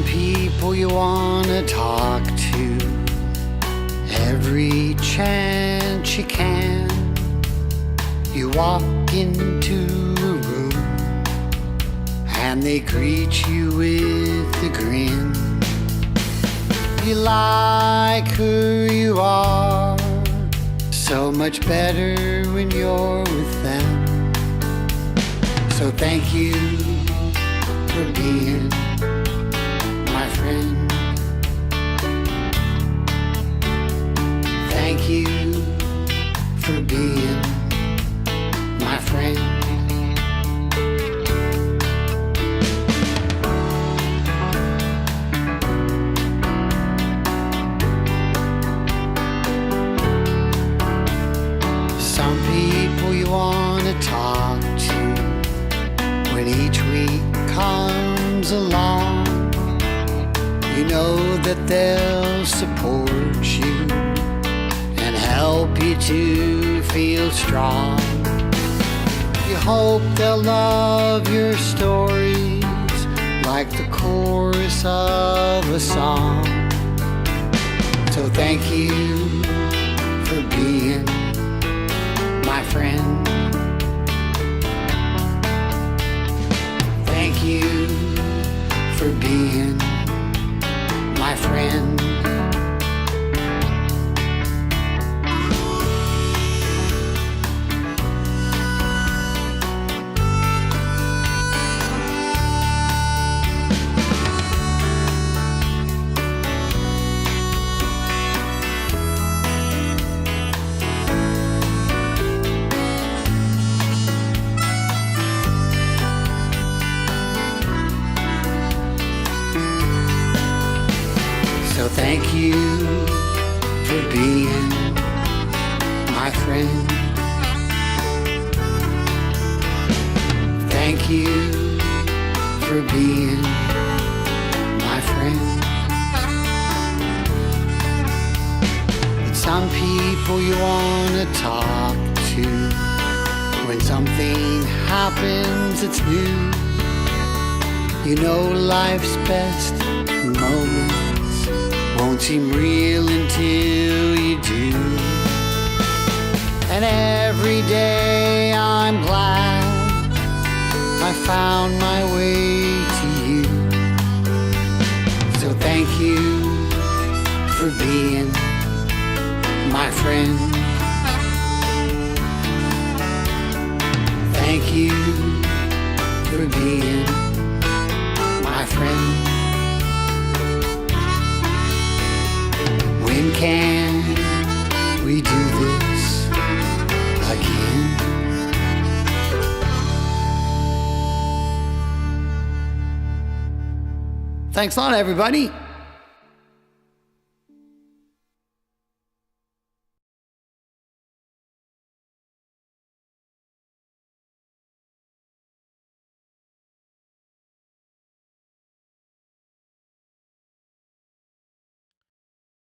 people you wanna talk to every chance you can. You walk into a room and they greet you with a grin. You like who you are so much better when you're with them. So thank you for being my friend. Thank you for being my friend. Some people you wanna talk to when each week comes along. You know that they'll support you and help you to feel strong. You hope they'll love your stories like the chorus of a song. So thank you for being my friend. Thank you for being my friend. So thank you for being my friend. Thank you for being my friend. But some people you wanna talk to when something happens that's new. You know life's best moments won't seem real until you do. And every day I'm glad I found my way to you. So thank you for being my friend. Thank you for being my friend. When can we do this again? Thanks a lot, everybody.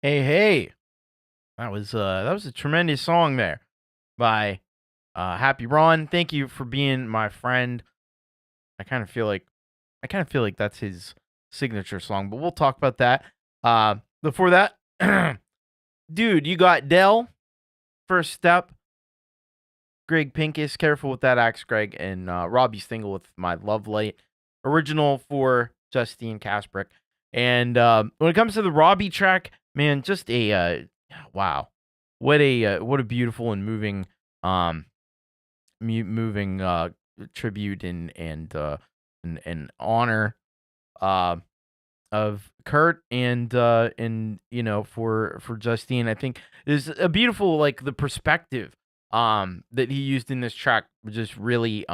Hey, that was a tremendous song there by Happy Ron. Thank you for being my friend. I kind of feel like that's his signature song, but we'll talk about that. Before that, dude, you got Dell, First Step, Greg Pincus, Careful with That Axe, Greg, and Robbie Stingle with My Love Light, original for Justine Kasprick. And when it comes to the Robbie track, man, just a wow, what a beautiful and moving tribute and honor of Kurt and you know, for Justine. I think there's a beautiful, like, the perspective that he used in this track was just really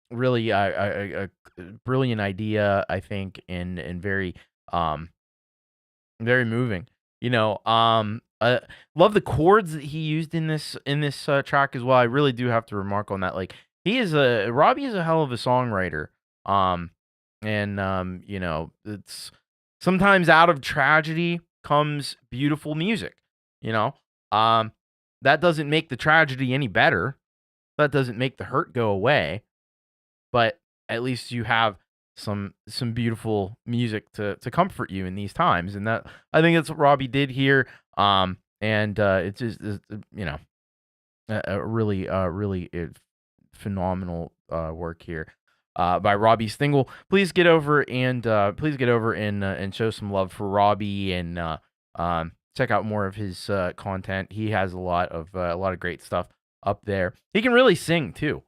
really a brilliant idea, I think, and very very moving. You know, love the chords that he used in this track as well. I really do have to remark on that. Like, Robbie is a hell of a songwriter. And you know, it's sometimes out of tragedy comes beautiful music. You know, that doesn't make the tragedy any better. That doesn't make the hurt go away. But at least you have some beautiful music to comfort you in these times, and that I think that's what Robbie did here. And it's just a really phenomenal work here by Robbie Stingle. Please get over and show some love for Robbie and check out more of his content. He has a lot of great stuff up there. He can really sing too.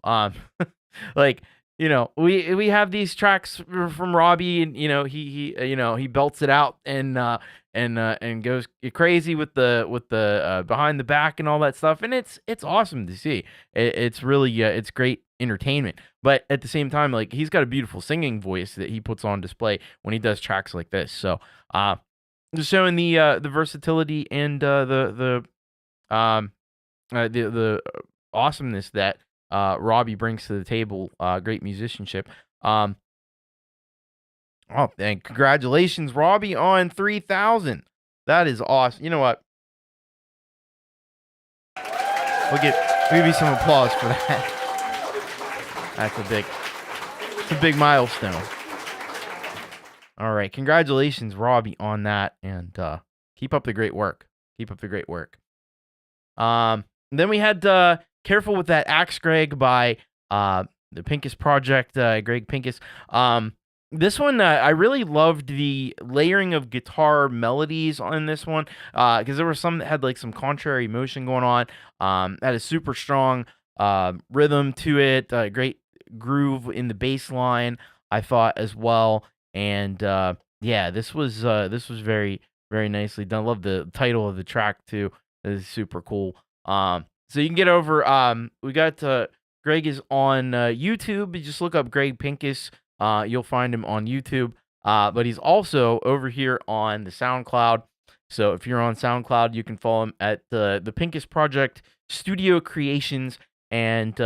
Like, we have these tracks from Robbie, and he belts it out and goes crazy with the behind the back and all that stuff, and it's awesome to see. It's really it's great entertainment, but at the same time, like, he's got a beautiful singing voice that he puts on display when he does tracks like this. So just showing the versatility and the awesomeness that Robbie brings to the table. Great musicianship. And congratulations, Robbie, on 3,000. That is awesome. You know what? We'll give you some applause for that. That's a big milestone. All right, congratulations, Robbie, on that, and keep up the great work. Then we had Careful with That Axe, Greg, by the Pincus Project, Greg Pincus. This one, I really loved the layering of guitar melodies on this one, because there were some that had like some contrary motion going on. Had a super strong rhythm to it, great groove in the bass line, I thought, as well. And this was very, very nicely done. Love the title of the track too. It is super cool. So you can get over. We got Greg is on YouTube. You just look up Greg Pincus. You'll find him on YouTube. But he's also over here on the SoundCloud. So if you're on SoundCloud, you can follow him at the Pincus Project Studio Creations, and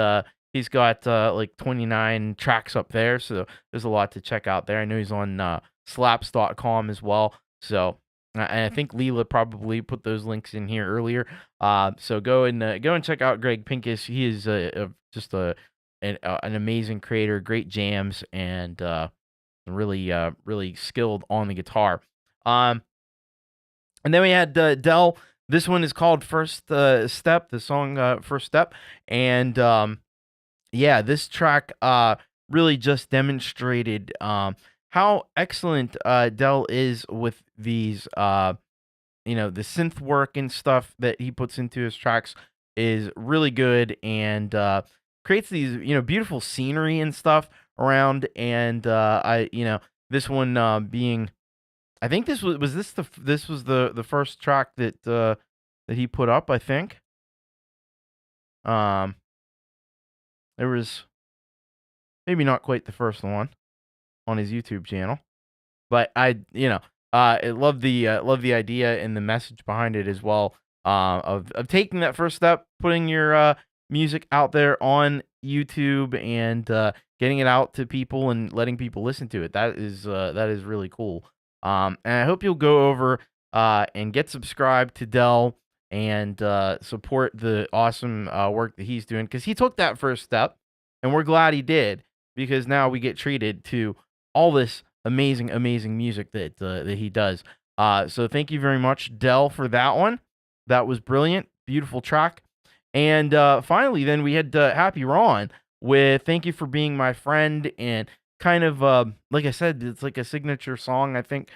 he's got like 29 tracks up there. So there's a lot to check out there. I know he's on slaps.com as well. So. And I think Leela probably put those links in here earlier. So go and check out Greg Pincus. He is just an amazing creator, great jams, and really skilled on the guitar. And then we had Dell. This one is called First Step. The song First Step, and this track really just demonstrated how excellent Dell is with these, the synth work and stuff that he puts into his tracks is really good, and creates these, beautiful scenery and stuff around. And this one being, I think this was the first track that he put up. I think there was maybe not quite the first one on his YouTube channel, but I love the idea and the message behind it as well, of taking that first step, putting your music out there on YouTube, and getting it out to people and letting people listen to it. That is really cool. And I hope you'll go over and get subscribed to Dell and support the awesome work that he's doing, because he took that first step, and we're glad he did, because now we get treated to all this amazing music that he does. So thank you very much, Dell, for that one. That was brilliant, beautiful track. And finally, then we had Happy Ron with "Thank You for Being My Friend," and kind of like I said, it's like a signature song, I think,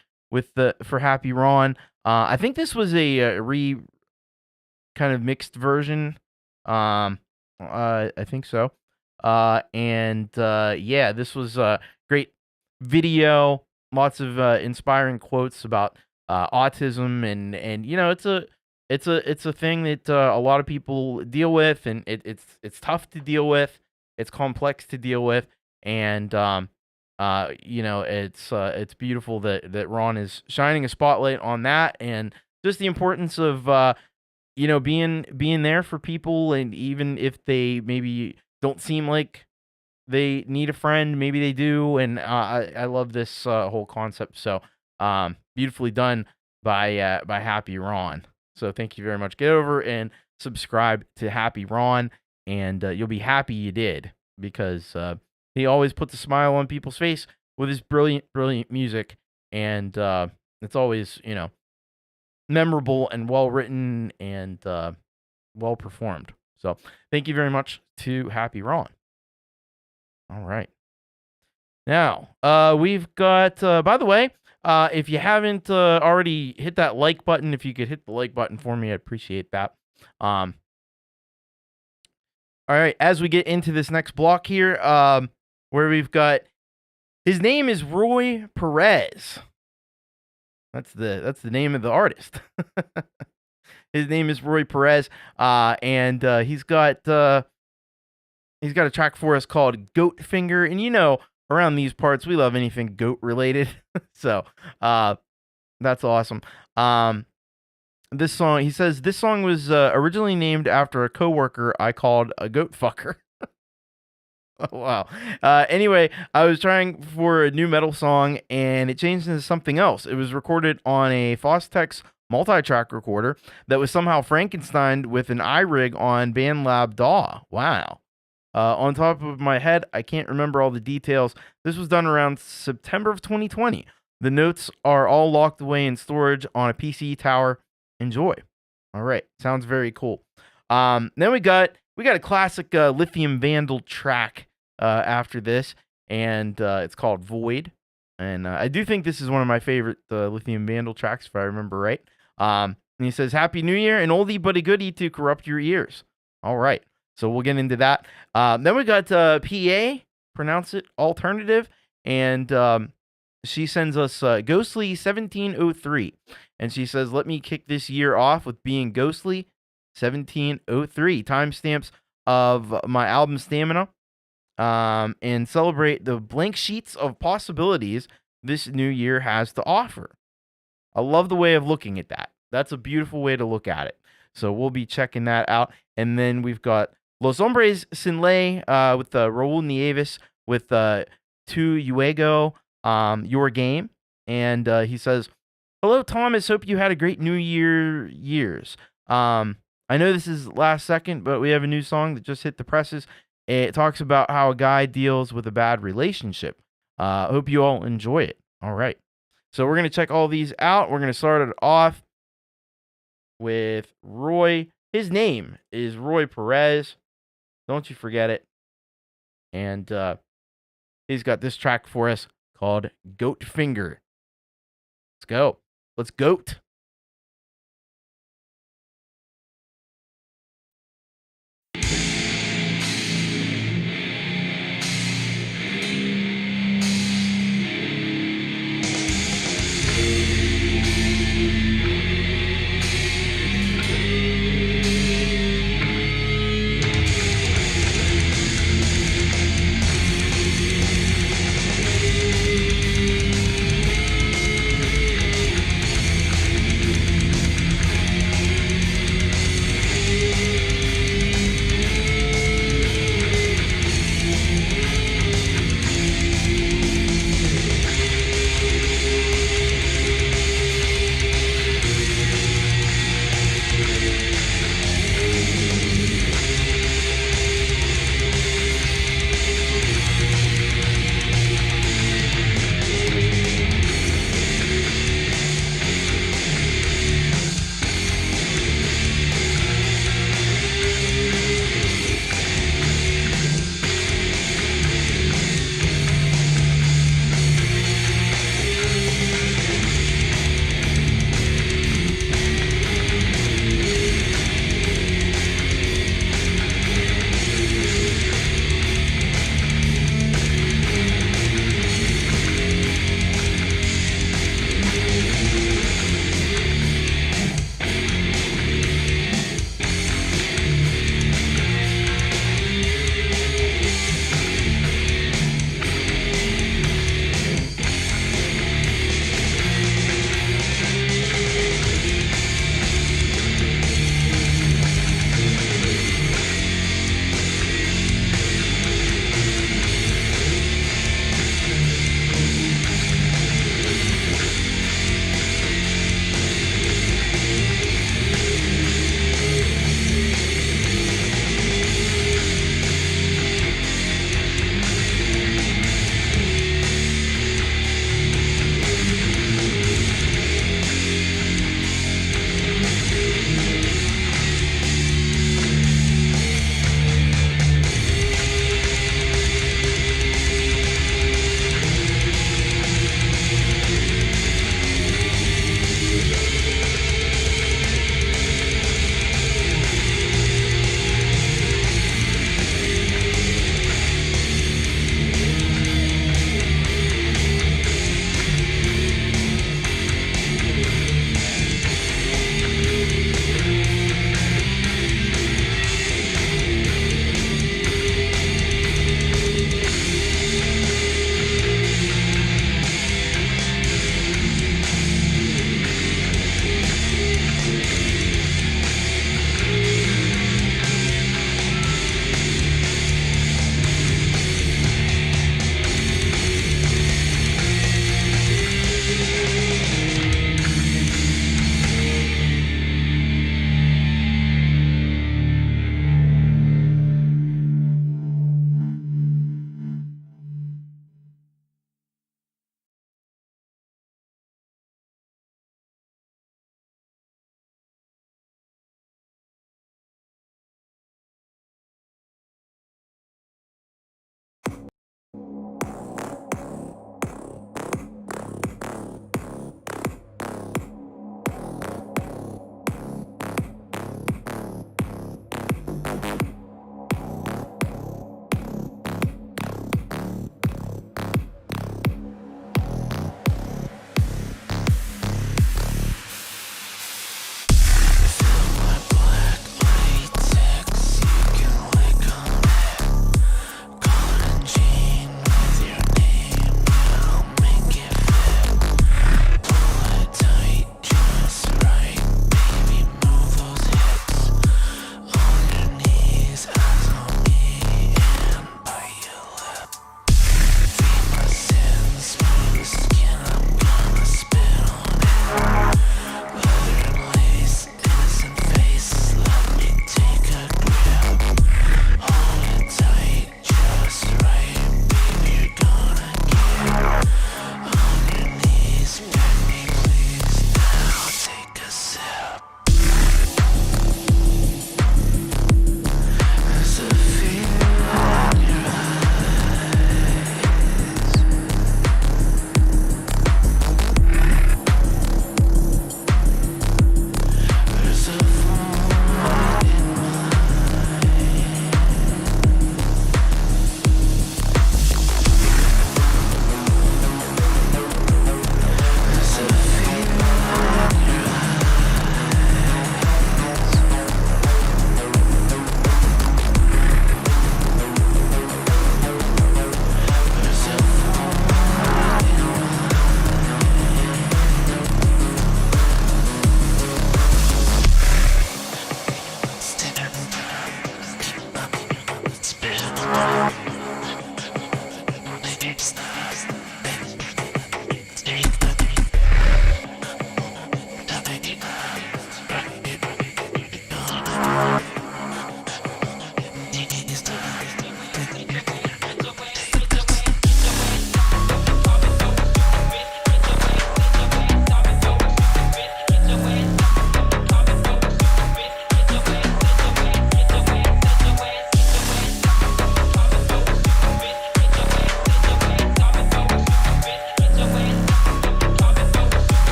for Happy Ron. I think this was a kind of mixed version. I think so. This was great video, lots of inspiring quotes about autism, and it's a thing that a lot of people deal with, and it's tough to deal with, it's complex to deal with, and it's beautiful that Ron is shining a spotlight on that, and just the importance of being there for people, and even if they maybe don't seem like they need a friend, maybe they do, and I love this whole concept. So beautifully done by Happy Ron. So thank you very much. Get over and subscribe to Happy Ron, and you'll be happy you did, because he always puts a smile on people's face with his brilliant music, and it's always, memorable and well written and well performed. So thank you very much to Happy Ron. All right. Now, we've got, by the way, if you haven't already hit that like button, if you could hit the like button for me, I'd appreciate that. All right, as we get into this next block here, where we've got, his name is Roy Perez. That's the name of the artist. His name is Roy Perez, and he's got a track for us called Goat Finger, and around these parts we love anything goat related, so that's awesome. This song, he says, this song was originally named after a coworker I called a goat fucker. Oh, wow. Anyway, I was trying for a new metal song, and it changed into something else. It was recorded on a Fostex multi-track recorder that was somehow Frankensteined with an iRig on BandLab DAW. Wow. On top of my head, I can't remember all the details. This was done around September of 2020. The notes are all locked away in storage on a PC tower. Enjoy. All right. Sounds very cool. Then we got a classic Lithium Vandal track after this, and it's called Void. And I do think this is one of my favorite Lithium Vandal tracks, if I remember right. And he says, Happy New Year, an oldie but a goodie to corrupt your ears. All right. So we'll get into that. Then we got PA, pronounce it alternative, and she sends us Ghostly 1703. And she says, let me kick this year off with being Ghostly 1703. Timestamps of my album Stamina, and celebrate the blank sheets of possibilities this new year has to offer. I love the way of looking at that. That's a beautiful way to look at it. So we'll be checking that out. And then we've got Los Hombres Sin Ley with Raul Nieves with Tu Yuego, Your Game. And he says, hello, Thomas. Hope you had a great New Year's. I know this is last second, but we have a new song that just hit the presses. It talks about how a guy deals with a bad relationship. Hope you all enjoy it. All right. So we're going to check all these out. We're going to start it off with Roy. His name is Roy Perez. Don't you forget it. And he's got this track for us called Goat Finger. Let's go. Let's goat.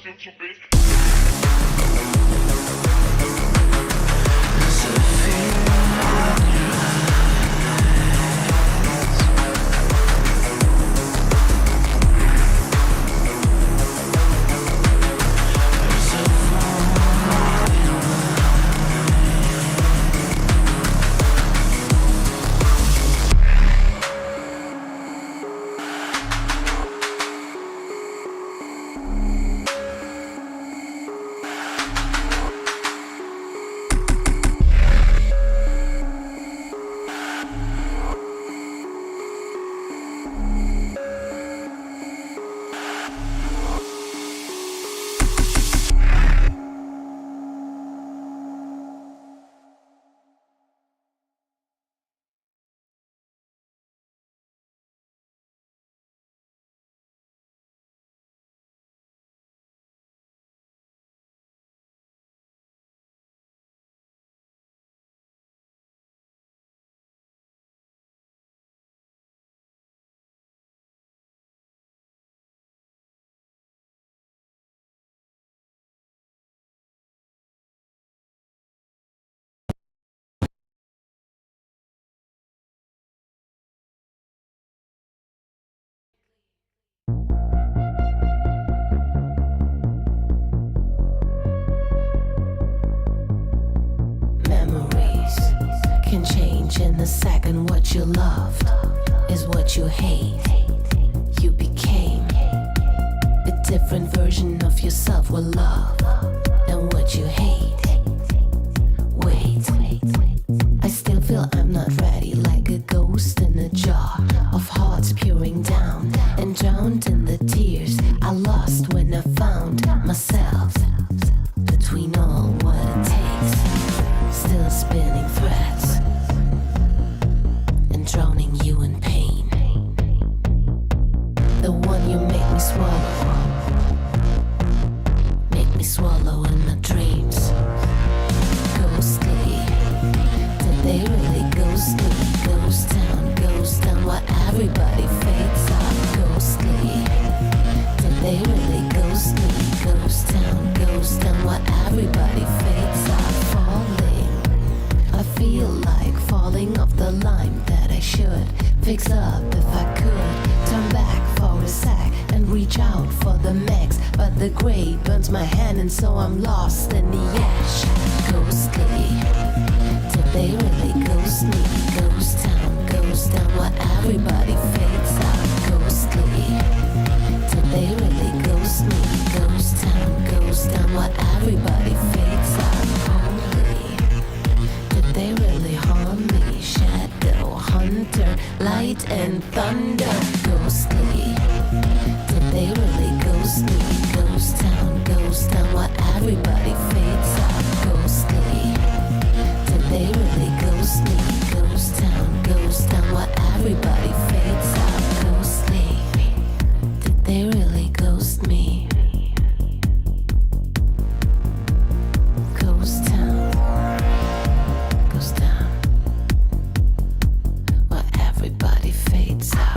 attention, bitch. Can change in a second. What you loved is what you hate. You became a different version of yourself with love and what you hate. Wait, I still feel I'm not ready, like a ghost in a jar of hearts pouring down and drowned in the tears I lost when I found myself between all what it takes. Still spinning threads and drowning you in pain. The one you make me swallow in my dreams. Ghostly, did they really ghost me? Ghost down, while everybody fades out. Ghostly, did they really ghost me? Ghost down, while everybody fades out. Falling, I feel like falling off the line that I should fix up if I could. Turn back for a sec and reach out for the max, but the gray burns my hand and so I'm lost in the ash. Ghostly, did they really ghost me? Ghost down, while everybody fades out. Ghostly, did they really ghost me? Ghost down, while everybody fades out. Holy, did they really harm me? Shadow hunter, light and thunder. Ghostly, did they really ghost me? Ghost down, while everybody fades out. Ghostly, did they really ghost me? Ghost down, while everybody fades out. Ghostly, did they really ghost me? Ghost town, while everybody fades out.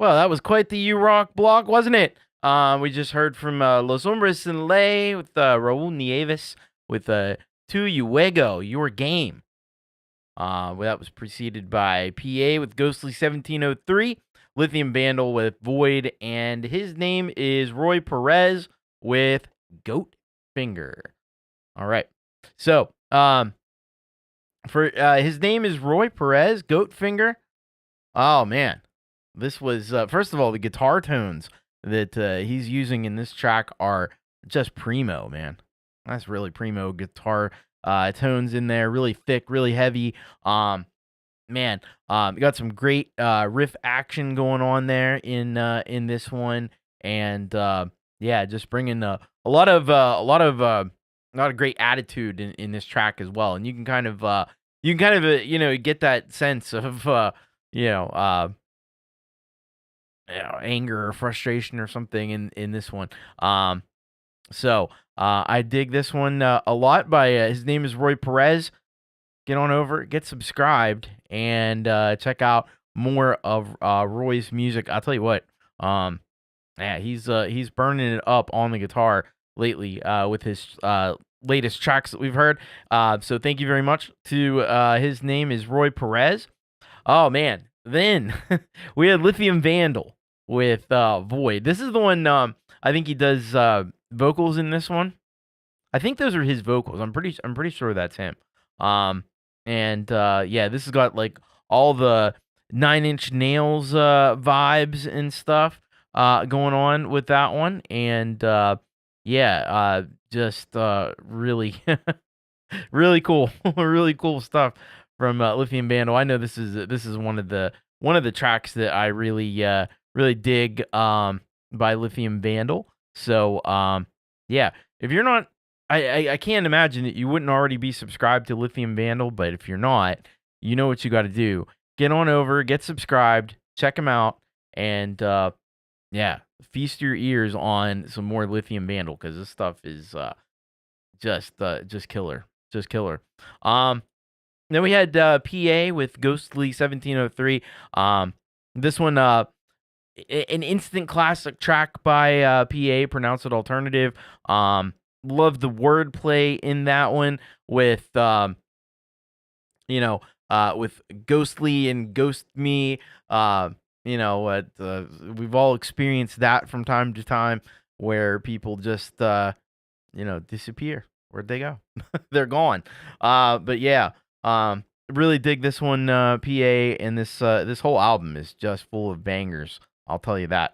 Well, that was quite the U-Rock block, wasn't it? We just heard from Los Hombres en Ley with Raul Nieves with Tu Yuego, Your Game. Well, that was preceded by PA with Ghostly 1703, Lithium Vandal with Void, and his name is Roy Perez with Goat Finger. All right. So, for his name is Roy Perez, Goat Finger. Oh, man. This was, first of all, the guitar tones that he's using in this track are just primo, man. That's really primo guitar tones in there, really thick, really heavy. Man, you got some great riff action going on there in this one, and yeah, just bringing a lot of great attitude in this track as well. And you can kind of get that sense of anger or frustration or something in this one. So I dig this one a lot by his name is Roy Perez. Get on over, get subscribed, and check out more of Roy's music. I'll tell you what, yeah, he's burning it up on the guitar lately with his latest tracks that we've heard. So thank you very much to his name is Roy Perez. Oh man, then we had Lithium Vandal with Void. This is the one I think he does vocals in this one. I think those are his vocals. I'm pretty sure that's him. And yeah, this has got like all the Nine Inch Nails vibes and stuff going on with that one. And yeah, just really really cool. Really cool stuff from Lithium Vandal. I know this is one of the tracks that I really dig by Lithium Vandal. So yeah, if you're not, I can't imagine that you wouldn't already be subscribed to Lithium Vandal, but if you're not, you know what you got to do. Get on over, get subscribed, check them out, and yeah, feast your ears on some more Lithium Vandal, because this stuff is just killer. Just killer. Then we had PA with Ghostly 1703. This one, an instant classic track by PA, Pronounce It Alternative. Love the wordplay in that one with, with ghostly and ghost me. We've all experienced that from time to time where people just, disappear. Where'd they go? They're gone. But yeah, really dig this one, PA, and this whole album is just full of bangers. I'll tell you that.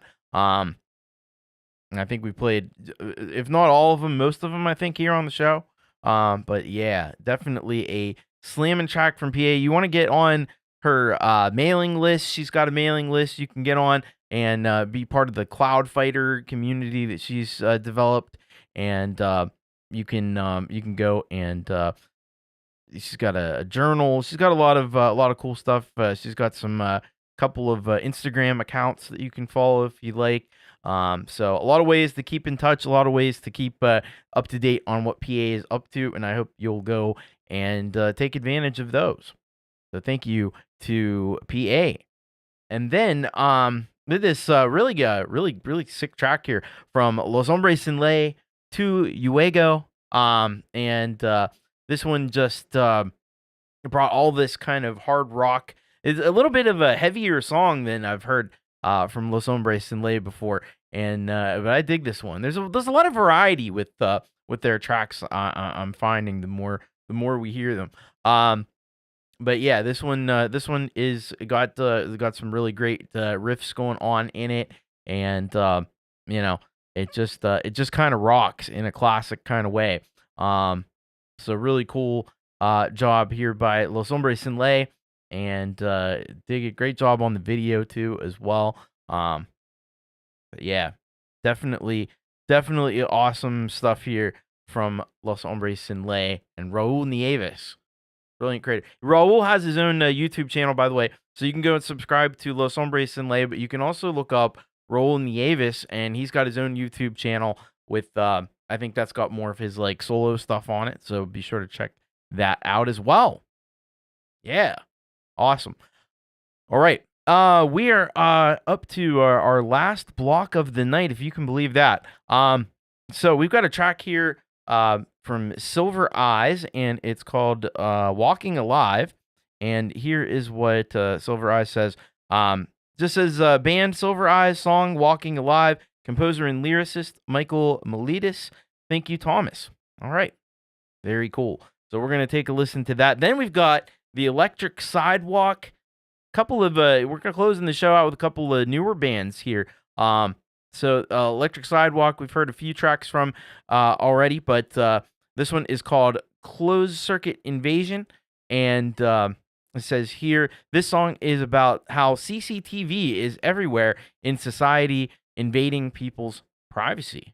And I think we played, if not all of them, most of them, I think, here on the show. But yeah, definitely a slamming track from PA. You want to get on her mailing list. She's got a mailing list you can get on and be part of the Cloud Fighter community that she's developed. And you can go and she's got a journal. She's got a lot of cool stuff. She's got some couple of Instagram accounts that you can follow if you like. So a lot of ways to keep in touch, a lot of ways to keep up to date on what PA is up to, and I hope you'll go and take advantage of those. So thank you to PA. And then with this really sick track here from Los Hombres en Ley to Yuego. And this one just brought all this kind of hard rock. It's a little bit of a heavier song than I've heard from Los Hombres en Ley before, and but I dig this one. There's a lot of variety with their tracks. I'm finding the more we hear them. But yeah, this one is got some really great riffs going on in it, and it just kind of rocks in a classic kind of way. So really cool job here by Los Hombres en Ley, and dig a great job on the video too as well. But yeah, definitely awesome stuff here from Los Hombres en Ley and Raul Nieves. Brilliant creator. Raul has his own YouTube channel, by the way, so you can go and subscribe to Los Hombres en Ley, but you can also look up Raul Nieves, and he's got his own YouTube channel with, I think that's got more of his like solo stuff on it, so be sure to check that out as well. Yeah, awesome. All right, we are up to our last block of the night, if you can believe that. So we've got a track here from Silver Eyes, and it's called Walking Alive. And here is what Silver Eyes says. This is band Silver Eyes, song Walking Alive, composer and lyricist Michael Miletus. Thank you, Thomas. All right. Very cool. So we're going to take a listen to that. Then we've got the Electric Sidewalk. Couple of we're going to close the show out with a couple of newer bands here. So Electric Sidewalk, we've heard a few tracks from already, but this one is called Closed Circuit Invasion. And it says here, this song is about how CCTV is everywhere in society, invading people's privacy.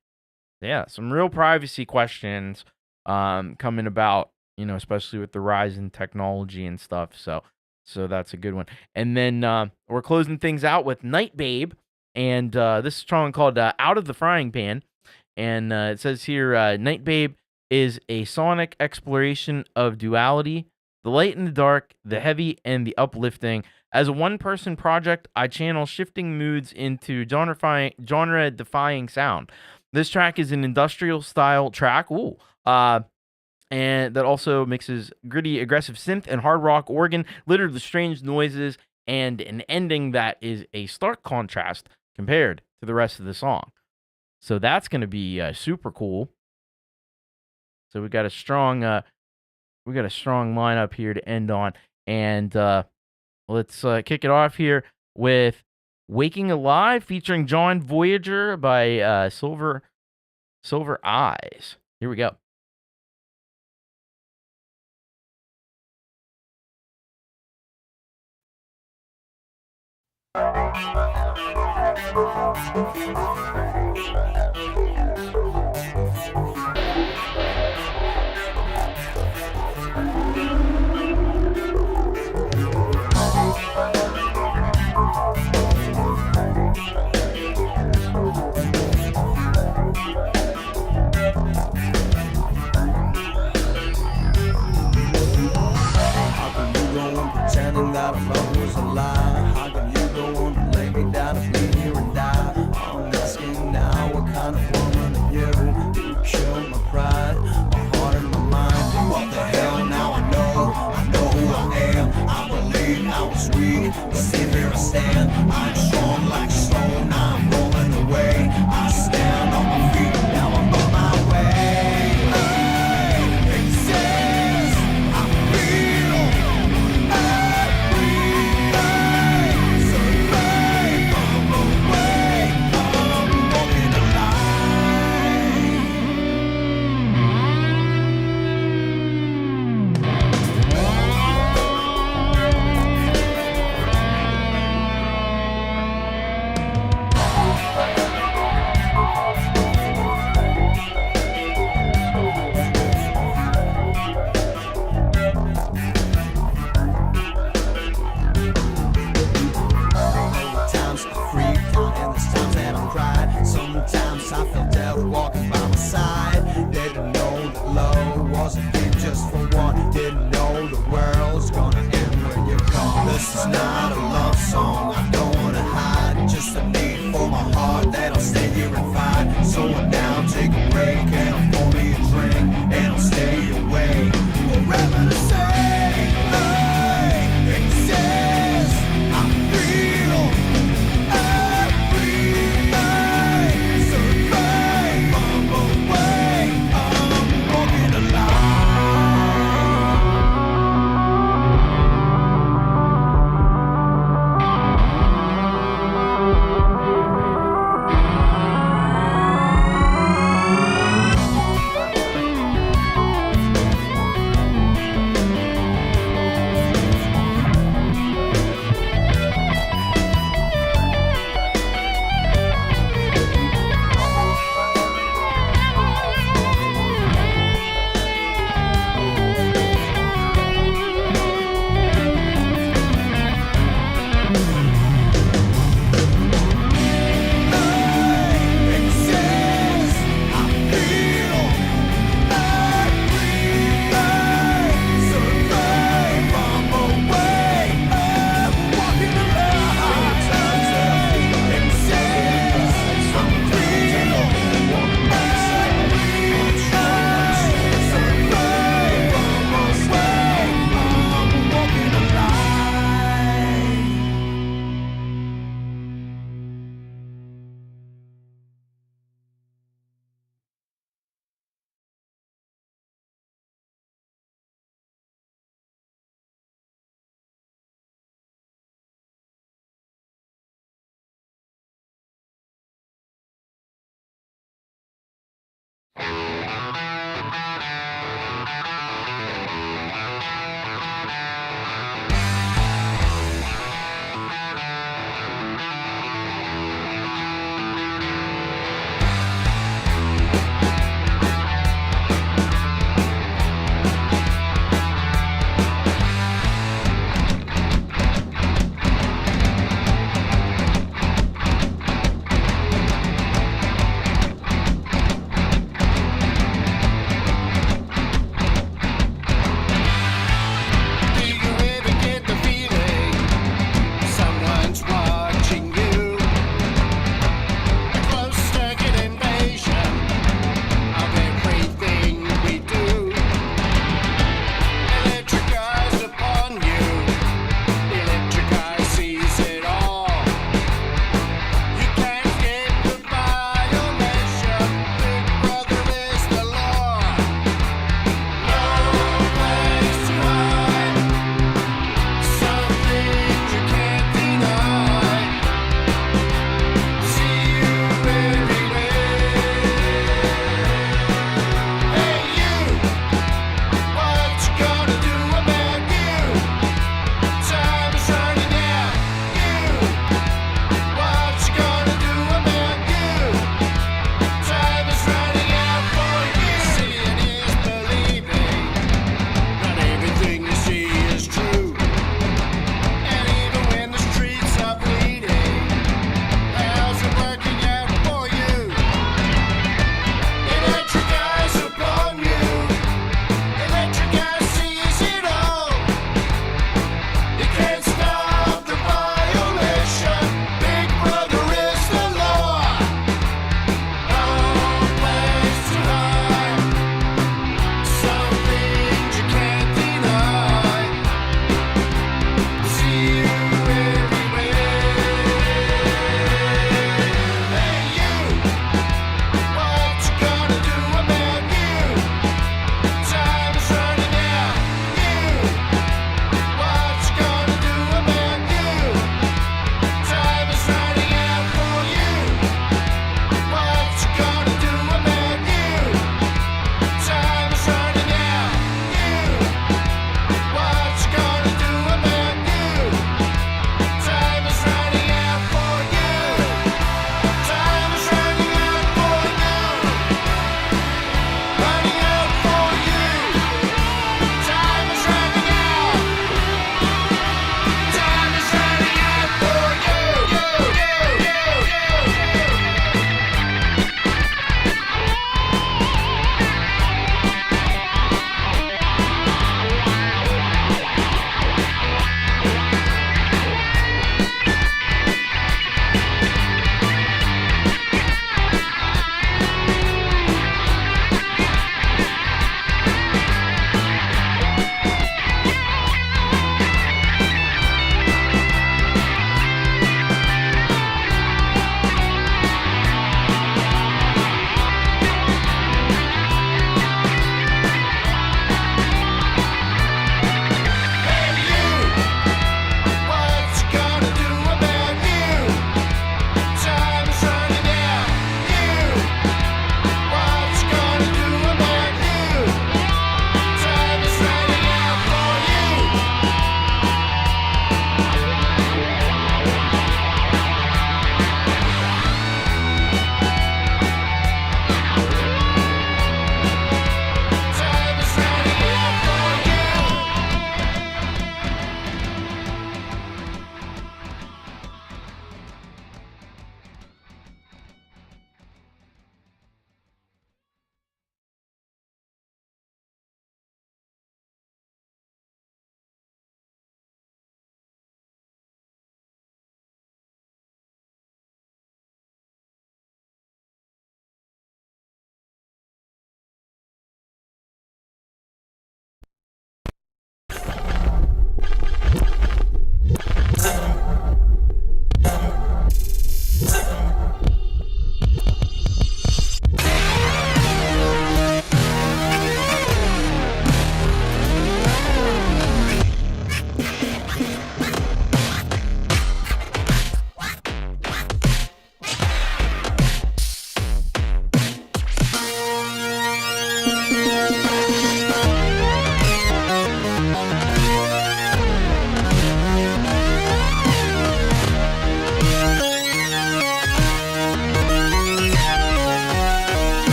Yeah, some real privacy questions coming about, you know, especially with the rise in technology and stuff. So that's a good one. And then we're closing things out with Night Babe, and this song called Out of the Frying Pan. And it says here, Night Babe is a sonic exploration of duality, the light and the dark, the heavy and the uplifting. As a one-person project, I channel shifting moods into genre-defying sound. This track is an industrial-style track, and that also mixes gritty, aggressive synth and hard rock organ, littered with strange noises, and an ending that is a stark contrast compared to the rest of the song. So that's going to be super cool. So we got a strong lineup here to end on, and let's kick it off here with Waking Alive featuring John Voyager by Silver Eyes. Here we go. Pretending that our love was a lie. How can you go on to lay me down and bleed here and die? I'm asking now, what kind of woman are you? You killed my pride, my heart and my mind. What the hell? Now I know who I am. I believe I was weak, but see here I stand. I'm strong like stone, I'm rolling away. I stand on my feet, now I'm on my way. Sometimes I felt death walking by my side. Didn't know that love wasn't in just for one. Didn't know the world's gonna end when you're gone. This is not a love song, I don't wanna hide. Just a need for my heart that I'll stay here and fight. So I'm down, take a break, and I'll pour me a drink, and I'll stay away forever to say, hey, exist. I feel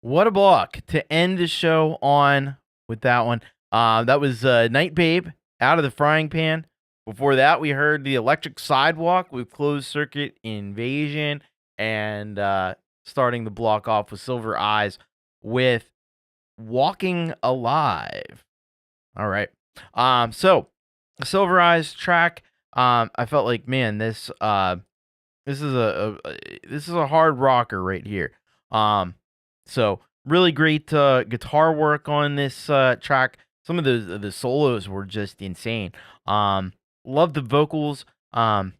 What a block to end the show on with that one. That was Night Babe, Out of the Frying Pan. Before that, we heard The Electric Sidewalk with Closed Circuit Invasion, and starting the block off with Silver Eyes with Walking Alive. All right. So Silver Eyes track. I felt like, man, this is a hard rocker right here. So really great guitar work on this track. Some of the solos were just insane. Love the vocals. I'm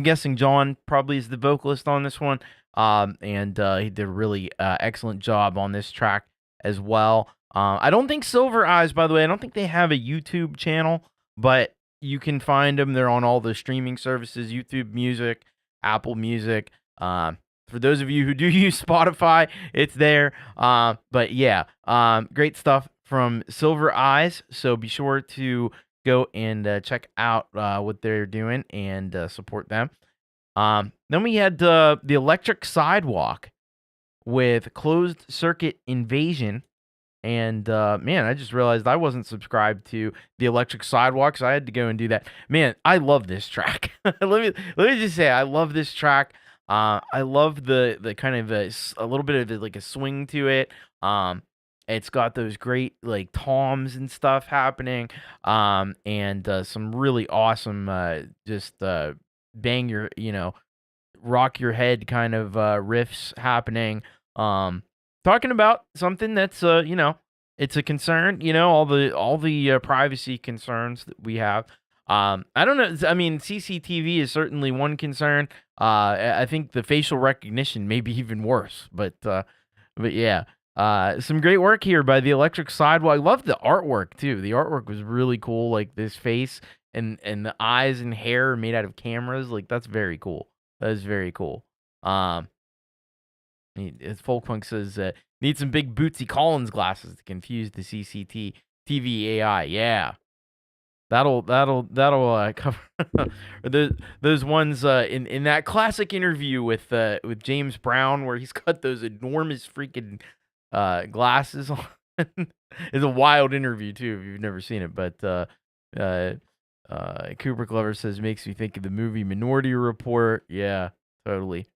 guessing John probably is the vocalist on this one. And he did a really excellent job on this track as well. I don't think Silver Eyes, by the way, I don't think they have a YouTube channel, but you can find them. They're on all the streaming services, YouTube Music, Apple Music. For those of you who do use Spotify, it's there. But yeah, great stuff from Silver Eyes. So be sure to go and check out what they're doing and support them. Then we had the Electric Sidewalk with Closed Circuit Invasion. And man, I just realized I wasn't subscribed to the Electric Sidewalk, so I had to go and do that. Man, I love this track. let me just say, I love this track. I love the kind of a little bit of like a swing to it. It's got those great like toms and stuff happening, and some really awesome just bang your rock your head kind of riffs happening. Talking about something that's it's a concern, all the privacy concerns that we have. I don't know. I mean, CCTV is certainly one concern. I think the facial recognition may be even worse. But yeah, some great work here by the Electric Sidewalk. I love the artwork too. The artwork was really cool. Like this face and the eyes and hair made out of cameras. Like that's very cool. That is very cool. As Folkpunk says, need some big Bootsy Collins glasses to confuse the CCTV AI. Yeah. That'll cover those ones in that classic interview with James Brown where he's got those enormous freaking glasses on. It's a wild interview too if you've never seen it. But Cooper Glover says makes me think of the movie Minority Report. Yeah, totally.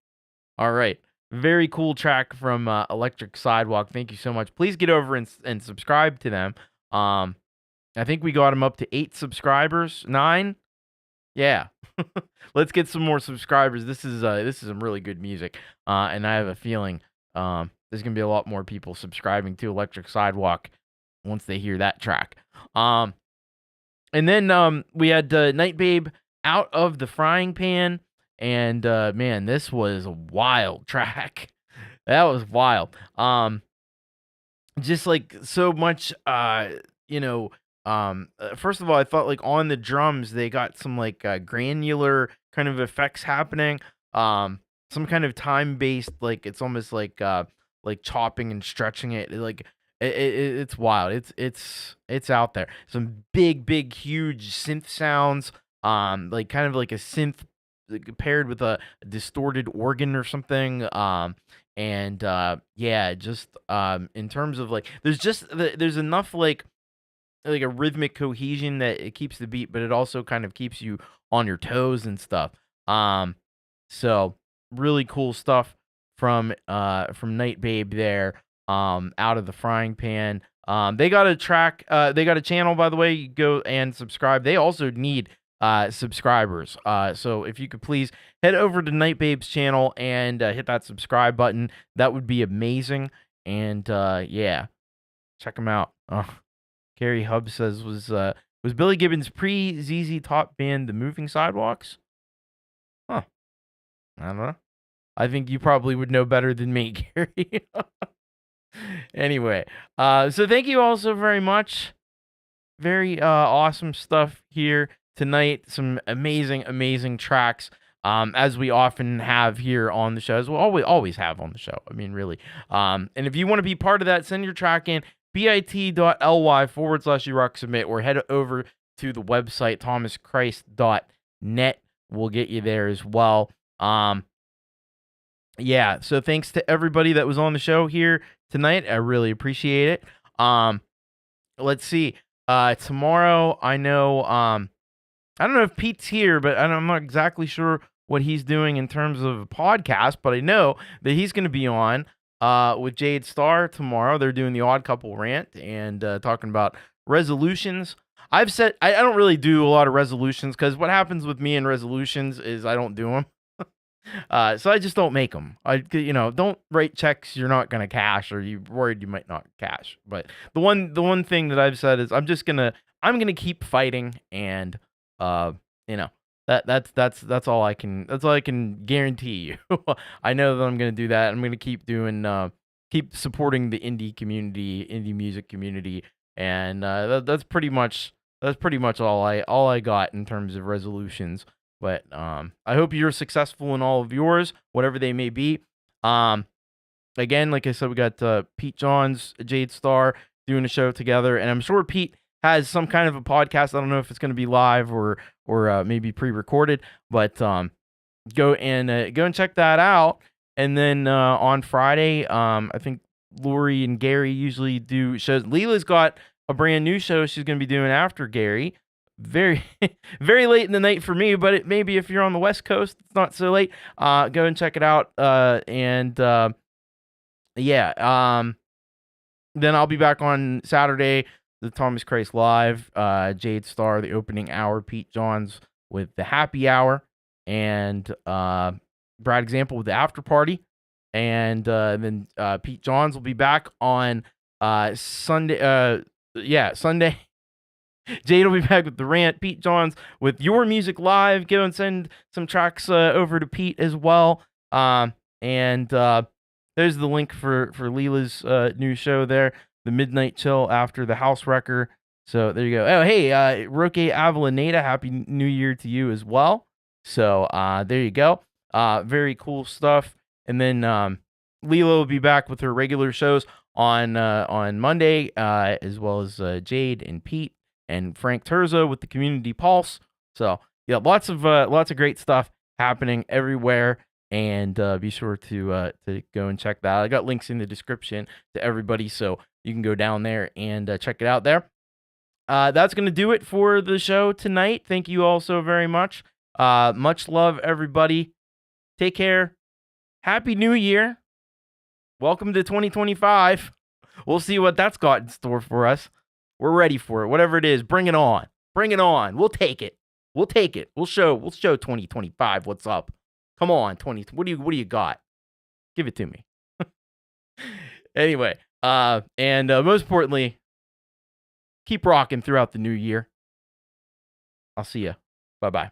All right, very cool track from Electric Sidewalk. Thank you so much. Please get over and subscribe to them. I think we got him up to 8 subscribers. 9? Yeah. Let's get some more subscribers. This is some really good music. And I have a feeling there's going to be a lot more people subscribing to Electric Sidewalk once they hear that track. And then we had Night Babe Out of the Frying Pan. And man, this was a wild track. That was wild. Just like so much, first of all, I thought like on the drums they got some like granular kind of effects happening. Some kind of time based, like it's almost like chopping and stretching it. It's wild. It's out there. Some big, huge synth sounds. Like kind of like a synth paired with a distorted organ or something. And just in terms of like, there's enough like a rhythmic cohesion that it keeps the beat, but it also kind of keeps you on your toes and stuff. So really cool stuff from Night Babe there. Out of the Frying Pan. They got a track. They got a channel, by the way. You go and subscribe. They also need subscribers. So if you could please head over to Night Babe's channel and hit that subscribe button, that would be amazing. And check them out. Gary Hub says, was Billy Gibbons pre-ZZ Top band The Moving Sidewalks? Huh. I don't know. I think you probably would know better than me, Gary. Anyway, so thank you all so very much. Very awesome stuff here tonight. Some amazing tracks, as we often have here on the show, as we always have on the show. I mean, really. And if you want to be part of that, send your track in bit.ly/YouRockSubmit or head over to the website thomaschrist.net. We'll get you there as well. So thanks to everybody that was on the show here tonight. I really appreciate it. Let's see. Tomorrow, I know, I don't know if Pete's here, but I'm not exactly sure what he's doing in terms of a podcast, but I know that he's going to be on with Jade Star tomorrow. They're doing the Odd Couple rant and talking about resolutions. I've said I don't really do a lot of resolutions because what happens with me in resolutions is I don't do them. So I just don't make them. Don't write checks you're not gonna cash or you're worried you might not cash. But the one thing that I've said is I'm gonna keep fighting, and that's all I can guarantee you. I know that I'm gonna do that. I'm gonna keep supporting the indie music community, and that's pretty much all I got in terms of resolutions. But I hope you're successful in all of yours, whatever they may be. Again, like I said, we got Pete Johns, Jade Star doing a show together, and I'm sure Pete has some kind of a podcast. I don't know if it's going to be live or maybe pre-recorded, but go and check that out. And then on Friday, I think Lori and Gary usually do shows. Leela's got a brand new show she's going to be doing after Gary. Very, very late in the night for me, but maybe if you're on the West Coast, it's not so late. Go and check it out. Then I'll be back on Saturday, the Thomas Christ Live, Jade Star, the opening hour, Pete Johns with the happy hour, and Brad Example with the after party. And then Pete Johns will be back on Sunday. Sunday. Jade will be back with the rant. Pete Johns with Your Music Live. Go and send some tracks over to Pete as well. And there's the link for Leela's new show there, the Midnight Chill after the House Wrecker. So there you go. Oh, hey, Roque Avellaneda, Happy New Year to you as well. So there you go. Very cool stuff. And then Leela will be back with her regular shows on Monday, as well as Jade and Pete and Frank Terzo with the Community Pulse. So yeah, lots of great stuff happening everywhere, and be sure to go and check that out. I got links in the description to everybody, so you can go down there and check it out there. That's gonna do it for the show tonight. Thank you all so very much. Much love, everybody. Take care. Happy New Year. Welcome to 2025. We'll see what that's got in store for us. We're ready for it. Whatever it is, bring it on. Bring it on. We'll take it. We'll take it. We'll show 2025 what's up. Come on, 20. What do you got? Give it to me. Anyway, and most importantly, keep rocking throughout the new year. I'll see ya. Bye-bye.